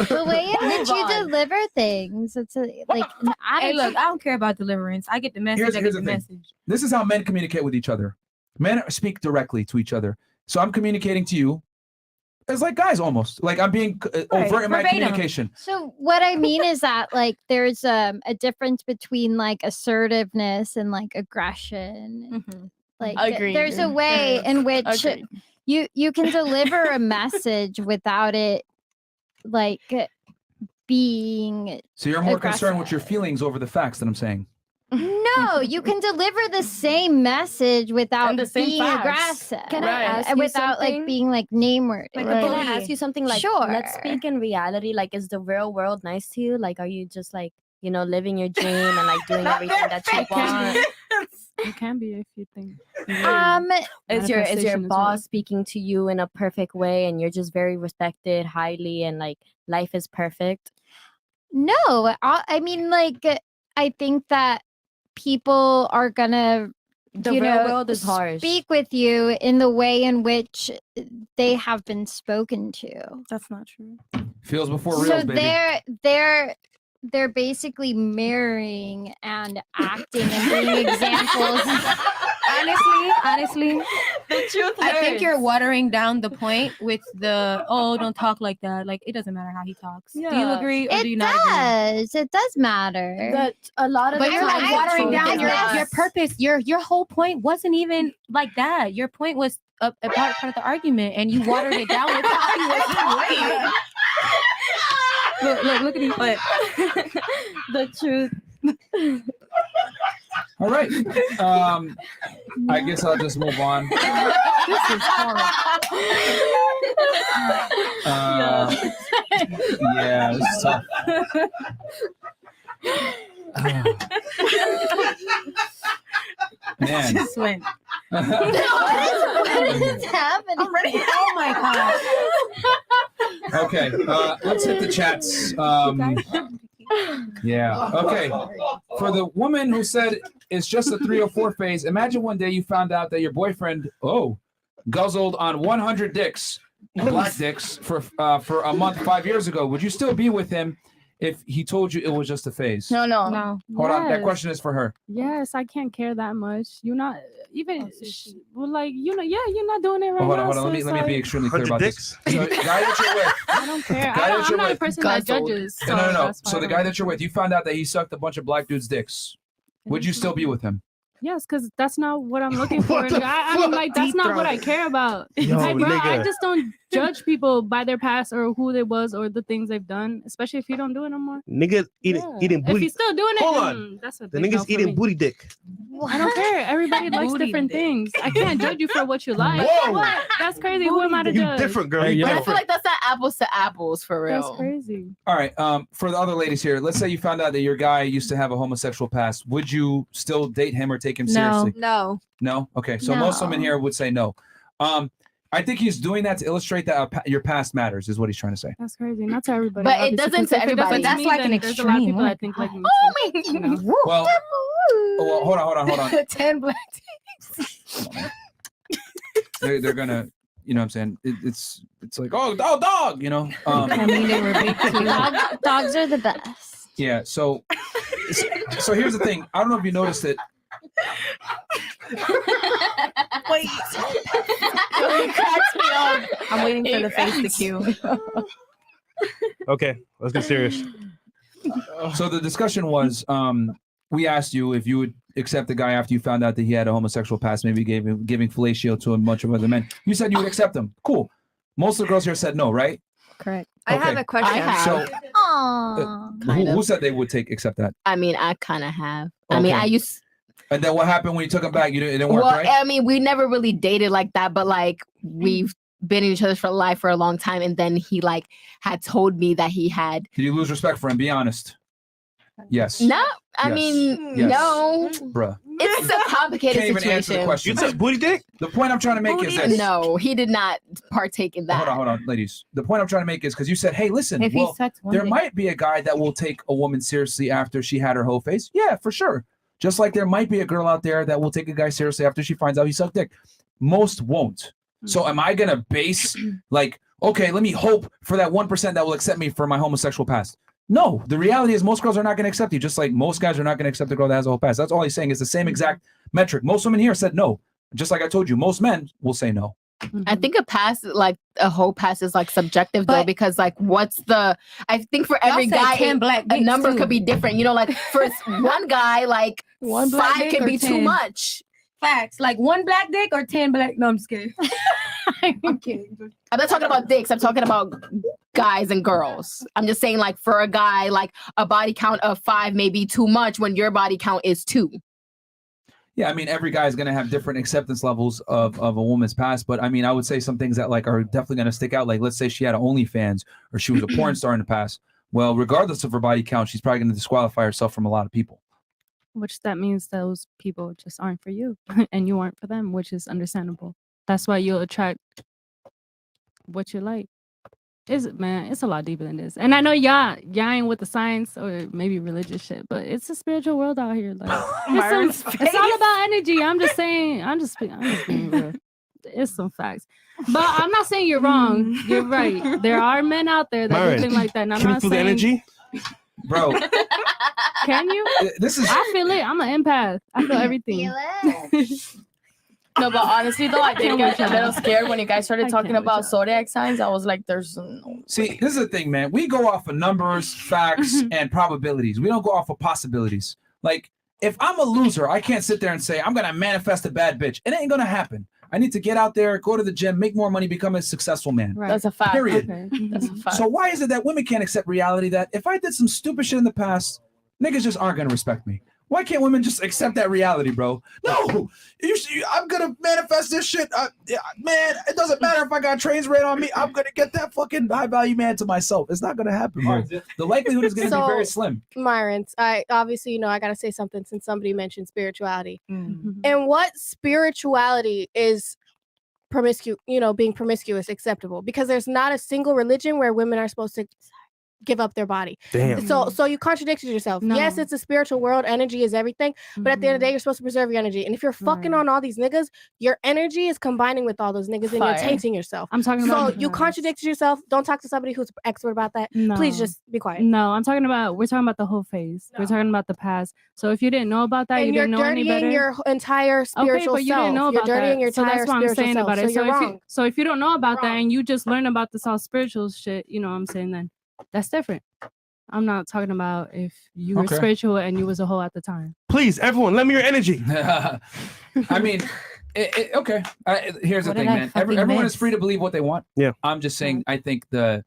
The way in which you deliver things, it's like an Hey, look, I don't care about deliverance. I get the message. I get the message. This is how men communicate with each other. Men speak directly to each other. So I'm communicating to you. It's like guys almost. Like I'm being overt in my communication. So what I mean is that like there's a difference between like assertiveness and like aggression. Like Agreed. there's a way in which you can deliver a message without it like being So you're more aggressive. concerned with your feelings over the facts that I'm saying. No, you can deliver the same message without And the same being facts. aggressive. Can I ask you without something? like being like name word. Can I ask you something like, Sure. let's speak in reality. Like, is the real world nice to you? Like, are you just like, living your dream and like doing everything that you want? You can be if you think. Is your Manifestation as boss well. speaking to you in a perfect way and you're just very respected highly and like life is perfect? No, I mean like I think that people are gonna The real world is harsh. speak with you in the way in which they have been spoken to. That's not true. Feels before reals, So baby. they're basically mirroring and acting and being examples. Honestly, The truth I think hurts. you're watering down the point with the don't talk like that. Like it doesn't matter how he talks. Do you Yeah. agree or do you It not agree? does. It does matter. But a lot of But the you're like time, watering the down truth your is your us. purpose. Your whole point wasn't even like that. Your point was a part of the argument, and you watered it down with how you was look at his butt. The truth. All right. I guess I'll just move on. This is horrible. Yeah, this is tough. Man. Just went. What is happening? I'm ready. Oh my god. Okay, let's hit the chats. Yeah. Okay. For the woman who said it's just a 3 or 4 phase, imagine one day you found out that your boyfriend, guzzled on 100 dicks, black dicks, for a month 5 years ago. Would you still be with him if he told you it was just a phase? No. No. Hold on. That Yes. question is for her. Yes, I can't care that much. You're not even you're not doing it right Hold now. on. so Let me it's be like, extremely clear 100 about dicks? this. So, the guy that you're with. I don't care. Guy that I'm you're not a with. person that judges. So No. that's So why the I guy don't- that you're with, you found out that he sucked a bunch of black dudes' dicks. would you still be with him? Yes, because that's not what I'm looking for. What the I mean, like, that's not what I care about. Yo, I nigga. just don't judge people by their past or who they was or the things they've done, especially if you don't do it no more. Niggas eating If booty. he's still doing it, Hold then on. that's a The big no niggas for eating me. booty dick. I don't care. Everybody likes Booty different dick. things. I can't judge you for what you like. Whoa. What? That's crazy. Who am I to You judge? different, girl. Hey, You yo. I different. feel like that's not apples to apples for real. That's crazy. All right. For the other ladies here, let's say you found out that your guy used to have a homosexual past. Would you still date him or take him seriously? No. No. Okay. So most women here would say no. I think he's doing that to illustrate that your past matters, is what he's trying to say. That's crazy. Not to everybody. But it obviously, doesn't 'cause to if it everybody. doesn't But me, that's like then an there's a lot of people extreme. that think like me. Oh too, my you know? Well, hold on. 10 black They're gonna, you know what I'm saying? It's like, oh, dog, you know? I mean, they were big too. Dogs are the best. Yeah. So here's the thing. I don't know if you noticed it. Wait. It cracks me up. I'm waiting for the face to cue. Okay, let's get serious. So the discussion was, we asked you if you would accept the guy after you found out that he had a homosexual past, maybe giving fellatio to a bunch of other men. You said you would accept him. Cool. Most of the girls here said no, right? Correct. Okay. I have a question. So Aww. who said they would accept that? I mean, I kind of have. I mean, Okay. I used. And then what happened when you took him back? It didn't work, Well, right? I mean, we never really dated like that, but like we've been in each other's for life for a long time, and then he like had told me that he had. Did you lose respect for him? Be honest. Yes. No, I Yes. mean, Yes. no. Bruh. It's a complicated Can't even answer the situation. question. You said booty dick? The point I'm trying to make is this. No, he did not partake in that. Hold on, ladies. The point I'm trying to make is because you said, hey, listen, If he well, sucks one there dick. might be a guy that will take a woman seriously after she had her whole face. Yeah, for sure. Just like there might be a girl out there that will take a guy seriously after she finds out he sucked dick. Most won't. So am I going to base like, okay, let me hope for that 1% that will accept me for my homosexual past? No, the reality is most girls are not going to accept you, just like most guys are not going to accept a girl that has a whole past. That's all he's saying. It's the same exact metric. Most women here said no. Just like I told you, most men will say no. I think a pass, like a whole pass, is like subjective though, because like, what's the? I think for every Y'all said guy, 10 black a dicks, number too. could be different. You know, like for one guy, like One black 5 dick can or be too 10? much. Facts. Like one black dick or 10 black. No, I'm just kidding. I'm kidding. I'm not talking about dicks. I'm talking about guys and girls. I'm just saying, like for a guy, like a body count of 5 may be too much when your body count is 2. Yeah, I mean, every guy is going to have different acceptance levels of a woman's past, but I mean, I would say some things that like are definitely going to stick out. Like, let's say she had an OnlyFans or she was a porn star in the past. Well, regardless of her body count, she's probably going to disqualify herself from a lot of people. Which that means those people just aren't for you and you aren't for them, which is understandable. That's why you'll attract what you like. It's a lot deeper than this. And I know y'all ain't with the science or maybe religious shit, but it's a spiritual world out here. Like it's all about energy. I'm just saying, I'm just being real. It's some facts. But I'm not saying you're wrong. You're right. There are men out there that Myron, do things like that. And I'm can you not feel the saying energy? Bro, can you? This is I feel it. I'm an empath. I feel everything. No, but honestly though, I did Can't get wait a little scared when you guys started talking about zodiac signs. I was like, there's no. See, this is the thing, man. We go off of numbers, facts, and probabilities. We don't go off of possibilities. Like, if I'm a loser, I can't sit there and say, I'm going to manifest a bad bitch. It ain't going to happen. I need to get out there, go to the gym, make more money, become a successful man. Right. That's a fact. Period. Okay. That's a fact. So why is it that women can't accept reality that if I did some stupid shit in the past, niggas just aren't going to respect me? Why can't women just accept that reality, bro? No, I'm going to manifest this shit. Man, it doesn't matter if I got trains ran on me. I'm going to get that fucking high value man to myself. It's not going to happen, bro. The likelihood is going to be very slim. Myron, I obviously, I got to say something since somebody mentioned spirituality. Mm-hmm. And what spirituality is being promiscuous acceptable? Because there's not a single religion where women are supposed to give up their body. Damn. So you contradicted yourself. No. Yes, it's a spiritual world. Energy is everything. But at the end of the day, you're supposed to preserve your energy. And if you're fucking on all these niggas, your energy is combining with all those niggas and you're Fire. tainting yourself. I'm talking about So you contradicted yourself. Don't talk to somebody who's expert about that. No. Please just be quiet. No, we're talking about the whole phase. We're talking about the past. So if you didn't know about that, And you you're didn't know any better. dirtying your entire spiritual okay, but you self. didn't know You're about dirtying that. your So entire that's what I'm spiritual saying self. about So it. you're wrong. So if you don't know about that and you just learn about this all spiritual shit, you know what I'm saying, then that's different. I'm not talking about if you were Okay. spiritual and you was a hoe at the time. Please, everyone, lend me your energy. I mean, okay. Here's the What thing, did I man. fucking Everyone miss? is free to believe what they want. Yeah. I'm just saying, I think the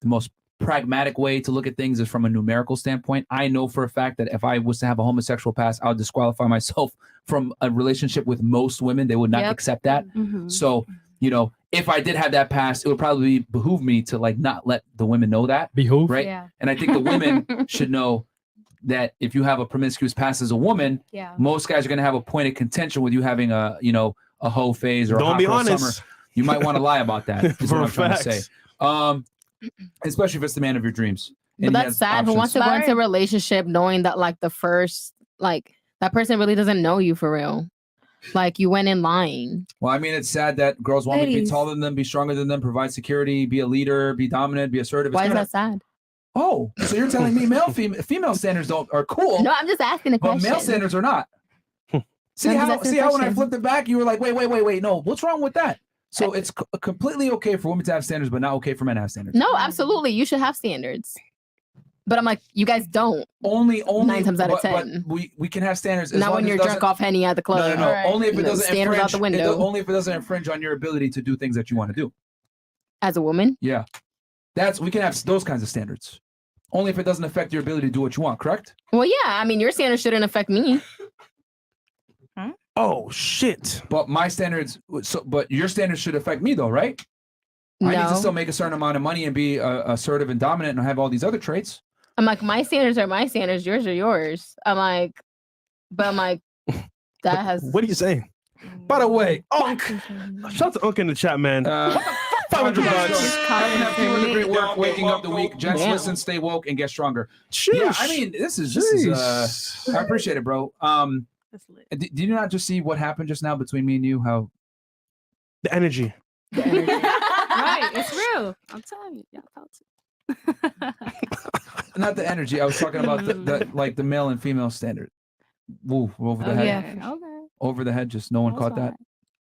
most pragmatic way to look at things is from a numerical standpoint. I know for a fact that if I was to have a homosexual past, I would disqualify myself from a relationship with most women. They would not Yep. accept that. Mhm. So, you know, if I did have that past, it would probably behoove me to like not let the women know that. Behoove? Right. Yeah. And I think the women should know that if you have a promiscuous past as a woman, Yeah. most guys are going to have a point of contention with you having a, you know, a hoe phase or a Don't hot be girl honest. summer. You might want to lie about that. Is For what I'm trying to facts. say. Especially if it's the man of your dreams. But And he that's has sad. Who options. wants to go into a relationship knowing that like the first, like that person really doesn't know you for real? Like you went in lying. Well, I mean, it's sad that girls want me to be Ladies. taller than them, be stronger than them, provide security, be a leader, be dominant, be assertive. It's Why is kinda- that sad? Oh, so you're telling me female standards are cool? No, I'm just asking a but question. male standards are not. See I'm just how asking a when I question. flipped it back, you were like, wait, no, what's wrong with that? So it's completely okay for women to have standards, but not okay for men to have standards. No, absolutely. You should have standards. But I'm like, you guys don't. Only 9 times out of but 10. we can have standards. as Not long when as it you're doesn't- drunk off Henny at the club. No. Only if it No, doesn't standards out the window. only if it doesn't infringe on your ability to do things that you want to do. As a woman? Yeah, we can have those kinds of standards. Only if it doesn't affect your ability to do what you want. Correct? Well, yeah. I mean, your standards shouldn't affect me. Oh shit! But my standards, but your standards should affect me though, right? I need to No. still make a certain amount of money and be assertive and dominant and have all these other traits. I'm like, my standards are my standards. Yours are yours. I'm like, that has. What are you saying? By the way, Unk. Shout out to Unk in the chat, man. $500 bucks. Having a few of the great work, waking up the week. Gents, Damn. listen, stay woke, and get stronger. Sheesh. Yeah, I mean, this is. I appreciate it, bro. Did you not just see what happened just now between me and you? How the energy. Right, it's real. I'm telling you. Yeah, not the energy. I was talking about the like the male and female standard. Woo, over the Oh, head. yeah. Okay. Over the head. Just no one caught that.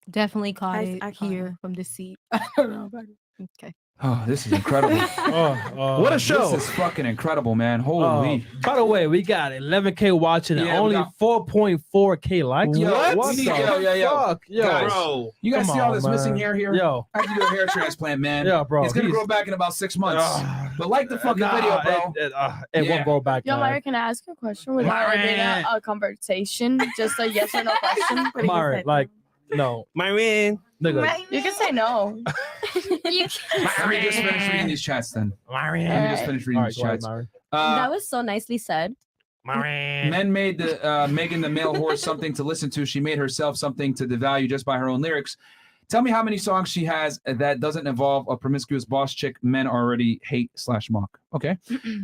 Definitely caught it here from the seat. I don't know about it. Okay. Oh, this is incredible. What a show. This is fucking incredible, man. Holy. By the way, we got 11K watching and Yeah, we only got- 4.4K likes. Yo, What we need- the yo. fuck? Yo, Guys, bro. you guys Come see all on, this man. missing hair here? Yo. I have to do a hair transplant, man. Yeah, bro, It's gonna he's- grow back in about 6 months. But like the fucking video, bro. It won't grow back. Yo, man. Myron, can I ask you a question without it being a conversation? Just a yes or no question. Myron, like, no. Myron. Nigga. You can say no. Let me just finish reading these chats then. Myron. Let me just finish reading All right, these go ahead, chats. Myron. That was so nicely said. Men made the Megan the male horse something to listen to. She made herself something to devalue just by her own lyrics. Tell me how many songs she has that doesn't involve a promiscuous boss chick men already hate / mock. Okay.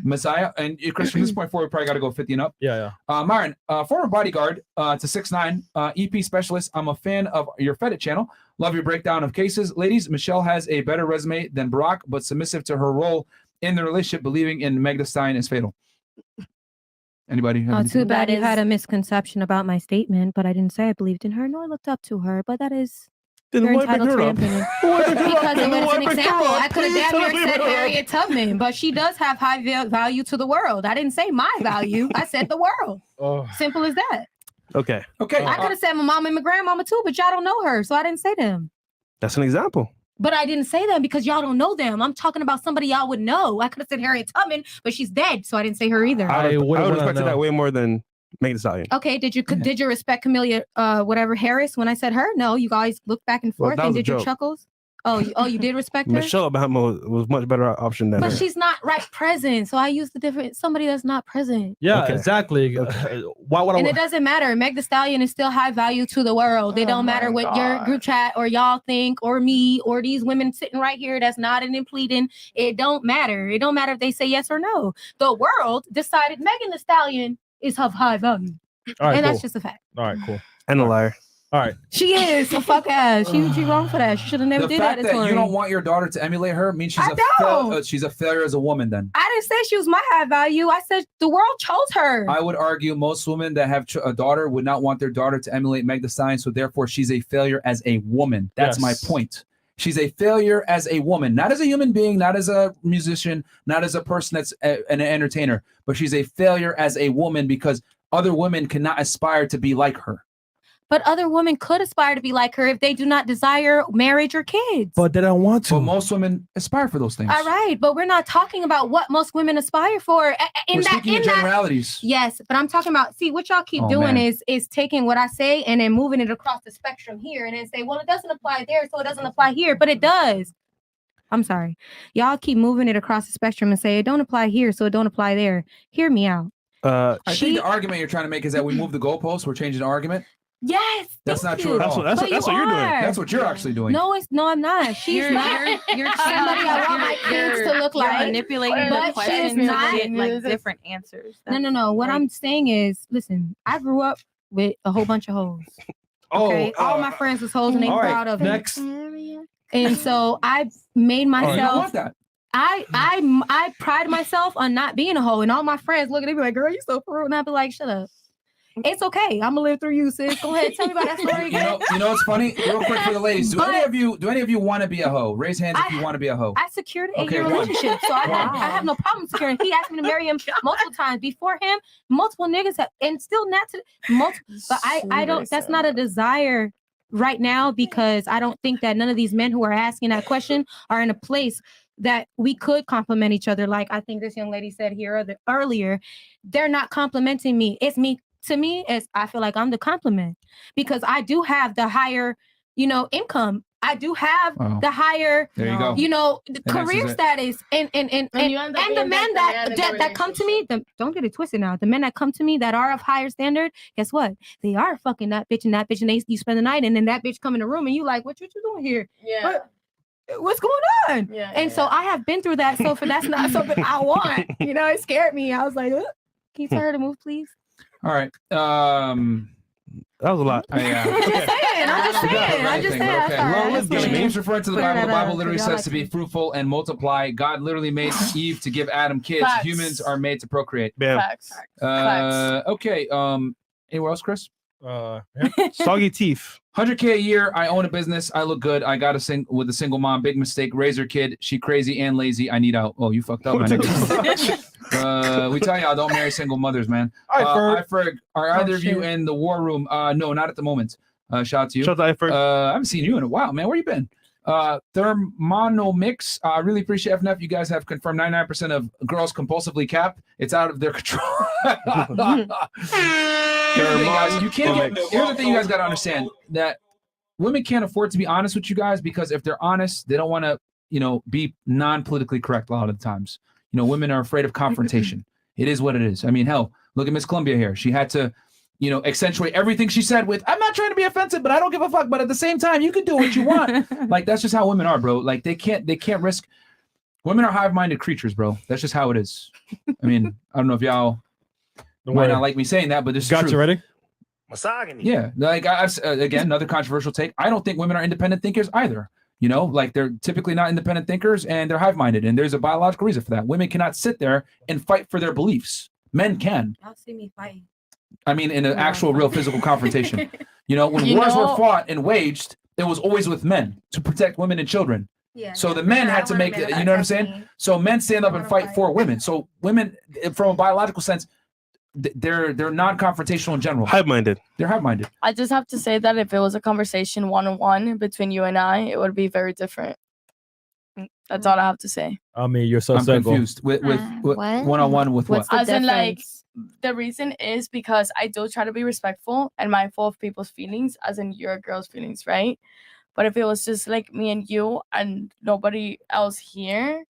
Messiah. And Chris, from this point forward, we probably got to go 50 and up. Yeah. Myron, former bodyguard to 6'9", EP specialist. I'm a fan of your Fed It channel. Love your breakdown of cases. Ladies, Michelle has a better resume than Barack, but submissive to her role in the relationship, believing in Meg Thee Stallion is fatal. Anybody? have Oh, anything? too bad you had a misconception about my statement, but I didn't say I believed in her nor looked up to her. But that is Then you're why bring entitled to her your up? opinion. Because it was an example. I could have Please damn tell near me said what up. Harriet Tubman, but she does have high value to the world. I didn't say my value. I said the world. Oh. Simple as that. Okay. Okay. I could have said my mom and my grandmama too, but y'all don't know her, so I didn't say them. That's an example. But I didn't say them because y'all don't know them. I'm talking about somebody y'all would know. I could have said Harriet Tubman, but she's dead, so I didn't say her either. I would wouldn't have wanna expected know. that way more than Megan Thee Stallion. Okay, did you respect Camellia whatever Harris when I said her? No, you guys looked back and Well, forth that and was a did your joke. chuckles. Oh, you did respect her? Michelle Obama was much better option than But her. she's not right present. So I use the different somebody that's not present. Yeah, Okay. exactly. Why would I? And it doesn't matter. Meg Thee Stallion is still high value to the world. It don't matter what your group chat or y'all think or me or these women sitting right here that's nodding and pleading. It don't matter. It don't matter if they say yes or no. The world decided Megan Thee Stallion is of high value. All right, and cool. that's just a fact. All right, cool. And a liar. All right. She is a fuck ass. She wrong for that. She should have never The did fact that. that you don't want your daughter to emulate her means she's she's a failure as a woman. Then I didn't say she was my high value. I said the world chose her. I would argue most women that have a daughter would not want their daughter to emulate Meg Thee Stallion, so therefore she's a failure as a woman. That's my Yes. point. She's a failure as a woman, not as a human being, not as a musician, not as a person that's an entertainer, but she's a failure as a woman because other women cannot aspire to be like her. But other women could aspire to be like her if they do not desire marriage or kids. But they don't want to. But most women aspire for those things. All right, but we're not talking about what most women aspire for. We're speaking in generalities. Yes, but I'm talking about, see, what y'all keep doing is taking what I say and then moving it across the spectrum here and then say, well, it doesn't apply there, so it doesn't apply here, but it does. I'm sorry. Y'all keep moving it across the spectrum and say it don't apply here, so it don't apply there. Hear me out. I think the argument you're trying to make is that we move the goalposts, we're changing the argument. Yes, that's not true at all. That's what you're doing. That's what you're actually doing. No, I'm not. She's not. You're somebody I want my kids to look like. Manipulating the question to get like different answers. No. What I'm saying is, listen, I grew up with a whole bunch of hoes. Okay, all my friends was hoes, and they proud of it. Next. And so I made myself. I pride myself on not being a hoe, and all my friends look at me like, "Girl, you so prude," and I be like, "Shut up." It's okay. I'm gonna live through you, sis. Go ahead, tell me about that story again. You know what's funny? Real quick for the ladies. Do any of you want to be a hoe? Raise hands if you want to be a hoe. I secured an 8-year relationship, so I have no problem securing. He asked me to marry him multiple times. Before him, multiple niggas have, and still not to multiple. But I don't. That's not a desire right now because I don't think that none of these men who are asking that question are in a place that we could compliment each other. Like I think this young lady said here earlier, they're not complimenting me. It's me. To me, I feel like I'm the compliment because I do have the higher, income. I do have the higher, career status, and the men that come to me. Don't get it twisted now. The men that come to me that are of higher standard, guess what? They are fucking that bitch, and you spend the night, and then that bitch come in the room, and you like, what you doing here? Yeah. What's going on? Yeah. So I have been through that. So that's not something I want. It scared me. I was like, can you tell her to move, please? All right. That was a lot. I'm just saying. James referring to the Bible. The Bible literally says to be fruitful and multiply. God literally made Eve to give Adam kids. Facts. Humans are made to procreate. Facts. Okay. Anywhere else, Chris? Soggy teeth. 100K a year. I own a business. I look good. I got with a single mom. Big mistake. Raise her kid. She crazy and lazy. I need out. Oh, you fucked up, man. We tell y'all don't marry single mothers, man. Ferg, are either of you in the war room? No, not at the moment. Shout out to you. Shout out to Ferg. I haven't seen you in a while, man. Where you been? Thermonomics. I really appreciate FNF. You guys have confirmed 99% of girls compulsively cap. It's out of their control. Guys, you can't get. Here's the thing you guys got to understand that women can't afford to be honest with you guys because if they're honest, they don't want to, be non-politically correct a lot of the times. Women are afraid of confrontation. It is what it is. I mean, hell, look at Miss Columbia here. She had to, accentuate everything she said with, I'm not trying to be offensive, but I don't give a fuck. But at the same time, you can do what you want. Like, that's just how women are, bro. Like, they can't risk. Women are hive-minded creatures, bro. That's just how it is. I mean, I don't know if y'all might not like me saying that, but this is true. You ready? Misogyny. Yeah. Like, again, another controversial take. I don't think women are independent thinkers either. Like they're typically not independent thinkers and they're hive-minded. And there's a biological reason for that. Women cannot sit there and fight for their beliefs. Men can. Y'all see me fighting. I mean, in an actual real physical confrontation. When wars were fought and waged, it was always with men to protect women and children. Yeah, so the men had to make it, you know what I'm saying? So men stand up and fight for women. So women, from a biological sense, they're non-confrontational in general. Hive-minded. They're hive-minded. I just have to say that if it was a conversation one-on-one between you and I, it would be very different. That's all I have to say. I mean, you're so I'm single. confused. With one-on-one with What's what? As in, like, the reason is because I do try to be respectful and mindful of people's feelings, as in your girl's feelings, right? But if it was just like me and you and nobody else here,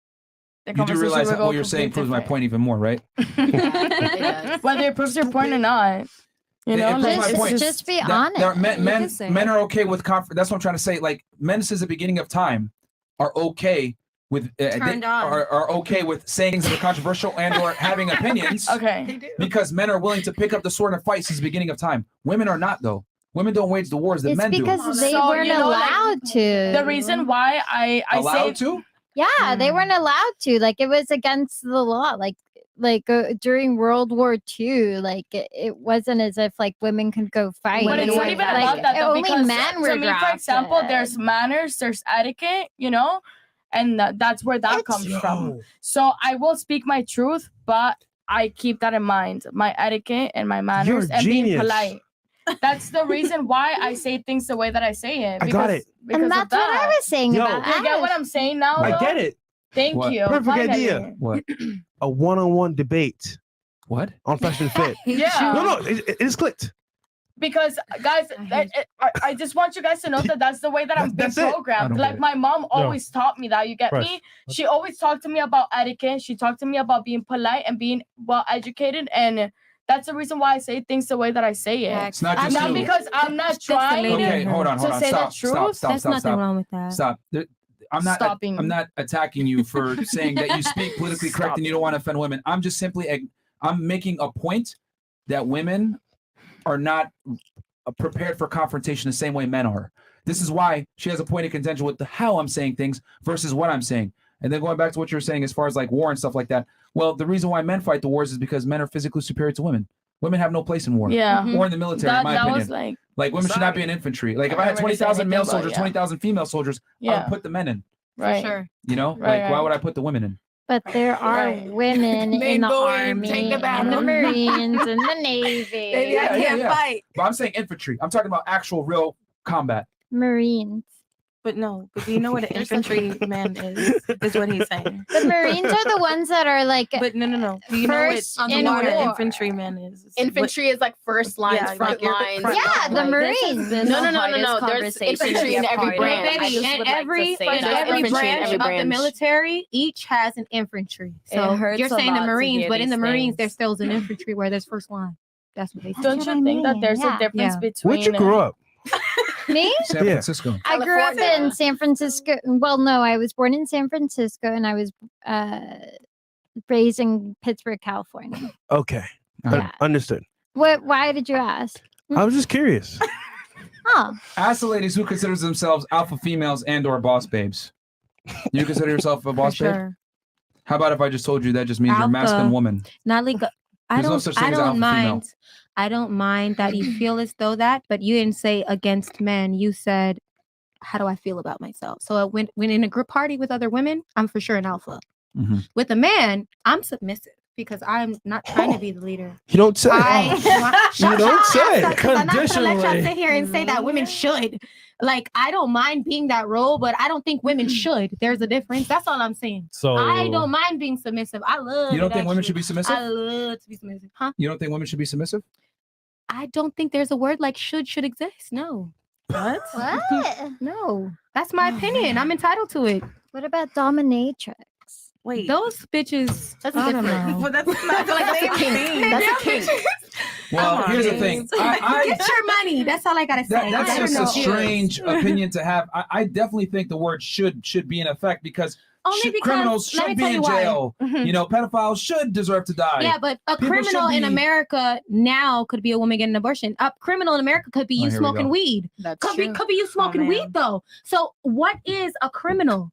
the you do realize that what you're saying proves my point even more, right? Whether it proves your point or not. Just be honest. Men are okay with that's what I'm trying to say. Like, men since the beginning of time are okay with are okay with saying things that are controversial and or having opinions. Okay. Because men are willing to pick up the sword and fight since the beginning of time. Women are not, though. Women don't wage the wars that men do. It's because they weren't allowed to. The reason why I allowed to? Yeah, they weren't allowed to. Like, it was against the law. Like like during World War II, like it wasn't as if like women could go fight. But it's not even like, about that though, only because men were to me, for example, there's manners, there's etiquette, you know, and that's where that comes from. So I will speak my truth, but I keep that in mind, my etiquette and my manners and being polite. That's the reason why I say things the way that I say it. I got it. Because and that's what I was saying about You get what I'm saying now? I though? get it. Thank What? you. Perfect Finally. idea. What? A one-on-one debate. What? On Fresh and Fit. Yeah. No, it is clicked. Because guys, I just want you guys to know that that's the way that I'm being That's it. I programmed. don't Like get it. my mom always taught me that. You get Fresh. me? She always talked to me about etiquette. She talked to me about being polite and being well educated, and that's the reason why I say things the way that I say it. It's not just you. because I'm not trying Okay, hold on. to say Stop. the truth. Stop. I'm not. Stopping. I'm not attacking you for saying that you speak politically correct and you don't want to offend women. I'm just simply. I'm making a point that women are not prepared for confrontation the same way men are. This is why she has a point of contention with how I'm saying things versus what I'm saying. And then going back to what you're saying as far as like war and stuff like that. Well, the reason why men fight the wars is because men are physically superior to women. Women have no place in war. Yeah. Or in the military, in my that opinion. was like women should not be in infantry. Like if I had I already said 20,000 male anything, but soldiers, yeah. 20,000 female soldiers, I Yeah. would put the men in. Right. Sure. You know? Right, Like why right. would I put the women in? But there are women in the army, take the and the battle. Marines, and the Navy. But I'm saying infantry. I'm talking about actual real combat. Marines. But no, but do you know what an infantry man is what he's saying. The Marines are the ones that are like. But no. Do you First know what, in what an war. infantryman is? Infantry is like first lines, Yeah, front like you're the lines. front Yeah, the Like, Marines. No. There's infantry in every brand. I Baby, just and would like every to say and that. every Infantry in branch every of the branch. military each has an infantry. It So hurts you're a saying the lot to Marines, hear but in the these Marines things. there's still an infantry where there's first line. That's what they say. Don't you think that there's a difference between Where'd you grow up? Me? San Francisco. I grew up in San Francisco. Well, no, I was born in San Francisco, and I was raised in Pittsburgh, California. Okay. Yeah. Understood. What? Why did you ask? I was just curious. Oh, Ask the ladies who considers themselves alpha females and or boss babes. You consider yourself a boss babe? Sure. How about if I just told you that just means you're a Alpha. masculine woman? Not like There's no such thing as alpha female. I don't mind that you feel as though that, but you didn't say against men. You said, how do I feel about myself? So when in a group party with other women, I'm for sure an alpha. Mm-hmm. With a man, I'm submissive because I'm not trying to be the leader. You don't say. You don't say. I'm not gonna let y'all Conditionally. sit here and say that women should. Like, I don't mind being that role, but I don't think women should. There's a difference. That's all I'm saying. So I don't mind being submissive. I love. You don't it, think women actually. should be submissive? I love to be submissive, huh? You don't think women should be submissive? I don't think there's a word like should exist. No. What? what? No. That's my opinion. I'm entitled to it. What about dominatrix? Wait. Those bitches. That's I don't different. know. Well, that's not like That's a kink. That's a kink. Well, here's the thing. Get your money. That's all I gotta say. That's I just don't a know. strange opinion to have. I definitely think the word should be in effect because, Only because- criminals let me should be tell you in why. jail. Mhm. You know, pedophiles should deserve to die. Yeah, but a People should criminal in be- America now could be a woman getting an abortion. A criminal in America could be Oh, you here we smoking go. weed. That's Could true. be you smoking man. weed though. So what is a criminal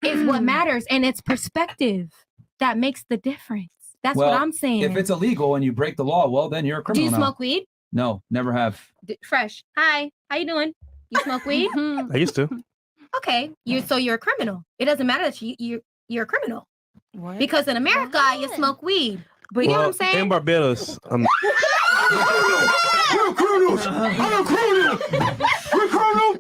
is what matters, and it's perspective that makes the difference. That's Well, what I'm saying. if it's illegal and you break the law, well, then you're a Do criminal you now. smoke weed? No, never have. Fresh. Hi. How you doing? You smoke weed? I used to. Okay. You're a criminal. It doesn't matter that you're a criminal. What? Because in America you smoke weed. But you know what I'm saying? In Barbados, You're criminals! I'm a criminal! You're criminal!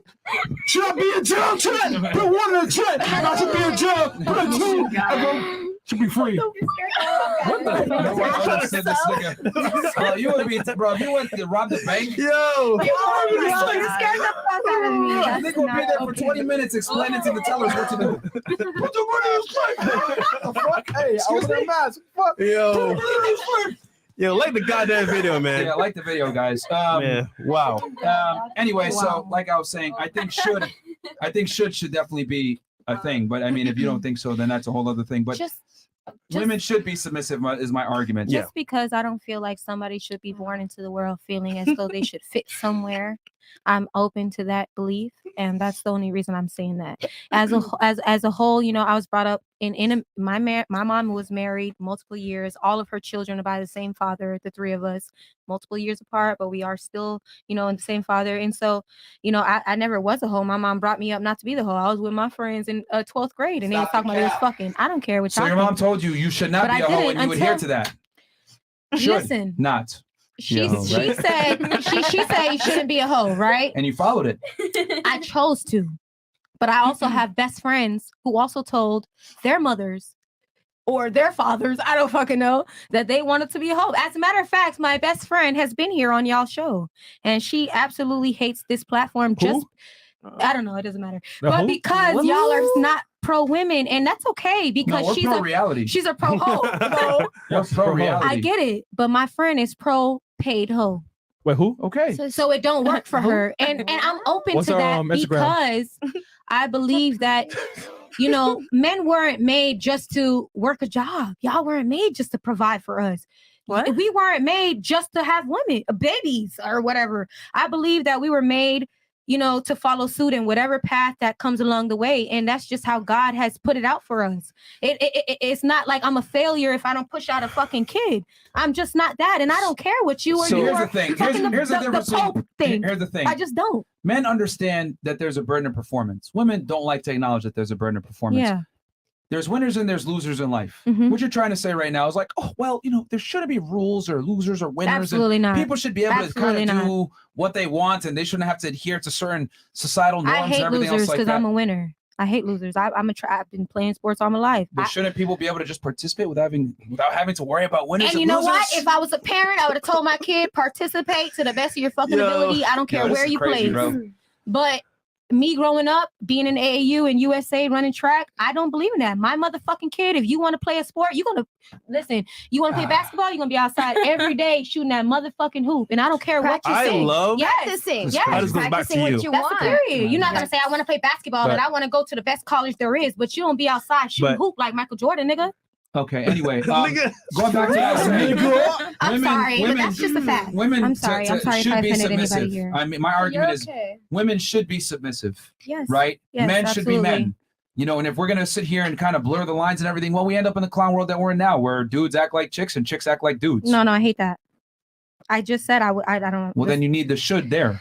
Should I be in jail tonight? Put one in the jail! I should be in jail! Put two! I should be free. What the hell? No one understood this nigga. You would be, bro. If you went to rob the bank, yo, you scared the fuck out of me. I think we'll be there for 20 minutes explaining to the tellers what to do. Put the money in the safe! The fuck? Hey, I was in a mask. Fuck! Yo. Put the money in the safe! Yo, like the goddamn video, man. Yeah, I like the video, guys. Man, wow. Anyway, so like I was saying, I think should definitely be a thing. But I mean, if you don't think so, then that's a whole other thing. But Just women should be submissive is my argument. Just because I don't feel like somebody should be born into the world feeling as though they should fit somewhere, I'm open to that belief, and that's the only reason I'm saying that. As a whole, you know, I was brought up my mom was married multiple years. All of her children are by the same father, the three of us, multiple years apart, but we are still, in the same father. And so, I never was a hoe. My mom brought me up not to be the hoe. I was with my friends in 12th grade and they was talking about they was fucking. I don't care what y'all So your think. mom told you should not But be I a hoe didn't and you adhere until- to that. Listen. Not. She Yo, right? said she said you shouldn't be a hoe, right? And you followed it. I chose to. But I also have best friends who also told their mothers or their fathers, I don't fucking know, that they wanted to be a hoe. As a matter of fact, my best friend has been here on y'all show and she absolutely hates this platform. I don't know, it doesn't matter. But because y'all are not pro women, and that's okay because No, we're she's pro a reality. She's a pro hoe. So We're pro reality. I get it, but my friend is pro paid hoe. Wait, who? Okay. So it don't work for her. And I'm open What's to her, that Instagram? because I believe that, men weren't made just to work a job. Y'all weren't made just to provide for us. What? We weren't made just to have women, babies or whatever. I believe that we were made, to follow suit in whatever path that comes along the way. And that's just how God has put it out for us. It's not like I'm a failure if I don't push out a fucking kid. I'm just not that. And I don't care what you or So you here's are the thing. fucking Here's the difference. Pope thing. Here's the thing. I just don't. Men understand that there's a burden of performance. Women don't like to acknowledge that there's a burden of performance. Yeah. There's winners and there's losers in life. Mhm. What you're trying to say right now is like, oh, well, there shouldn't be rules or losers or winners. Absolutely and not. People should be able Absolutely to kind of not. do what they want and they shouldn't have to adhere to certain societal norms I and hate everything losers else like because that. I'm a winner. I hate losers. I've been playing sports all my life. But shouldn't people be able to just participate without having to worry about winners And and you know losers? what? If I was a parent, I would have told my kid, participate to the best of your fucking ability. I don't care Yo, this where is you crazy, play. bro. But me growing up, being in AAU and USA running track, I don't believe in that. My motherfucking kid, if you want to play a sport, you want to play basketball, you're going to be outside every day shooting that motherfucking hoop. And I don't care what you I say. love practicing. Yes. How does this go back to you? That's the period. You're not going to say, I want to play basketball and But- I want to go to the best college there is, but you don't be outside shooting But- hoop like Michael Jordan, nigga. Okay, anyway, going back to that saying, I'm sorry, but that's just a fact. Women I'm sorry if should I be offended anybody submissive. here. I mean, my argument is women should be submissive. Yes. Right? Yes, Men should be absolutely. men. And if we're going to sit here and kind of blur the lines and everything, well, we end up in the clown world that we're in now where dudes act like chicks and chicks act like dudes. No, I hate that. I just said I don't. Well, then you need the should there.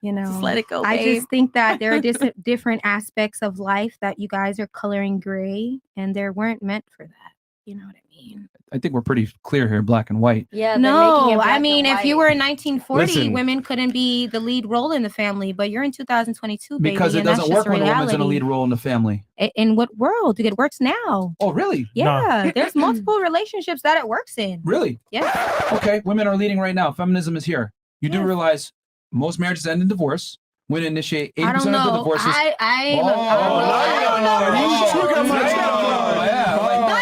Just let it go, I babe. just think that there are different aspects of life that you guys are coloring gray, and they weren't meant for that. You know what I mean? I think we're pretty clear here, black and white. Yeah. No, I mean, if you were in 1940, Listen. women couldn't be the lead role in the family, but you're in 2022, baby, Because it and that's doesn't just work when a woman's in a reality. lead role in the family. In what world? It works now. Oh, really? Yeah, there's multiple relationships that it works in. Really? Yeah. Okay, women are leading right now. Feminism is here. You do realize most marriages end in divorce. Women initiate 80% I don't of the know. divorces.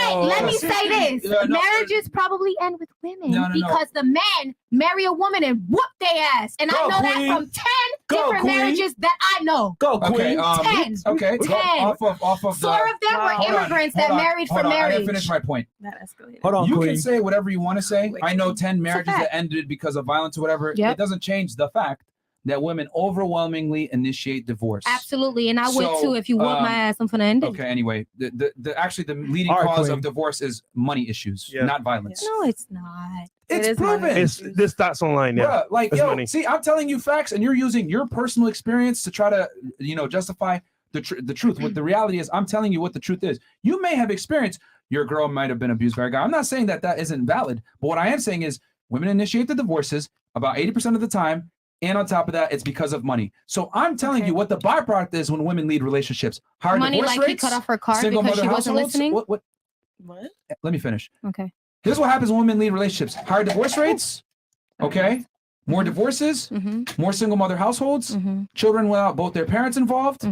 But let me say this: marriages probably end with women because the men marry a woman and whoop their ass, and I know that from 10 different marriages that I know. Okay, 10. okay. 10. Off of the, 4 of them were Hold on, immigrants hold that on, married hold for on, I marriage. didn't finish my point. That escalated. Hold on, You Queen. can say whatever you want to say. I know 10 marriages fact. that ended because of violence or whatever. Yep. It doesn't change the fact that women overwhelmingly initiate divorce. Absolutely, and I would So, too if you whoop my ass. I'm gonna end it. Okay, anyway, the leading All right, cause Queen. of divorce is money issues, not violence. No, it's not. It's proven. It's this stats online. Yeah. Bruh, like, It's yo, money. see, I'm telling you facts, and you're using your personal experience to try to, justify the truth. What the reality is, I'm telling you what the truth is. You may have experienced your girl might have been abused by a guy. I'm not saying that isn't valid, but what I am saying is women initiate the divorces about 80% of the time, and on top of that, it's because of money. So I'm telling you what the byproduct is when women lead relationships: higher Money, divorce like he rates, cut off her card single because mother she wasn't households. listening? What? What? Let me finish. Okay. Here's what happens when women lead relationships: higher divorce rates. Okay. More divorces, more single mother households, children without both their parents involved,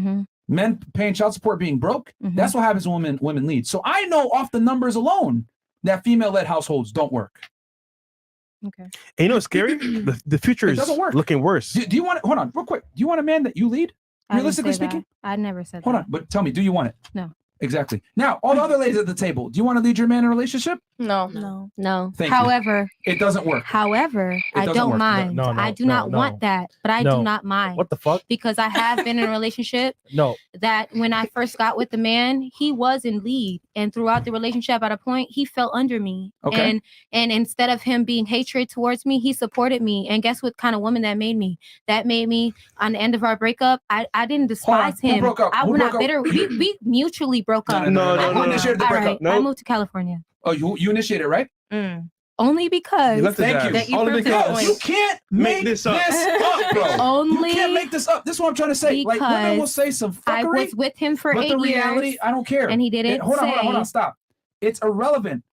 men paying child support, being broke. That's what happens when women lead. So I know off the numbers alone that female-led households don't work. Okay. And you know what's scary? The future It is doesn't work. looking worse. Do you want it? Hold on, real quick. Do you want a man that you lead? I didn't Realistically say that. speaking? I never said Hold that. on, but tell me, do you want it? No. Exactly. Now, all the other ladies at the table, do you want to lead your man in a relationship? No. Thank you. However, it doesn't work. However, I doesn't don't work. mind. No, no, I do no, not no. want that, but I No. do not mind. What the fuck? Because I have been in a relationship No. that when I first got with the man, he was in lead, and throughout the relationship, at a point, he fell under me. Okay. And instead of him being hatred towards me, he supported me. And guess what kind of woman that made me? That made me, on the end of our breakup, I didn't despise Who him. broke up? I Who was not broke up? bitter. We mutually broke up. No. I Who initiated the All breakup? right, I moved to California. Oh, you initiated, right? Only because Thank you. Only because you can't make this up, bro. Only you can't make this up. This is what I'm trying to say. Like women will say some fuckery. I was with him for but 8 the reality, years, I don't care. and he didn't Hold on, say- stop. It's irrelevant.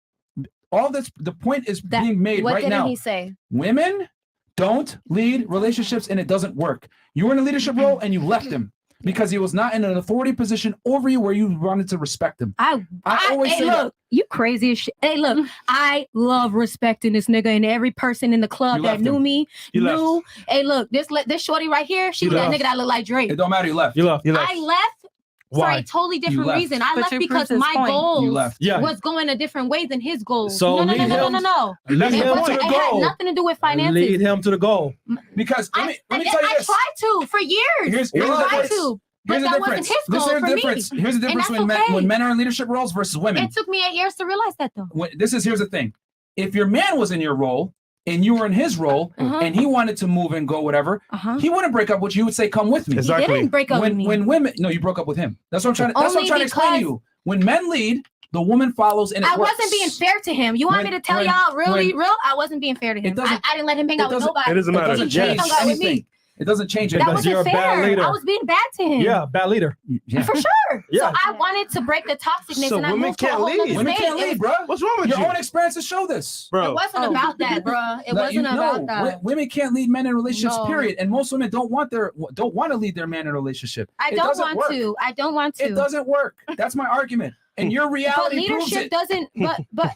All this, the point is being made What right didn't now. he say? Women don't lead relationships, and it doesn't work. You were in a leadership role, and you left him because he was not in an authority position over you where you wanted to respect him. I always hey, say that. look, you crazy as shit. Hey, look, I love respecting this nigga, and every person in the club You that left knew him. me You knew. Hey, look, this shorty right here, she You was that left. nigga that looked like Drake. It don't matter. You left. You left. I left for Why? a totally You different left. reason. I But left you because proved his my point. goals You left. Yeah. was going a different way than his goals. So no. lead him- Lead It him to wasn't- the it had goal. nothing to do with finances. Lead him to the goal. Because let me tell you I this. tried to for years. Here's I the tried difference. to, but Here's the that difference. wasn't his goal Here's for the difference. me. Here's the And difference that's when okay. men are in leadership roles versus women. It took me 8 years to realize that, though. Here's the thing. If your man was in your role and you were in his role and he wanted to move and go whatever, he wouldn't break up with you. He would say, "Come with me." Exactly. He didn't break up with me. When women, no, you broke up with him. That's what I'm trying to. That's what I'm Only trying to explain to because- you. When men lead, the woman follows, and it I works. wasn't being fair to him. You want When- me to tell when- y'all really when- real? I wasn't being fair to him. doesn't- I didn't let him hang out with nobody. It doesn't matter. It doesn't He change hung out with anything. me. It doesn't change That anything. wasn't you're a bad fair. leader. I was being bad to him. Yeah, bad leader. Yeah. For sure. Yeah. So I wanted to break the toxicness, So and I women moved to a can't whole nother lead. Women stage. can't It lead, was- bro. What's wrong with Your you? own experiences show this. It Bro, wasn't about that, bro. It Like, wasn't about that. Women can't lead men in relationships. No. Period. And most women don't want to lead their man in a relationship. I It don't doesn't want work. to. I don't want to. It doesn't work. That's my argument. And your But reality proves leadership it. doesn't. But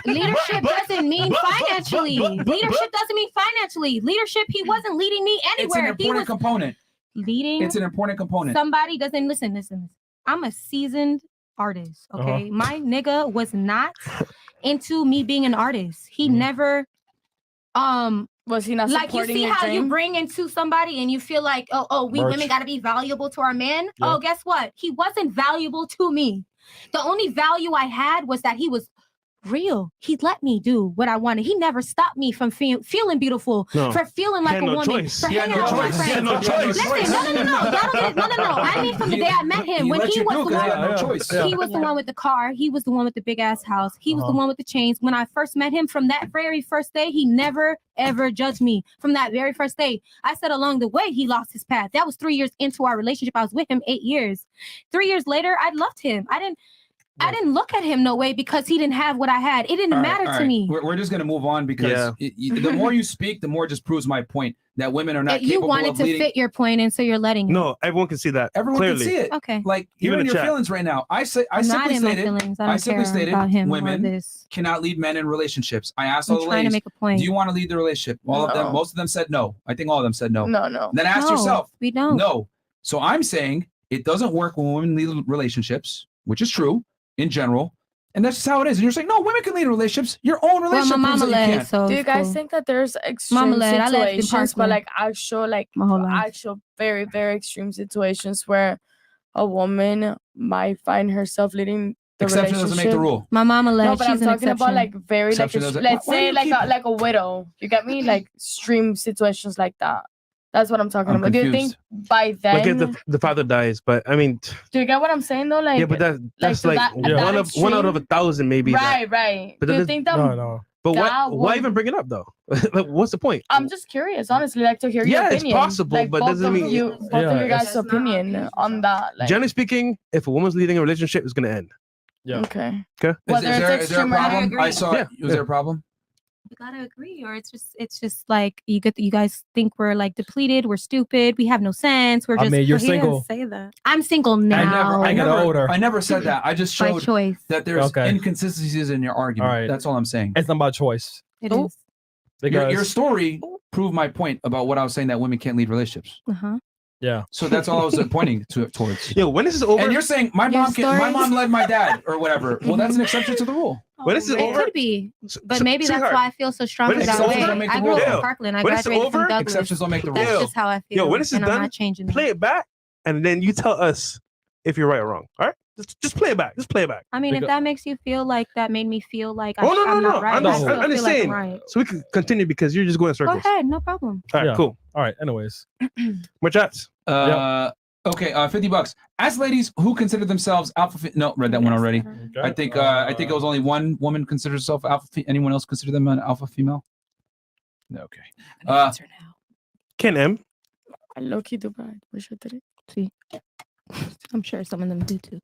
leadership doesn't mean financially. Leadership doesn't mean financially. Leadership. He wasn't leading me It's an anywhere. He important was component. leading. It's an important component. Somebody doesn't listen. I'm a seasoned artist. Okay, my nigga was not into me being an artist. He never. Was he not Like, you supporting see your how you dream? bring into somebody and you feel like, we Merch. women got to be valuable to our men. Yeah. Oh, guess what? He wasn't valuable to me. The only value I had was that he was real. He let me do what I wanted. He never stopped me from feeling beautiful, No. for feeling like Had a no woman, choice. for He had hanging no out with my choice. He friends. had no choice. Listen, no. Y'all don't get, no. I mean, from the day I met him, when let he you was do the 'cause he had one. no choice. He was the one with the car. He was the one with the big ass house. He was the one with the chains. When I first met him, from that very first day, he never ever judged me. From that very first day, I said along the way he lost his path. That was 3 years into our relationship. I was with him 8 years. 3 years later, I loved him. I didn't look at him no way because he didn't have what I had. It didn't All right, matter all to right. me. We're just gonna move on because the more you speak, the more it just proves my point that women are not You capable wanted of to leading. fit your point, and so you're letting him. No, everyone can see that. Everyone clearly. can see it. Okay. Like you're Even in the your chat. feelings right now. I I'm not simply in my stated. feelings. I don't simply care stated about him or women this. cannot lead men in relationships. I asked I'm all the trying to ladies, make a point. do you want to lead the relationship? Most of them said no. I think all of them said no. No. Then ask No, yourself. we don't. No. So I'm saying it doesn't work when women lead relationships, which is true in general. And that's just how it is. And you're saying, no, women can lead relationships. Your own Well, relationship my proves mama that you led, can't. so Do you it's guys cool. think that there's extreme Mama led. I left in situations, but Parkland. like My whole life. actual very, very extreme situations where a woman might find herself leading the Exception doesn't make the relationship? rule. My mama led. No, but I'm She's an talking about exception. like very like Exception doesn't- let's why do say you like keep- like a widow. You get me? Like extreme situations like that. That's what I'm talking I'm about. Do you confused. think by then? Like if the father dies, but I mean, do you get what I'm saying though? Like yeah, but that's to like that- at that one out of extreme? 1,000 maybe. Right. But Do you that think that? No. But that why would- even bring it up though? Like, what's the point? I'm just curious, honestly, like to hear your Yeah, it's opinion. possible, like, but both doesn't of mean- you, both Yeah, of you it's- guys' opinion on that. Like, Generally speaking, if a woman's leading a relationship, it's gonna end. Yeah. okay. Okay. Is Whether it's there a extreme or problem? agree. I saw. Yeah, Was there a problem? You gotta agree, or it's just like you guys think we're like depleted, we're stupid, we have no sense, we're I just. mean, you're He didn't single. Say that. I'm single now. I got older. I never said that. I just By showed choice. that there's Okay. inconsistencies in your argument. All right. That's all I'm saying. It's not about choice. It is. Because Your story proved my point about what I was saying that women can't lead relationships. Uh-huh. Yeah. So that's all I was pointing towards. Yo, when this is over, and you're saying my mom led my dad or whatever. Well, that's an exception to the rule. When this is It over, could be, but maybe that's sweetheart, why I feel so strongly when this that is way. over, don't make I the grew up rule. in Parkland. I When it's graduated over, from Douglas. exceptions don't make the That's rule. just how I feel. Yo, when this is and I'm done, not changing play it back, and then you tell us if you're right or wrong. All right, just play it back. Just play it back. I mean, if that makes you feel like that made me feel like Oh no, I'm no, not no! right, I'm I just, still I'm feel just like saying, I'm right. so we can continue because you're just going in Go circles. ahead, no problem. All right, Yeah. cool. All right. Anyways. More chats. Okay, $50. Ask ladies who consider themselves alpha. No, read that one already. I think it was only one woman considers herself alpha. Anyone else consider them an alpha female? No, okay. Ken M. I low key do, but I wish I didn't. See, I'm sure some of them do too.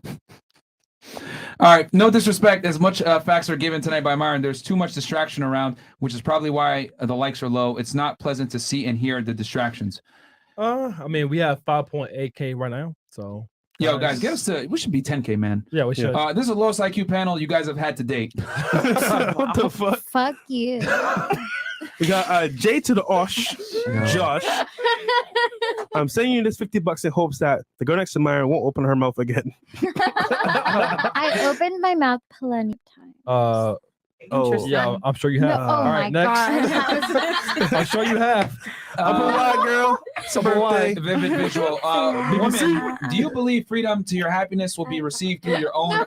All right, no disrespect. As much facts are given tonight by Myron, there's too much distraction around, which is probably why the likes are low. It's not pleasant to see and hear the distractions. I mean, we have 5.8K right now, so. Yo, guys, get us to. We should be 10K, man. Yeah, we should. This is the lowest IQ panel you guys have had to date. What the fuck? Fuck you. We got Jay to the Osh, Josh. I'm sending you this $50 in hopes that the girl next to Myron won't open her mouth again. I opened my mouth plenty of times. Yeah, I'm sure you have. No, oh All right, my next. I'm sure you have. Upper wide, girl. Upper wide. Vivid visual. Women, do you believe freedom to your happiness will be received through your own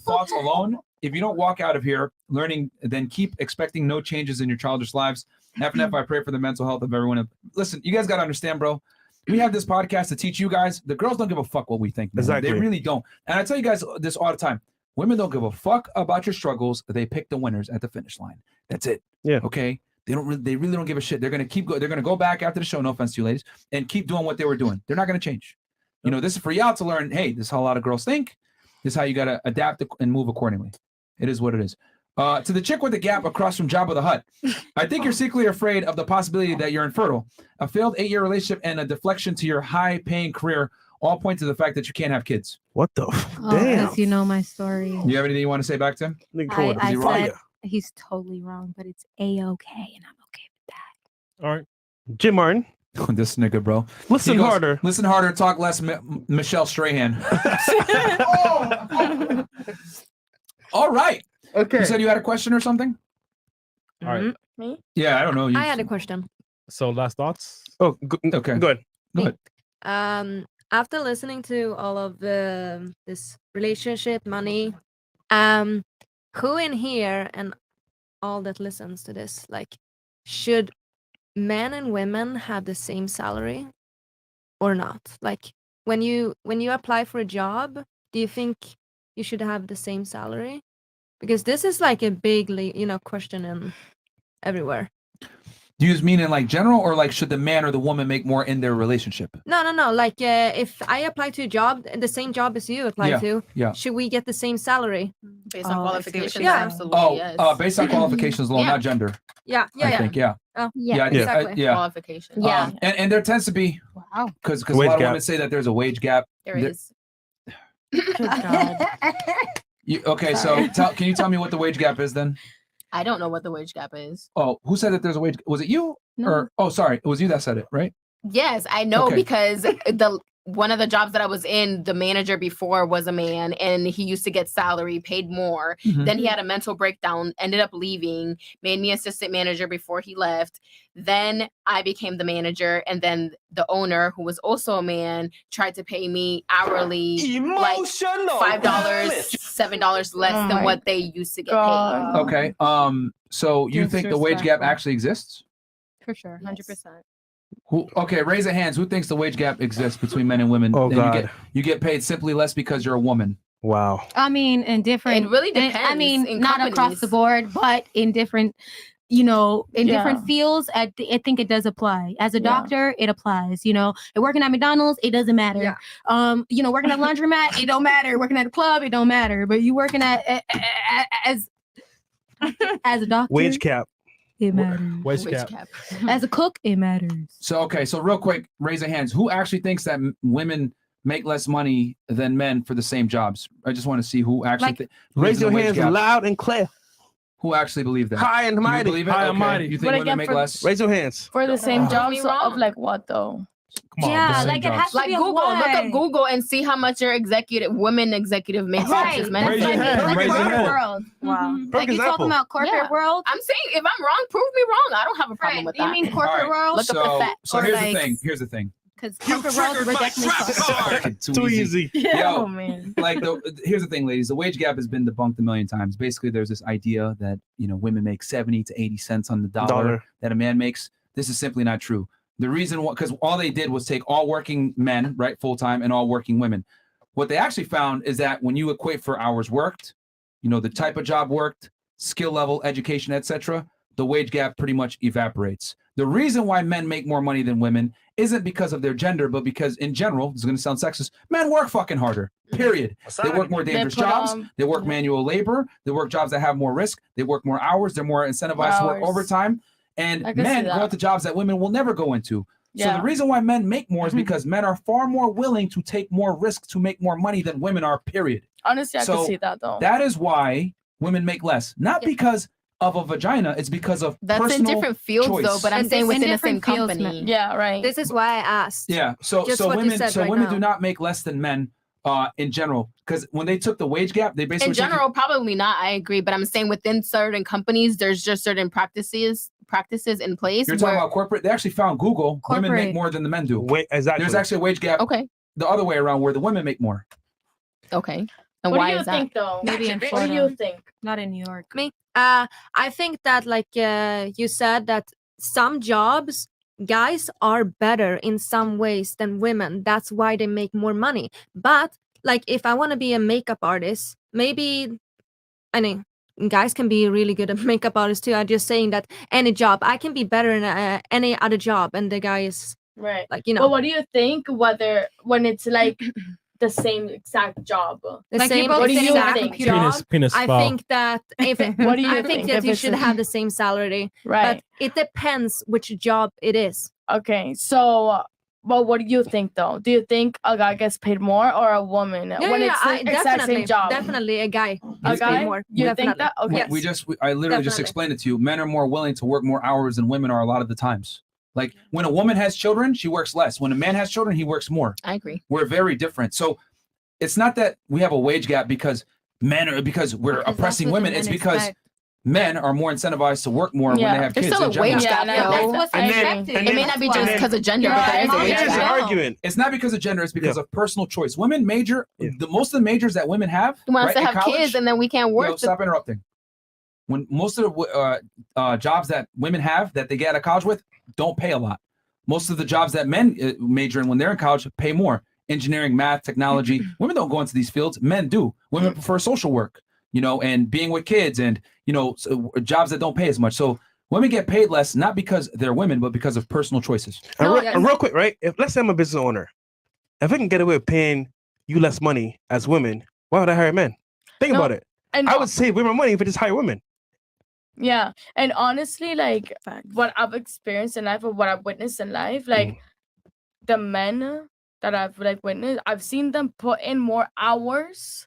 thoughts alone? If you don't walk out of here learning, then keep expecting no changes in your childish lives. FNF, I pray for the mental health of everyone. Listen, you guys got to understand, bro. We have this podcast to teach you guys. The girls don't give a fuck what we think. Man. Exactly. They really don't. And I tell you guys this all the time. Women don't give a fuck about your struggles. They pick the winners at the finish line. That's it. Yeah. Okay. They really don't give a shit. They're gonna keep going. They're gonna go back after the show. No offense to you, ladies, and keep doing what they were doing. They're not gonna change. You know, this is for y'all to learn. Hey, this is how a lot of girls think. This is how you gotta adapt and move accordingly. It is what it is. To the chick with the gap across from Jabba the Hutt, I think you're secretly afraid of the possibility that you're infertile. A failed 8-year relationship and a deflection to your high-paying career all point to the fact that you can't have kids. What the? Damn. Because you know my story. Do you have anything you want to say back to him? I said he's totally wrong, but it's A-okay, and I'm okay with that. All right. Jim Martin. This nigga, bro. Listen harder. Listen harder. Talk less. Michelle Strahan. All right. Okay. You said you had a question or something? All right. Me? Yeah, I don't know. I had a question. So last thoughts? Oh, okay. Go ahead. Go ahead. After listening to all of this relationship money, who in here and all that listens to this, like, should men and women have the same salary or not? Like, when you apply for a job, do you think you should have the same salary? Because this is like a big, question in everywhere. Do you mean in like general, or like should the man or the woman make more in their relationship? No. Like, if I apply to a job, the same job as you apply to, yeah. should we get the same salary? Based on qualifications, Yeah. absolutely, yes. Based on qualifications alone, not gender. Yeah. I think, yeah. Oh, Yeah, exactly. yeah. Qualifications. Yeah. And there tends to be, Wow. because a Wage lot of gap. women say that there's a wage gap. There is. Okay, so can you tell me what the wage gap is then? I don't know what the wage gap is. Oh, who said that there's a wage? Was it you? No. Or sorry, it was you that said it, right? Yes, I know Okay. because one of the jobs that I was in, the manager before was a man, and he used to get salary, paid more. Mhm. Then he had a mental breakdown, ended up leaving, made me assistant manager before he left. Then I became the manager, and then the owner, who was also a man, tried to pay me hourly like $5, $7 less Oh than my what they used to get God. paid. Okay. So you think the wage gap actually exists? For sure, 100%. Okay, raise your hands. Who thinks the wage gap exists between men and women? Oh, And God. You get paid simply less because you're a woman. Wow. I mean, in different. It really I depends mean, in not across companies. the board, but in different, different fields. I think it does apply. As a Yeah. doctor, it applies. Working at McDonald's, it doesn't matter. Yeah. Working at a laundromat, it don't matter. Working at a club, it don't matter. But you working as a doctor, Wage cap. it matters. Wage cap. As a cook, it matters. So real quick, raise your hands. Who actually thinks that women make less money than men for the same jobs? I just want to see who actually Raise your hands gap. loud and clear. Who actually believe that? High and Do you mighty. believe it? High and Okay. mighty. You think But women again, make for- less? Raise your hands. For the same Don't jobs be wrong. of like what though? Come on, Yeah, the same like it jobs. has to Like be a Google, look up why. Google and see how much your women executive makes Right, versus men. Raise your that's hand, like raise your corporate hand. world. Wow. Like Perfect you talking example. about corporate world. I'm saying if I'm wrong, prove me wrong. I don't have a problem Right. with You that. mean All corporate right, world? Look up the so facts. so Or here's like- the thing. Here's the thing. Because corporate world we're definitely Too easy. Yeah, Yo, oh, man. Like here's the thing, ladies. The wage gap has been debunked a million times. Basically, there's this idea that women make 70 to 80 cents on the dollar that a man makes. This is simply not true. The reason why, because all they did was take all working men, right, full time, and all working women. What they actually found is that when you equate for hours worked, the type of job worked, skill level, education, etc., the wage gap pretty much evaporates. The reason why men make more money than women isn't because of their gender, but because in general, this is going to sound sexist, men work fucking harder, period. They work more dangerous jobs. They work manual labor. They work jobs that have more risk. They work more hours. They're more incentivized to work overtime. And I can men see go that. into jobs that women will never go into. So Yeah. the reason why men make more is because men are far more willing to take more risk to make more money than women are, period. Honestly, I So can see that though. that is why women make less. Not because of a vagina, it's because of That's in personal different fields choice. though, but I'm saying within the same company. Yeah, right. This is why I asked. Yeah. So Just so what you women said so right women now. do not make less than men in general. Because when they took the wage gap, they basically In general, probably not. I agree, but I'm saying within certain companies, there's just certain practices in place. You're talking where- about corporate. They actually found Google. Women make Corporate. more than the men do. Exactly. There's actually a wage gap. Okay. The other way around, where the women make more. Okay. And What why do you is that? think though? Maybe in What do Florida. you think? Not in New York. Me? I think that like you said that some jobs guys are better in some ways than women. That's why they make more money. But like if I want to be a makeup artist, maybe I mean guys can be really good at makeup artists too. I'm just saying that any job I can be better in any other job, and the guy is Right. like you know. But what do you think when it's like the same exact job? The Like, same what do you exact think? job. Penis I foul. think that if it, What do you I think think that if you it's should a- have the same salary. Right. But it depends which job it is. Okay, so well, what do you think though? Do you think a guy gets paid more or a woman when it's the exact same job? Definitely a guy A gets paid guy? more. You think Definitely. that? Okay. I literally just Definitely. explained it to you. Men are more willing to work more hours than women are a lot of the times. Like when a woman has children, she works less. When a man has children, he works more. I agree. We're very different. So it's not that we have a wage gap because we're oppressing what the women. men It's because expect. men are more incentivized to work more when they have There's kids. still in a wage general. gap though. It may not be just because of gender, but there is a wage Here's the gap. argument. It's not because of gender. It's because of personal choice. Women major. The most of the majors that women have Wants right, to in have college, kids and then we can't work. stop interrupting. When most of the jobs that women have that they get out of college with don't pay a lot. Most of the jobs that men major in when they're in college pay more. Engineering, math, technology. Women don't go into these fields. Men do. Women prefer social work, and being with kids and, jobs that don't pay as much. So women get paid less, not because they're women, but because of personal choices. And real quick, right? If let's say I'm a business owner, if I can get away with paying you less money as women, why would I hire men? Think about it. and- I would save women money if I just hire women. Yeah, and honestly, like what I've experienced in life or what I've witnessed in life, like the men that I've like witnessed, I've seen them put in more hours,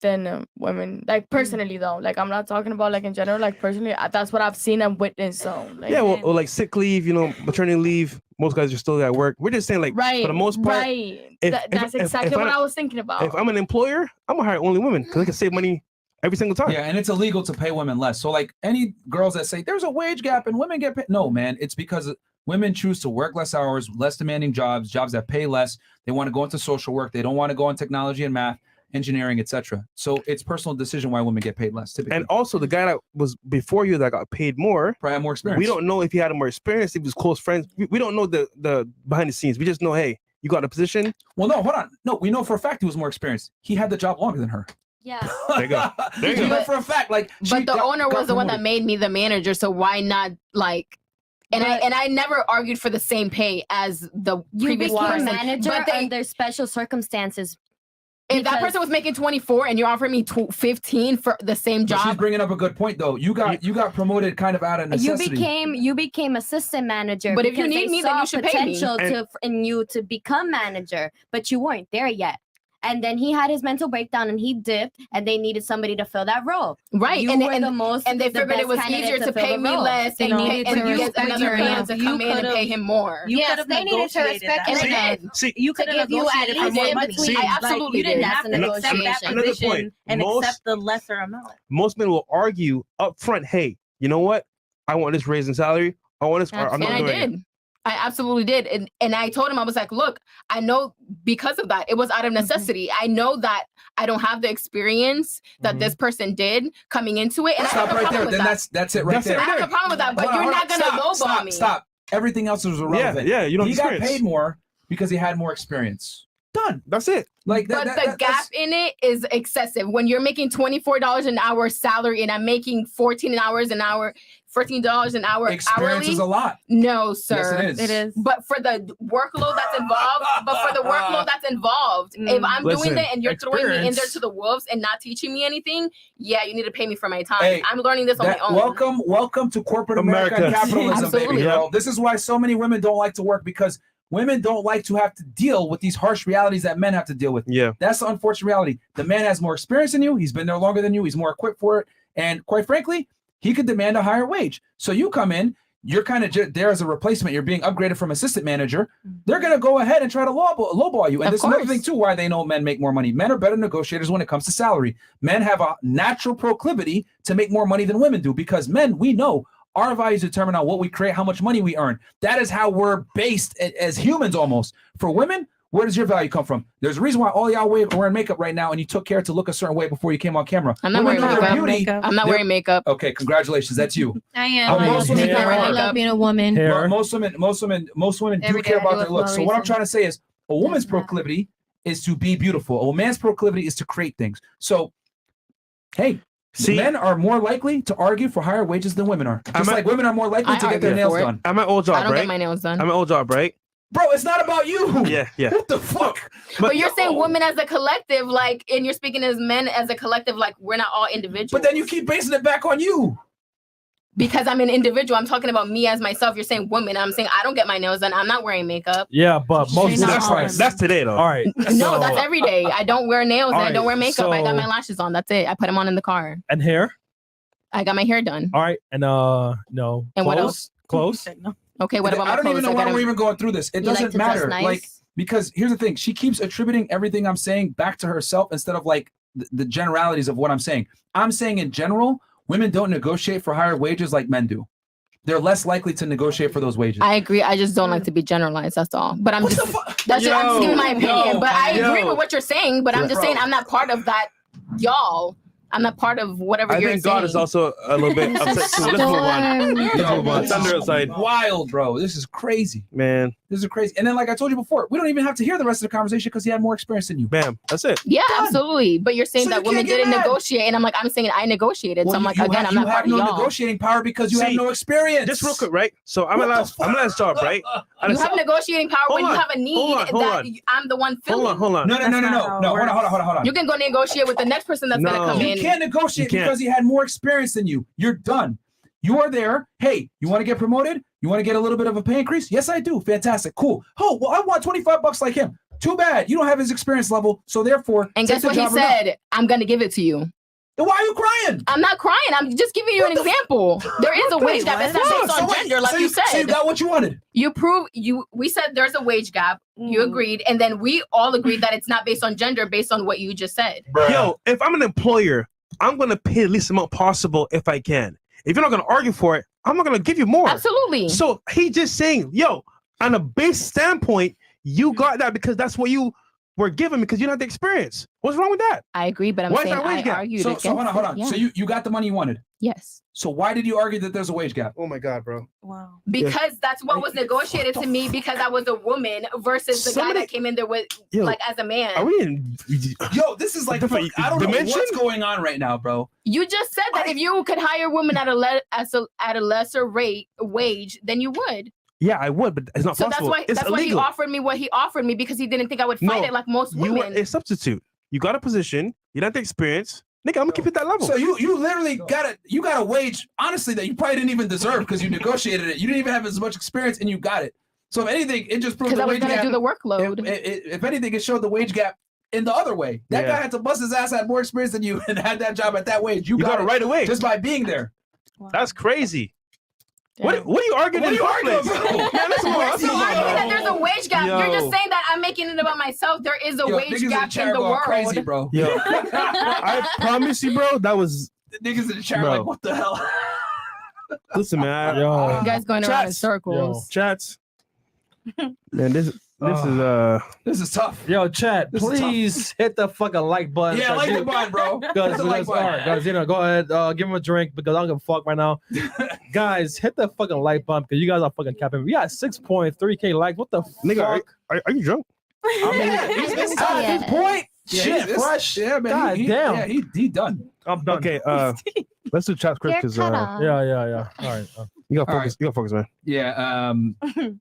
than women. Like personally, though, like I'm not talking about like in general. Like personally, that's what I've seen and witnessed. So like, Yeah, or like sick leave, maternity leave. Most guys are still at work. We're just saying, like, right, for the most part, right. if- That's if- exactly if what I- I was thinking about. if I'm an employer, I'm gonna hire only women because I can save money every single time. Yeah, and it's illegal to pay women less. So like any girls that say there's a wage gap and women get paid. No, man, it's because women choose to work less hours, less demanding jobs that pay less. They want to go into social work. They don't want to go in technology and math, engineering, etc. So it's personal decision why women get paid less typically. And also the guy that was before you that got paid more, probably had more experience. We don't know if he had more experience, if he was close friends. We don't know the behind the scenes. We just know, hey, you got a position. Well, no, hold on. No, we know for a fact he was more experienced. He had the job longer than her. Yeah. There you go. There you We go. know for a fact, like. But the owner was the one that made me the manager, so why not like? And I never argued for the same pay as the You previous became person. manager But they, under special circumstances. if that because- person was making 24 and you're offering me 15 for the same But she's job, bringing up a good point though. You got promoted kind of out of necessity. You became assistant manager. But if you because need they me, then saw you should pay me. potential in you to become manager, but you weren't there yet. and then he had his mental breakdown and he dipped, and they needed somebody to fill that role. Right, You and were and, the most, and they the figured it best was candidate easier to fill pay the me role. less They and needed and to get respect another you man to enough. come in and pay him more. You Yes, could have they needed to negotiated respect that. you And I enough did. See, You could to have give you at negotiated for least more in money. between. I absolutely Like, you didn't did. have to Another- accept that another position point. and Most- accept the lesser amount. most men will argue up front, hey, you know what? I want this raise in salary. I want this. I'm And not I doing it. did. I absolutely did. And I told him, I was like, look, I know because of that, it was out of necessity. I know that I don't have the experience that this person did coming into it. And I Stop have no right problem there. with Then that. that's it right That's it there. I have no problem with that, but you're not going to lowball me. Stop. Everything else is irrelevant. Yeah, you don't He got experience. paid more because he had more experience. Done. That's it. Like But the gap in it is excessive. When you're making $24 an hour salary and I'm making $14 an hour experience hourly. is a lot. No, sir. Yes, it is. It is. But for the workload that's involved, if I'm Listen, doing it and you're throwing me in there experience. to the wolves and not teaching me anything, yeah, you need to pay me for my time. Hey, I'm learning this on my own. Welcome to corporate America and America. capitalism, Absolutely. baby girl. This is why so many women don't like to work, because women don't like to have to deal with these harsh realities that men have to deal with. Yeah. That's the unfortunate reality. The man has more experience than you. He's been there longer than you. He's more equipped for it. And quite frankly, he could demand a higher wage. So you come in, you're kind of there as a replacement. You're being upgraded from assistant manager. They're going to go ahead and try to lowball you. And Of this is another course. thing, too, why they know men make more money. Men are better negotiators when it comes to salary. Men have a natural proclivity to make more money than women do, because men, we know, our values determine on what we create, how much money we earn. That is how we're based as humans almost. For women, where does your value come from? There's a reason why all y'all wearing makeup right now, and you took care to look a certain way before you came on camera. I'm not Women wearing know their makeup. beauty. I'm not wearing makeup. Okay, congratulations. That's you. I am. I'm most women hair. I love being a woman. Hair. Well, most women do Every care day I about do their it for looks. no So what I'm reason. trying to say is, a woman's Doesn't matter. proclivity is to be beautiful. A man's proclivity is to create things. So, hey, See- men are more likely to argue for higher wages than women are. Just I'm like women are more likely I to get their argue nails for it. done. I'm at old job, I don't right? get my nails done. I'm at old job, right? Bro, it's not about you. Yeah. What the fuck? But you're saying women as a collective, like, and you're speaking as men as a collective, like we're not all individuals. But then you keep basing it back on you. Because I'm an individual, I'm talking about me as myself. You're saying women. I'm saying I don't get my nails done. I'm not wearing makeup. Yeah, but most That's today though. all right. No, that's every day. I don't wear nails and I Alright, don't wear makeup. I got my so- lashes on. That's it. I put them on in the car. And hair. I got my hair done. All right. And no. And what Clothes? else? Clothes. Okay, what about my I don't clothes? even know I why gotta- we're even going through this. It You like doesn't to dress matter. nice? Like, because here's the thing. She keeps attributing everything I'm saying back to herself instead of like the generalities of what I'm saying. I'm saying in general, women don't negotiate for higher wages like men do. They're less likely to negotiate for those wages. I agree. I just don't like to be generalized. That's all. But I'm just that's just, I'm just giving my opinion. But I agree with what you're saying. But I'm just saying I'm not part of that, y'all. I'm not part of whatever I you're think saying. God is also a little bit upset too. Let's move on. Let's move on. This Thunder is aside. wild, bro. This is crazy. Man, This is crazy. And then, like I told you before, we don't even have to hear the rest of the conversation because he had more experience than you. bam. That's it. Yeah, absolutely. But you're saying So that you women can't get didn't mad. negotiate, and I'm like, I'm saying I negotiated. Well, so I'm like, again, I'm you not have part of no y'all. negotiating power because you have See, no experience. Just real quick, right? So I'm What at the last job, right? And You it's- have negotiating power when Hold you on, have a need hold that on. I'm the one filling. Hold on. No. Hold on. You can go negotiate with the next person that's No. gonna come You in. can't negotiate You can't. because he had more experience than you. You're done. You are there. Hey, you want to get promoted? You want to get a little bit of a pay increase? Yes, I do. Fantastic. Cool. Oh, well, I want $25 like him. Too bad. You don't have his experience level. So therefore, And take guess the what he job or not. said? I'm gonna give it to you. Then why are you crying? I'm not crying. I'm just giving you an example. There is a wage gap. It's not based on gender, like you said. So you got what you wanted. We said there's a wage gap. You agreed, and then we all agreed that it's not based on gender, based on what you just said. Yo, if I'm an employer, I'm gonna pay the least amount possible if I can. If you're not gonna argue for it, I'm not gonna give you more. Absolutely. So he just saying, yo, on a base standpoint, you got that because that's what you were given because you don't have the experience. What's wrong with that? I agree, but I'm Why is saying that wage I gap? argued So against hold on. it. Yeah. So you got the money you wanted. Yes. So why did you argue that there's a wage gap? Oh my God, bro. Wow. Because that's what was negotiated to me because I was a woman versus the guy that came in there with Yo, like as a man. Are we in? Yo, this is like Different I don't dimension? know what's going on right now, bro. You just said that if you could hire women at a lesser rate wage, then you would. Yeah, I would, but it's not So possible. that's It's why he illegal. offered me what he offered me because he didn't think I would fight it like most You were women. a substitute. You got a position. You don't have the experience. Nigga, I'm gonna keep it that level. So you literally got a wage, honestly, that you probably didn't even deserve because you negotiated it. You didn't even have as much experience and you got it. So if anything, it just proved Because the I was wage gonna gap. do the workload. If anything, it showed the wage gap in the other way. That Yeah. guy had to bust his ass, had more experience than you, and had that job at that wage. You got it right away. just by being there. That's crazy. What are you arguing? What are you arguing, bro? bro? Man, that's You're more not saying that there's a wage gap. You're Yo. just saying that I'm making it about myself. There is a Yo, wage niggas in the gap chair in the going world. crazy, bro. Yo, I promise you, bro. That was Niggas in the chair Bro. like, what the hell? listen, man. Yo. You guys going around in Chats. circles. Chats. Man, this is tough. Yo, chat, This is please hit the fucking like button. Yeah, like the button, bro. Hit Guys, the like button. all right, guys, go ahead, give him a drink because I don't give a fuck right now. Guys, hit the fucking like button because you guys are fucking capping. We got 6.3K likes. What the nigga, fuck? are you drunk? I mean, he's been at this point. Yeah, Shit, he's- fresh. Yeah, man. God he, damn. Yeah, he done. I'm done. Okay, let's do chat quick because Yeah. All right. you got All focus. You got focus, man. Yeah,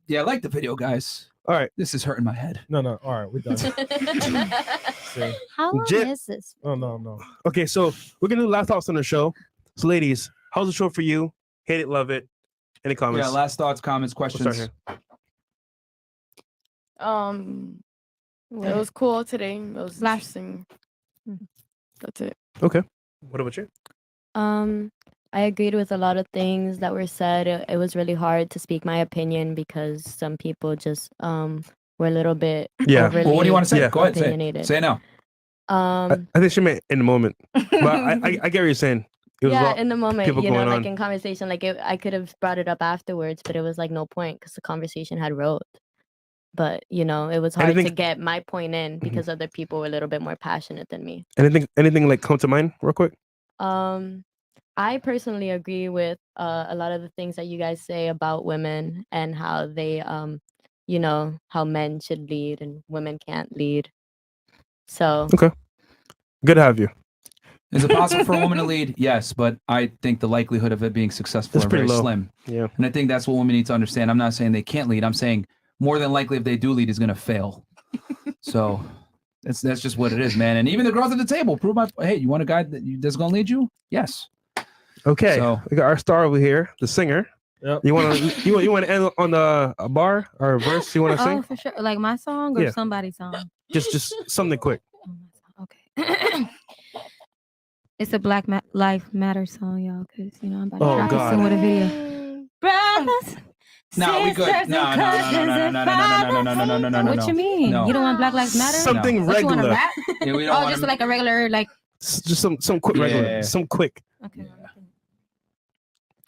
yeah, like the video, guys. All right, this is hurting my head. No. All right, we're done. See. How long Jit- is this? Oh no. Okay, so we're gonna do last thoughts on the show. So, ladies, how's the show for you? Hate it, love it. Any comments? Yeah, last thoughts, comments, We'll questions. start here. It was cool today. It was interesting. That's it. Okay. What about you? I agreed with a lot of things that were said. It was really hard to speak my opinion because some people just were a little bit Yeah. overly Well, what do you want to say? Yeah. Go ahead, say it. opinionated. Say it now. I think she meant in the moment, but I get what you're saying. It was a Yeah, lot- in the moment, people you know, going like on. in conversation, like I could have brought it up afterwards, but it was like no point because the conversation had rolled. But you know, it was hard to Anything- get my point in because other people were a little bit more passionate than me. Anything like come to mind real quick? I personally agree with a lot of the things that you guys say about women and how they, you know, how men should lead and women can't lead. So Okay. Good to have you. Is it possible for a woman to lead? Yes, but I think the likelihood of it being successful It's are very pretty low. slim. Yeah. And I think that's what women need to understand. I'm not saying they can't lead. I'm saying more than likely if they do lead is going to fail. So that's just what it is, man. And even the girls at the table prove hey, you want a guy that's going to lead you? Yes. Okay. So- We got our star over here, the singer. Yep. You want to end on a bar or a verse? You want to Oh, sing? for sure. Like my song or Yeah. somebody's song? Just something quick. It's a Black Life Matter song, y'all, because, you know, I'm about to Oh, try to God. sing with a video. Brothers, No, we good. sisters, No, and no, cousins, no, no, and no, no, no, no, no, no, no, no, no. What you mean? No. You don't want Black Lives Matter? Something What, you want to regular. rap? Yeah, we don't Oh, wanna- just like a regular, like, Just some quick regular. Yeah. Some quick. okay.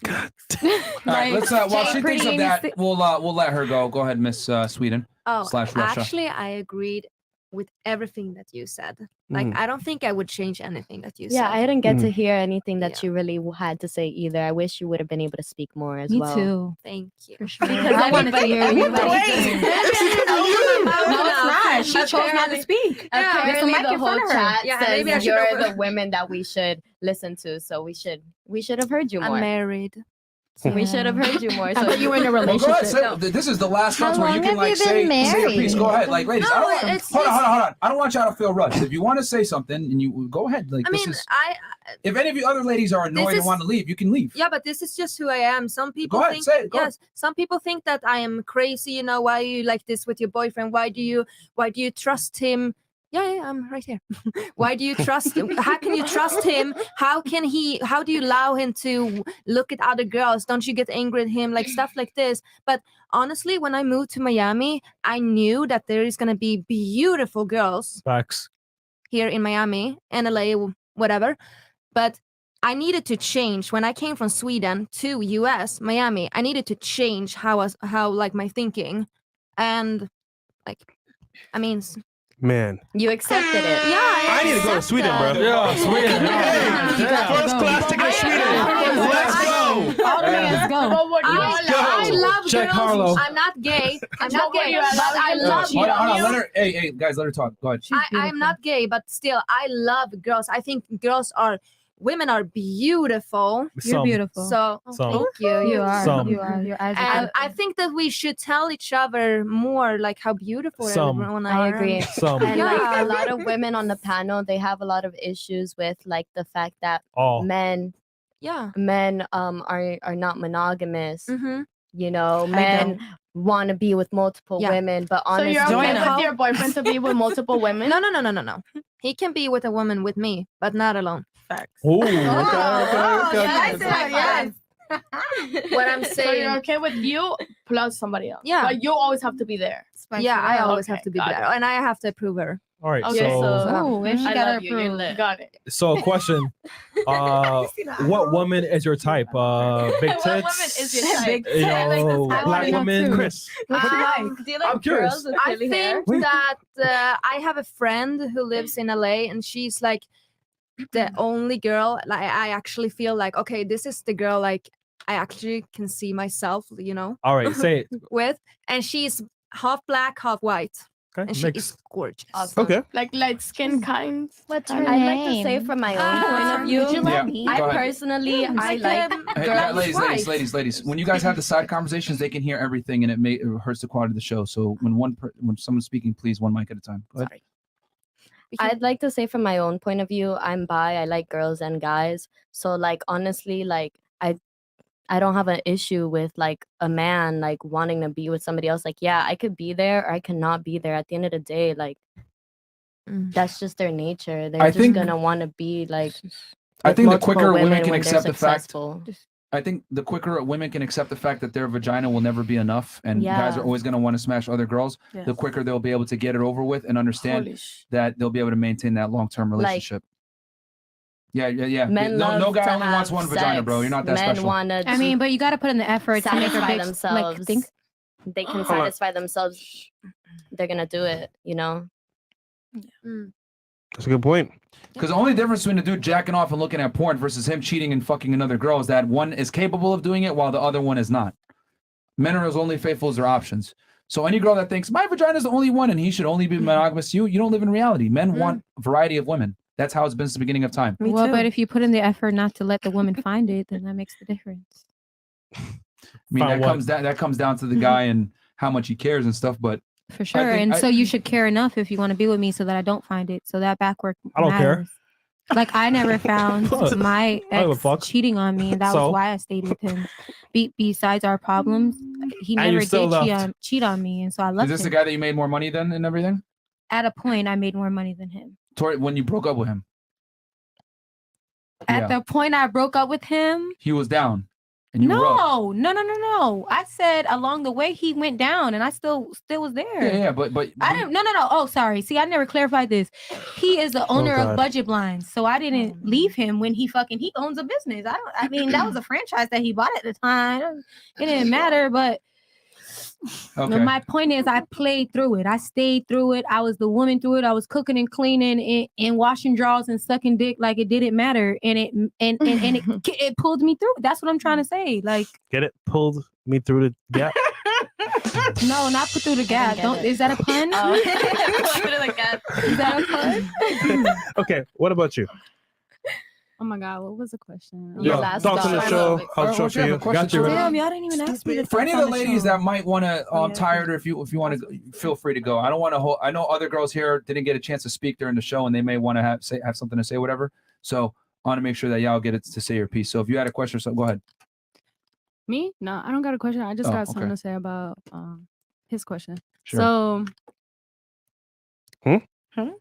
All right, let's while she thinks of that, we'll let her go. Go ahead, Miss Sweden slash Russia. Actually, I agreed with everything that you said. Like, Mm. I don't think I would change anything that you said. yeah, I didn't get to hear anything that you really had to say either. I wish you would have been able to speak more as Me well. too. Thank you. For sure. Because I wanted to hear you. No, it's not. She chose not to speak. There's a Apparently, mic the in whole front of her. chat Yeah, maybe I says should you're go- the women that we should listen to. So we should have heard you more. I'm married. We should have heard you more. I So thought you were in a Well, go ahead, relationship. say, this is the last How thoughts where you long can have like you say been your piece. Go married? ahead, like ladies. No, I don't want, it's- hold on. I don't want y'all to feel rushed. If you want to say something, and you go ahead. Like I this mean, is. I If any of you other ladies are annoyed and is- want to leave, you can leave. yeah, but this is just who I am. Some people ahead, think say it, go yes, some people think that I am crazy. You know, why are you like this with your boyfriend? Why do you trust him? Yeah, I'm right here. Why do you trust him? How can you trust him? How do you allow him to look at other girls? Don't you get angry at him? Like stuff like this. But honestly, when I moved to Miami, I knew that there is going to be beautiful girls Facts. here in Miami and LA, whatever. But I needed to change when I came from Sweden to US, Miami. I needed to change how like my thinking, and like, I mean, Man. you accepted it. yeah, I need to go to Sweden, bro. Yeah, Sweden. First class ticket to Sweden. Let's go. All the men, go. I love Check girls. Harlow. I'm not gay. I'm not gay, but I love Hold on, girls. let her. Hey, guys, let her talk. Go ahead. I'm not gay, but still, I love girls. I think women are beautiful. You're Some. beautiful. So Some. thank you. You are. Some. You are. Your eyes are And good. I think that we should tell each other more like how beautiful Some. everyone I are. agree. Some. And like Yeah. a lot of women on the panel, they have a lot of issues with like the fact that All. men Yeah. are not monogamous. Mm-hmm. You know, I men don't. want to be with multiple women, but So honestly, you're okay Join with your boyfriend to be with multiple women? No. He can be with a woman with me, but not alone. Facts. Oh, yes. What I'm So saying. you're okay with you plus somebody else. Yeah. But you always have to be there. Yeah, I always have Okay, to be got there, it. and I have to approve her. All right. Okay, so, and she I got love her you. You're approved. lit. Got it. so question. What woman is your type? Big What tits. woman is your type? You know, black woman. Chris. Do you like I'm curious. girls with curly hair? I think that I have a friend who lives in LA, and she's like the only girl. Like I actually feel like, okay, this is the girl like I actually can see myself, you know. All right, say it. With, and she's half black, half white, Okay, and she mix. is gorgeous. Okay. Like light skin kind. What's her I'd like to name? say from my own point of view, would you let me? I Go ahead. personally, I like Hey, ladies. When you guys have the side conversations, they can hear everything, and it hurts the quality of the show. So when someone's speaking, please one mic at a time. Go ahead. I'd like to say from my own point of view, I'm bi. I like girls and guys. So like honestly, like I don't have an issue with like a man like wanting to be with somebody else. Like, yeah, I could be there or I cannot be there. At the end of the day, like that's just their nature. They're I just think- gonna want to be like. I with think the multiple quicker women can when they're accept the fact. successful. I think the quicker women can accept the fact that their vagina will never be enough, and guys Yeah. are always going to want to smash other girls, the Yes. quicker they'll be able to get it over with and understand Holy that they'll be able to maintain that long-term relationship. Yeah. Men No love guy to only wants have one vagina, bro. You're not that sex. Men special. wanna I mean, but you got to put in the effort to make her satisfy big, themselves. like think. They can Hold on. satisfy themselves. They're gonna do it. You know. That's a good point. Because the only difference between a dude jacking off and looking at porn versus him cheating and fucking another girl is that one is capable of doing it while the other one is not. Men are as only faithful as their options. So any girl that thinks my vagina is the only one and he should only be monogamous to you, you don't live in reality. Men want a variety of women. That's how it's been since the beginning of time. Well, but if you put in the effort not to let the woman find it, then that makes the difference. I mean, Find that comes down to the guy and how much he cares and stuff. But For sure. And so you should care enough if you want to be with me so that I don't find it. So that backwork I don't care. matters. Like I never found my I don't give a ex fuck. cheating on me, and that So? was why I stayed with him. Besides our problems, he And you never still did left. cheat on me, and so I is left this the him. guy that you made more money than and everything? At a point, I made more money than him. When you broke up with him, At the point I broke up with him, he was down, and you were up. no. I said along the way he went down, and I still was there. Yeah, but I didn't. No. Oh, sorry. See, I never clarified this. He is the owner God. of Budget Blinds, so I didn't leave him when he owns a business. I mean, that was a franchise that he bought at the time. It didn't matter, but Okay. my point is, I played through it. I stayed through it. I was the woman through it. I was cooking and cleaning and washing drawers and sucking dick like it didn't matter, and it pulled me through. That's what I'm trying to say. Like, Get it? Pulled me through the gap. no, not put through the gap. Don't. Is that a pun? Is that a pun? Okay, what about you? Oh my God, what was the question? Yo, talk to the show. How's the show for you? Got you. Damn, y'all didn't even ask me to For any talk of the on ladies show. that might want to, I'm tired, or if you want to, feel free to go. I don't want to hold. I know other girls here didn't get a chance to speak during the show, and they may want to have something to say, whatever. So I want to make sure that y'all get it to say your piece. So if you had a question or something, go ahead. Me? No, I don't got a question. I just Oh, got something okay. to say about his question. Sure. So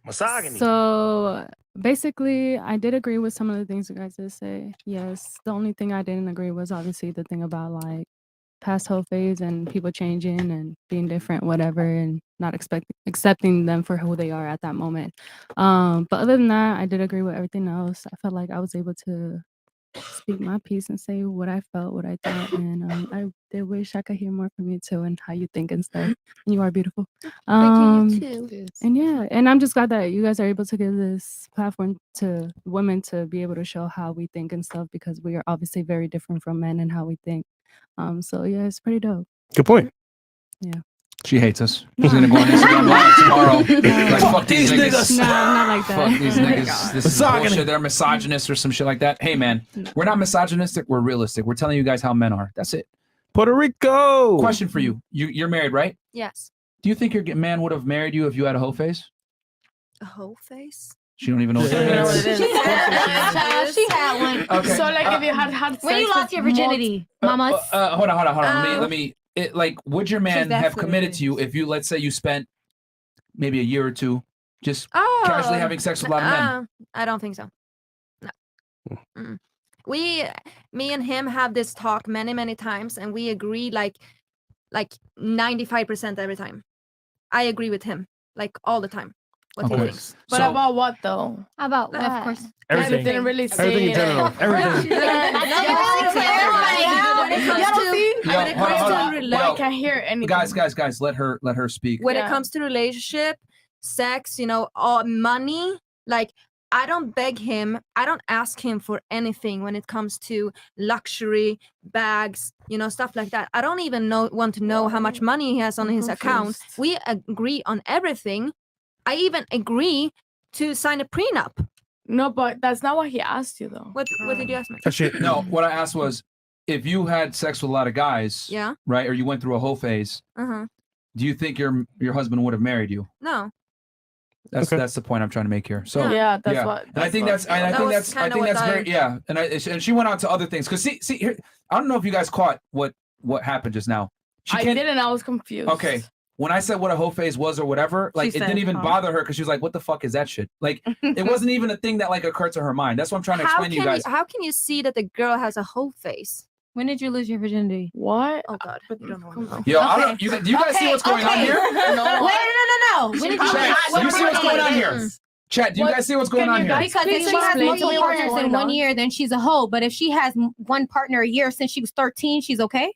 Misogyny. So basically, I did agree with some of the things you guys did say. Yes, the only thing I didn't agree was obviously the thing about like past whole phase and people changing and being different, whatever, and not accepting them for who they are at that moment. But other than that, I did agree with everything else. I felt like I was able to speak my piece and say what I felt, what I thought, and I did wish I could hear more from you too and how you think and stuff. And you are beautiful. Thank you, you too. And yeah, and I'm just glad that you guys are able to give this platform to women to be able to show how we think and stuff, because we are obviously very different from men and how we think. So yeah, it's pretty dope. Good point. Yeah. She hates us. She's gonna go on Instagram Live tomorrow. No. Like, fuck these niggas. No, not like that. Fuck these Oh my niggas. God. This is bullshit. They're misogynist or some shit like that. Hey man, we're not misogynistic. We're realistic. We're telling you guys how men are. That's it. Puerto Rico. Question for you. You're married, right? Yes. Do you think your man would have married you if you had a hoe face? A whole face? She don't even know what that is. She had one. Okay. So like if you had when you sex lost with your virginity, mamas. Hold on. Let me would your man have committed to you if you, let's say, you spent maybe a year or two just casually having sex with a lot of men? I don't think so. No. Me and him have this talk many times, and we agree like 95% every time. I agree with him like all the time. What he thinks. But about what though? About what? Of course. Everything. Didn't really say Everything in general. Everything. I can't hear anything. Guys, let her speak. When it comes to relationship, sex, all money, like I don't beg him, I don't ask him for anything when it comes to luxury, bags, stuff like that. I don't even want to know how much money he has on his account. We agree on everything. I even agree to sign a prenup. No, but that's not what he asked you though. What did you ask me? No, what I asked was, if you had sex with a lot of guys, yeah, right, or you went through a whole phase, do you think your husband would have married you? No. That's the point I'm trying to make here. So that's what. And I think that's very And she went on to other things because see here, I don't know if you guys caught what happened just now. I didn't. I was confused. Okay. When I said what a whole phase was or whatever, like it didn't even bother her because she was like, "What the fuck is that shit?" Like it wasn't even a thing that like occurred to her mind. That's what I'm trying to explain to you guys. How can you see that the girl has a whole face? When did you lose your virginity? What? Oh God. Yo, I don't. Do you guys see what's going on here? No. No. Chat, do you see what's going on here? Chat, do you guys see what's going on here? Because if she has multiple partners in 1 year, then she's a hoe. But if she has one partner a year since she was 13, she's okay.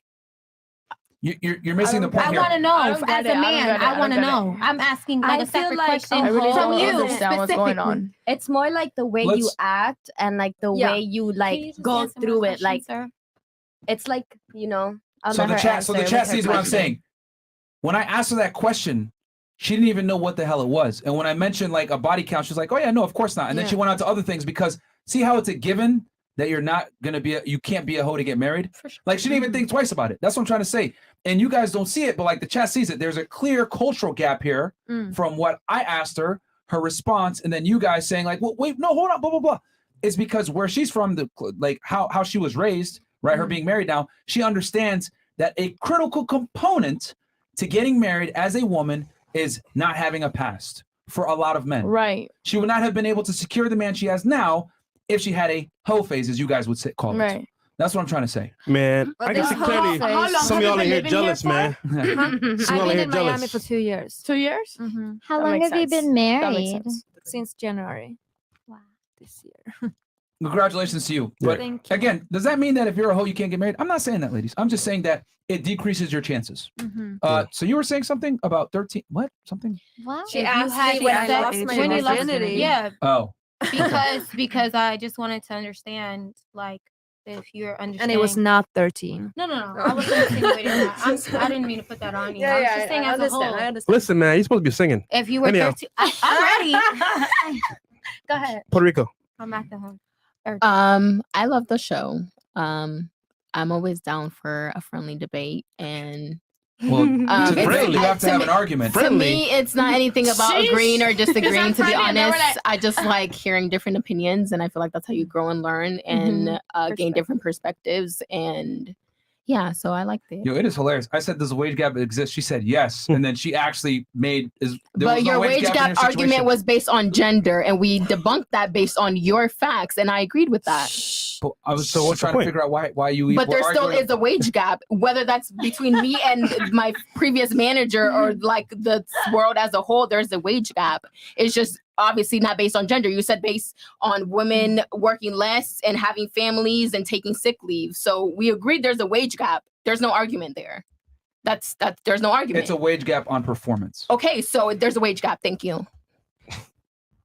You're missing the point I here. want to know as a man. I want to know. I'm asking like a separate question from you. Understand what's going on. It's more like the way you act and like the way you like go through it. Like it's like So the chat sees what I'm saying. When I asked her that question, she didn't even know what the hell it was. And when I mentioned like a body count, she's like, "Oh yeah, no, of course not." And then she went on to other things because see how it's a given that you're not gonna be you can't be a hoe to get married. Like she didn't even think twice about it. That's what I'm trying to say. And you guys don't see it, but like the chat sees it. There's a clear cultural gap here from what I asked her, her response, and then you guys saying like, "Well, wait, no, hold on, blah blah blah." It's because where she's from, the like how she was raised, right? Her being married now, she understands that a critical component to getting married as a woman is not having a past for a lot of men. Right. She would not have been able to secure the man she has now if she had a hoe phase, as you guys would call it. Right. That's what I'm trying to say. Man, I can see clearly some of y'all in here jealous, man. I've been in Miami for 2 years. 2 years? How long have you been married? Since January. Wow. This year. Congratulations to you. But Thank you. again, does that mean that if you're a hoe, you can't get married? I'm not saying that, ladies. I'm just saying that it decreases your chances. So you were saying something about 13? What? Something? Wow. She asked me when I lost my virginity. Yeah. Oh. because I just wanted to understand like if you're understanding. And it was not 13. No. I wasn't insinuating that. I didn't mean to put that on you. I was just saying as a whole. Listen, man, you're supposed to be singing. If you were 13, I'm ready. Go ahead. Puerto Rico. I'm at the home. I love the show. I'm always down for a friendly debate and well, friendly, you have to have an argument. To me, it's not anything about agreeing or disagreeing, to be honest. I just like hearing different opinions, and I feel like that's how you grow and learn and gain different perspectives. And yeah, so I like that. Yo, it is hilarious. I said, does a wage gap exist? She said yes, and then she actually made But your wage gap argument was based on gender, and we debunked that based on your facts, and I agreed with that. But I was trying to figure out why you. But there still is a wage gap, whether that's between me and my previous manager or like the world as a whole. There's a wage gap. It's just obviously not based on gender. You said based on women working less and having families and taking sick leave. So we agreed there's a wage gap. There's no argument there. That's there's no argument. It's a wage gap on performance. Okay, so there's a wage gap. Thank you.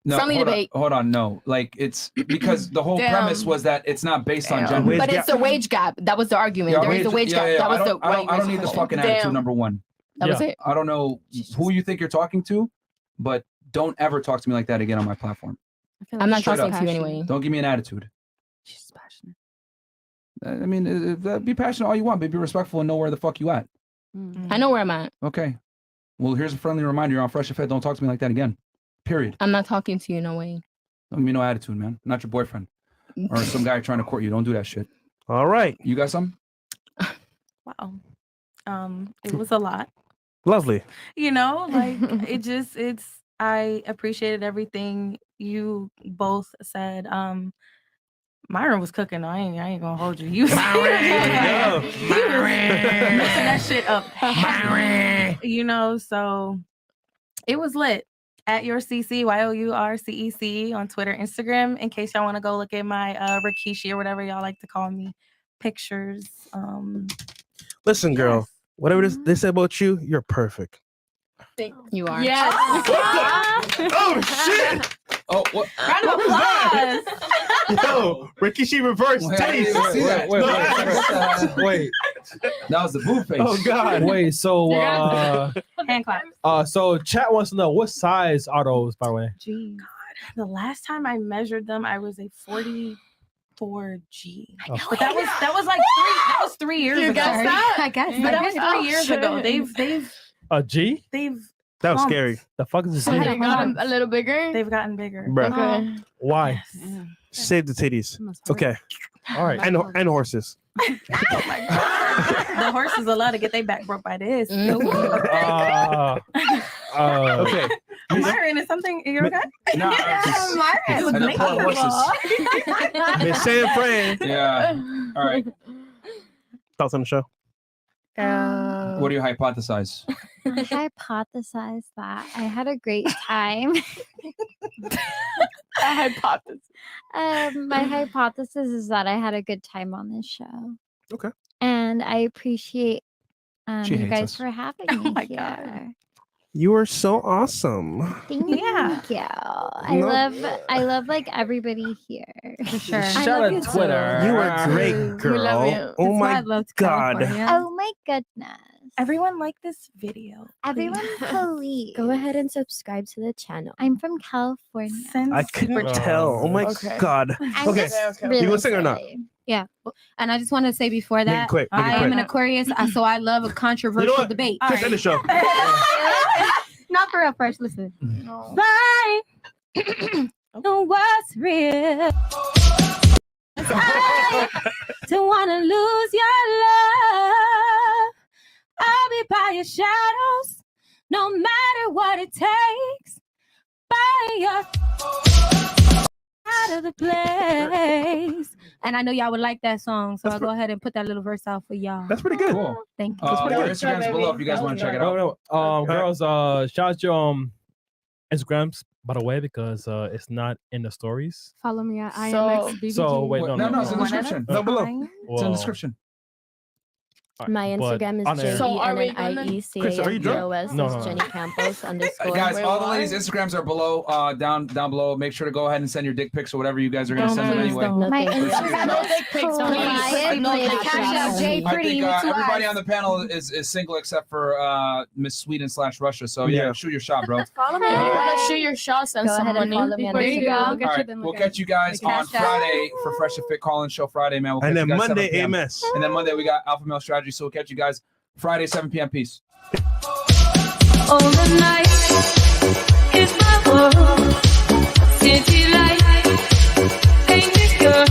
No, friendly debate. Hold on, no. Like it's because the whole premise was that it's not based on gender. But it's a wage gap. That was the argument. There is a wage gap. That was the I don't need this fucking attitude, number one. That was it. I don't know who you think you're talking to, but don't ever talk to me like that again on my platform. I'm not talking to you anyway. Don't give me an attitude. She's passionate. I mean, be passionate all you want, but be respectful and know where the fuck you at. I know where I'm at. Okay. Well, here's a friendly reminder. You're on Fresh and Fit. Don't talk to me like that again. Period. I'm not talking to you, no way. Don't give me no attitude, man. I'm not your boyfriend. Or some guy trying to court you. Don't do that shit. All right. You got some? Wow. It was a lot. Lovely. You know, like I appreciated everything you both said. Myron was cooking. I ain't gonna hold you. He was messing that shit up. You know, so it was lit. At your CC, YOURCEC on Twitter, Instagram, in case y'all want to go look at my Rikishi or whatever y'all like to call me pictures. Listen, girl, whatever they say about you, you're perfect. You are. Yes. Oh shit! Oh, what? Round of applause. Yo, Rikishi reverse taste. Wait. That was the boo face. Oh God. Wait. So Hand claps. so chat wants to know what size are those, by the way? Gee, God, the last time I measured them, I was a 44G. But that was like 3 years ago. guessed that? I guess. But that was 3 years ago. They've A G? That was plumped. scary. The fuck is So a G? they got a little bigger. They've gotten bigger. Bruh. Okay. Why? Save the titties. Okay. All right. And horses. Oh my God. The horses allowed to get their back broke by this. Okay. Myron, is something you're okay? No, Myron was making Miss San Fran. Yeah. All right. Thoughts on the show? What do you hypothesize? I hypothesize that I had a great time. A hypothesis. My hypothesis is that I had a good time on this show. Okay. And I appreciate She you hates guys us. for having me here. You are so awesome. Thank you. I love like everybody here. For sure. Shout out Twitter. You are great, girl. love you. Oh That's why I my love God. Oh my goodness. Everyone like this video. Everyone, please Go ahead and subscribe to the channel. I'm from California. I couldn't tell. Oh my God. I'm Okay. just You really gonna sing or not? silly. Yeah. And I just want to say before Make it that, quick, make it I am quick. an Aquarius, so I love a controversial what? debate. Quick, end the show. Not for real, Fresh. Listen. Bye. Know what's real. I don't want to lose your love. I'll be by your shadows, no matter what it takes. By your out of the place. And I know y'all would like that song, so I'll go ahead and put that little verse out for y'all. That's pretty good. Cool. Thank you. Our Instagram's below if you guys want to check it out. No, girls, shout out your Instagrams, by the way, because it's not in the stories. Follow me at So- IMXBBG. so, wait, no, No, it's in the description. Down below. It's in the Well, description. My but Instagram on is there- Chris, are you drunk? JENNIECAMPOS. No, That's no, no. Jenny Campos _ Guys, all the ladies' Instagrams are below, down below. Make sure to go ahead and send your dick pics or whatever you guys are going to send them anyway. My Please. Instagram No is quiet. No Like, dick pics. cash out J I Pretty think with two everybody eyes. on the panel is single except for Miss Sweden / Russia. So yeah, Yeah. shoot your shot, bro. Follow me. If you want to shoot your shots and Go some ahead and money. follow me on There you go. Instagram. We'll get All you right, then. we'll catch you guys on Cash out. Friday for Fresh and Fit Call-In Show Friday, man. We'll And catch then you guys 7 Monday, p.m. AMS. And then Monday we got Alpha Male Strategy. So we'll catch you guys Friday 7 p.m. Peace. All the night is my world. City light, painted girl.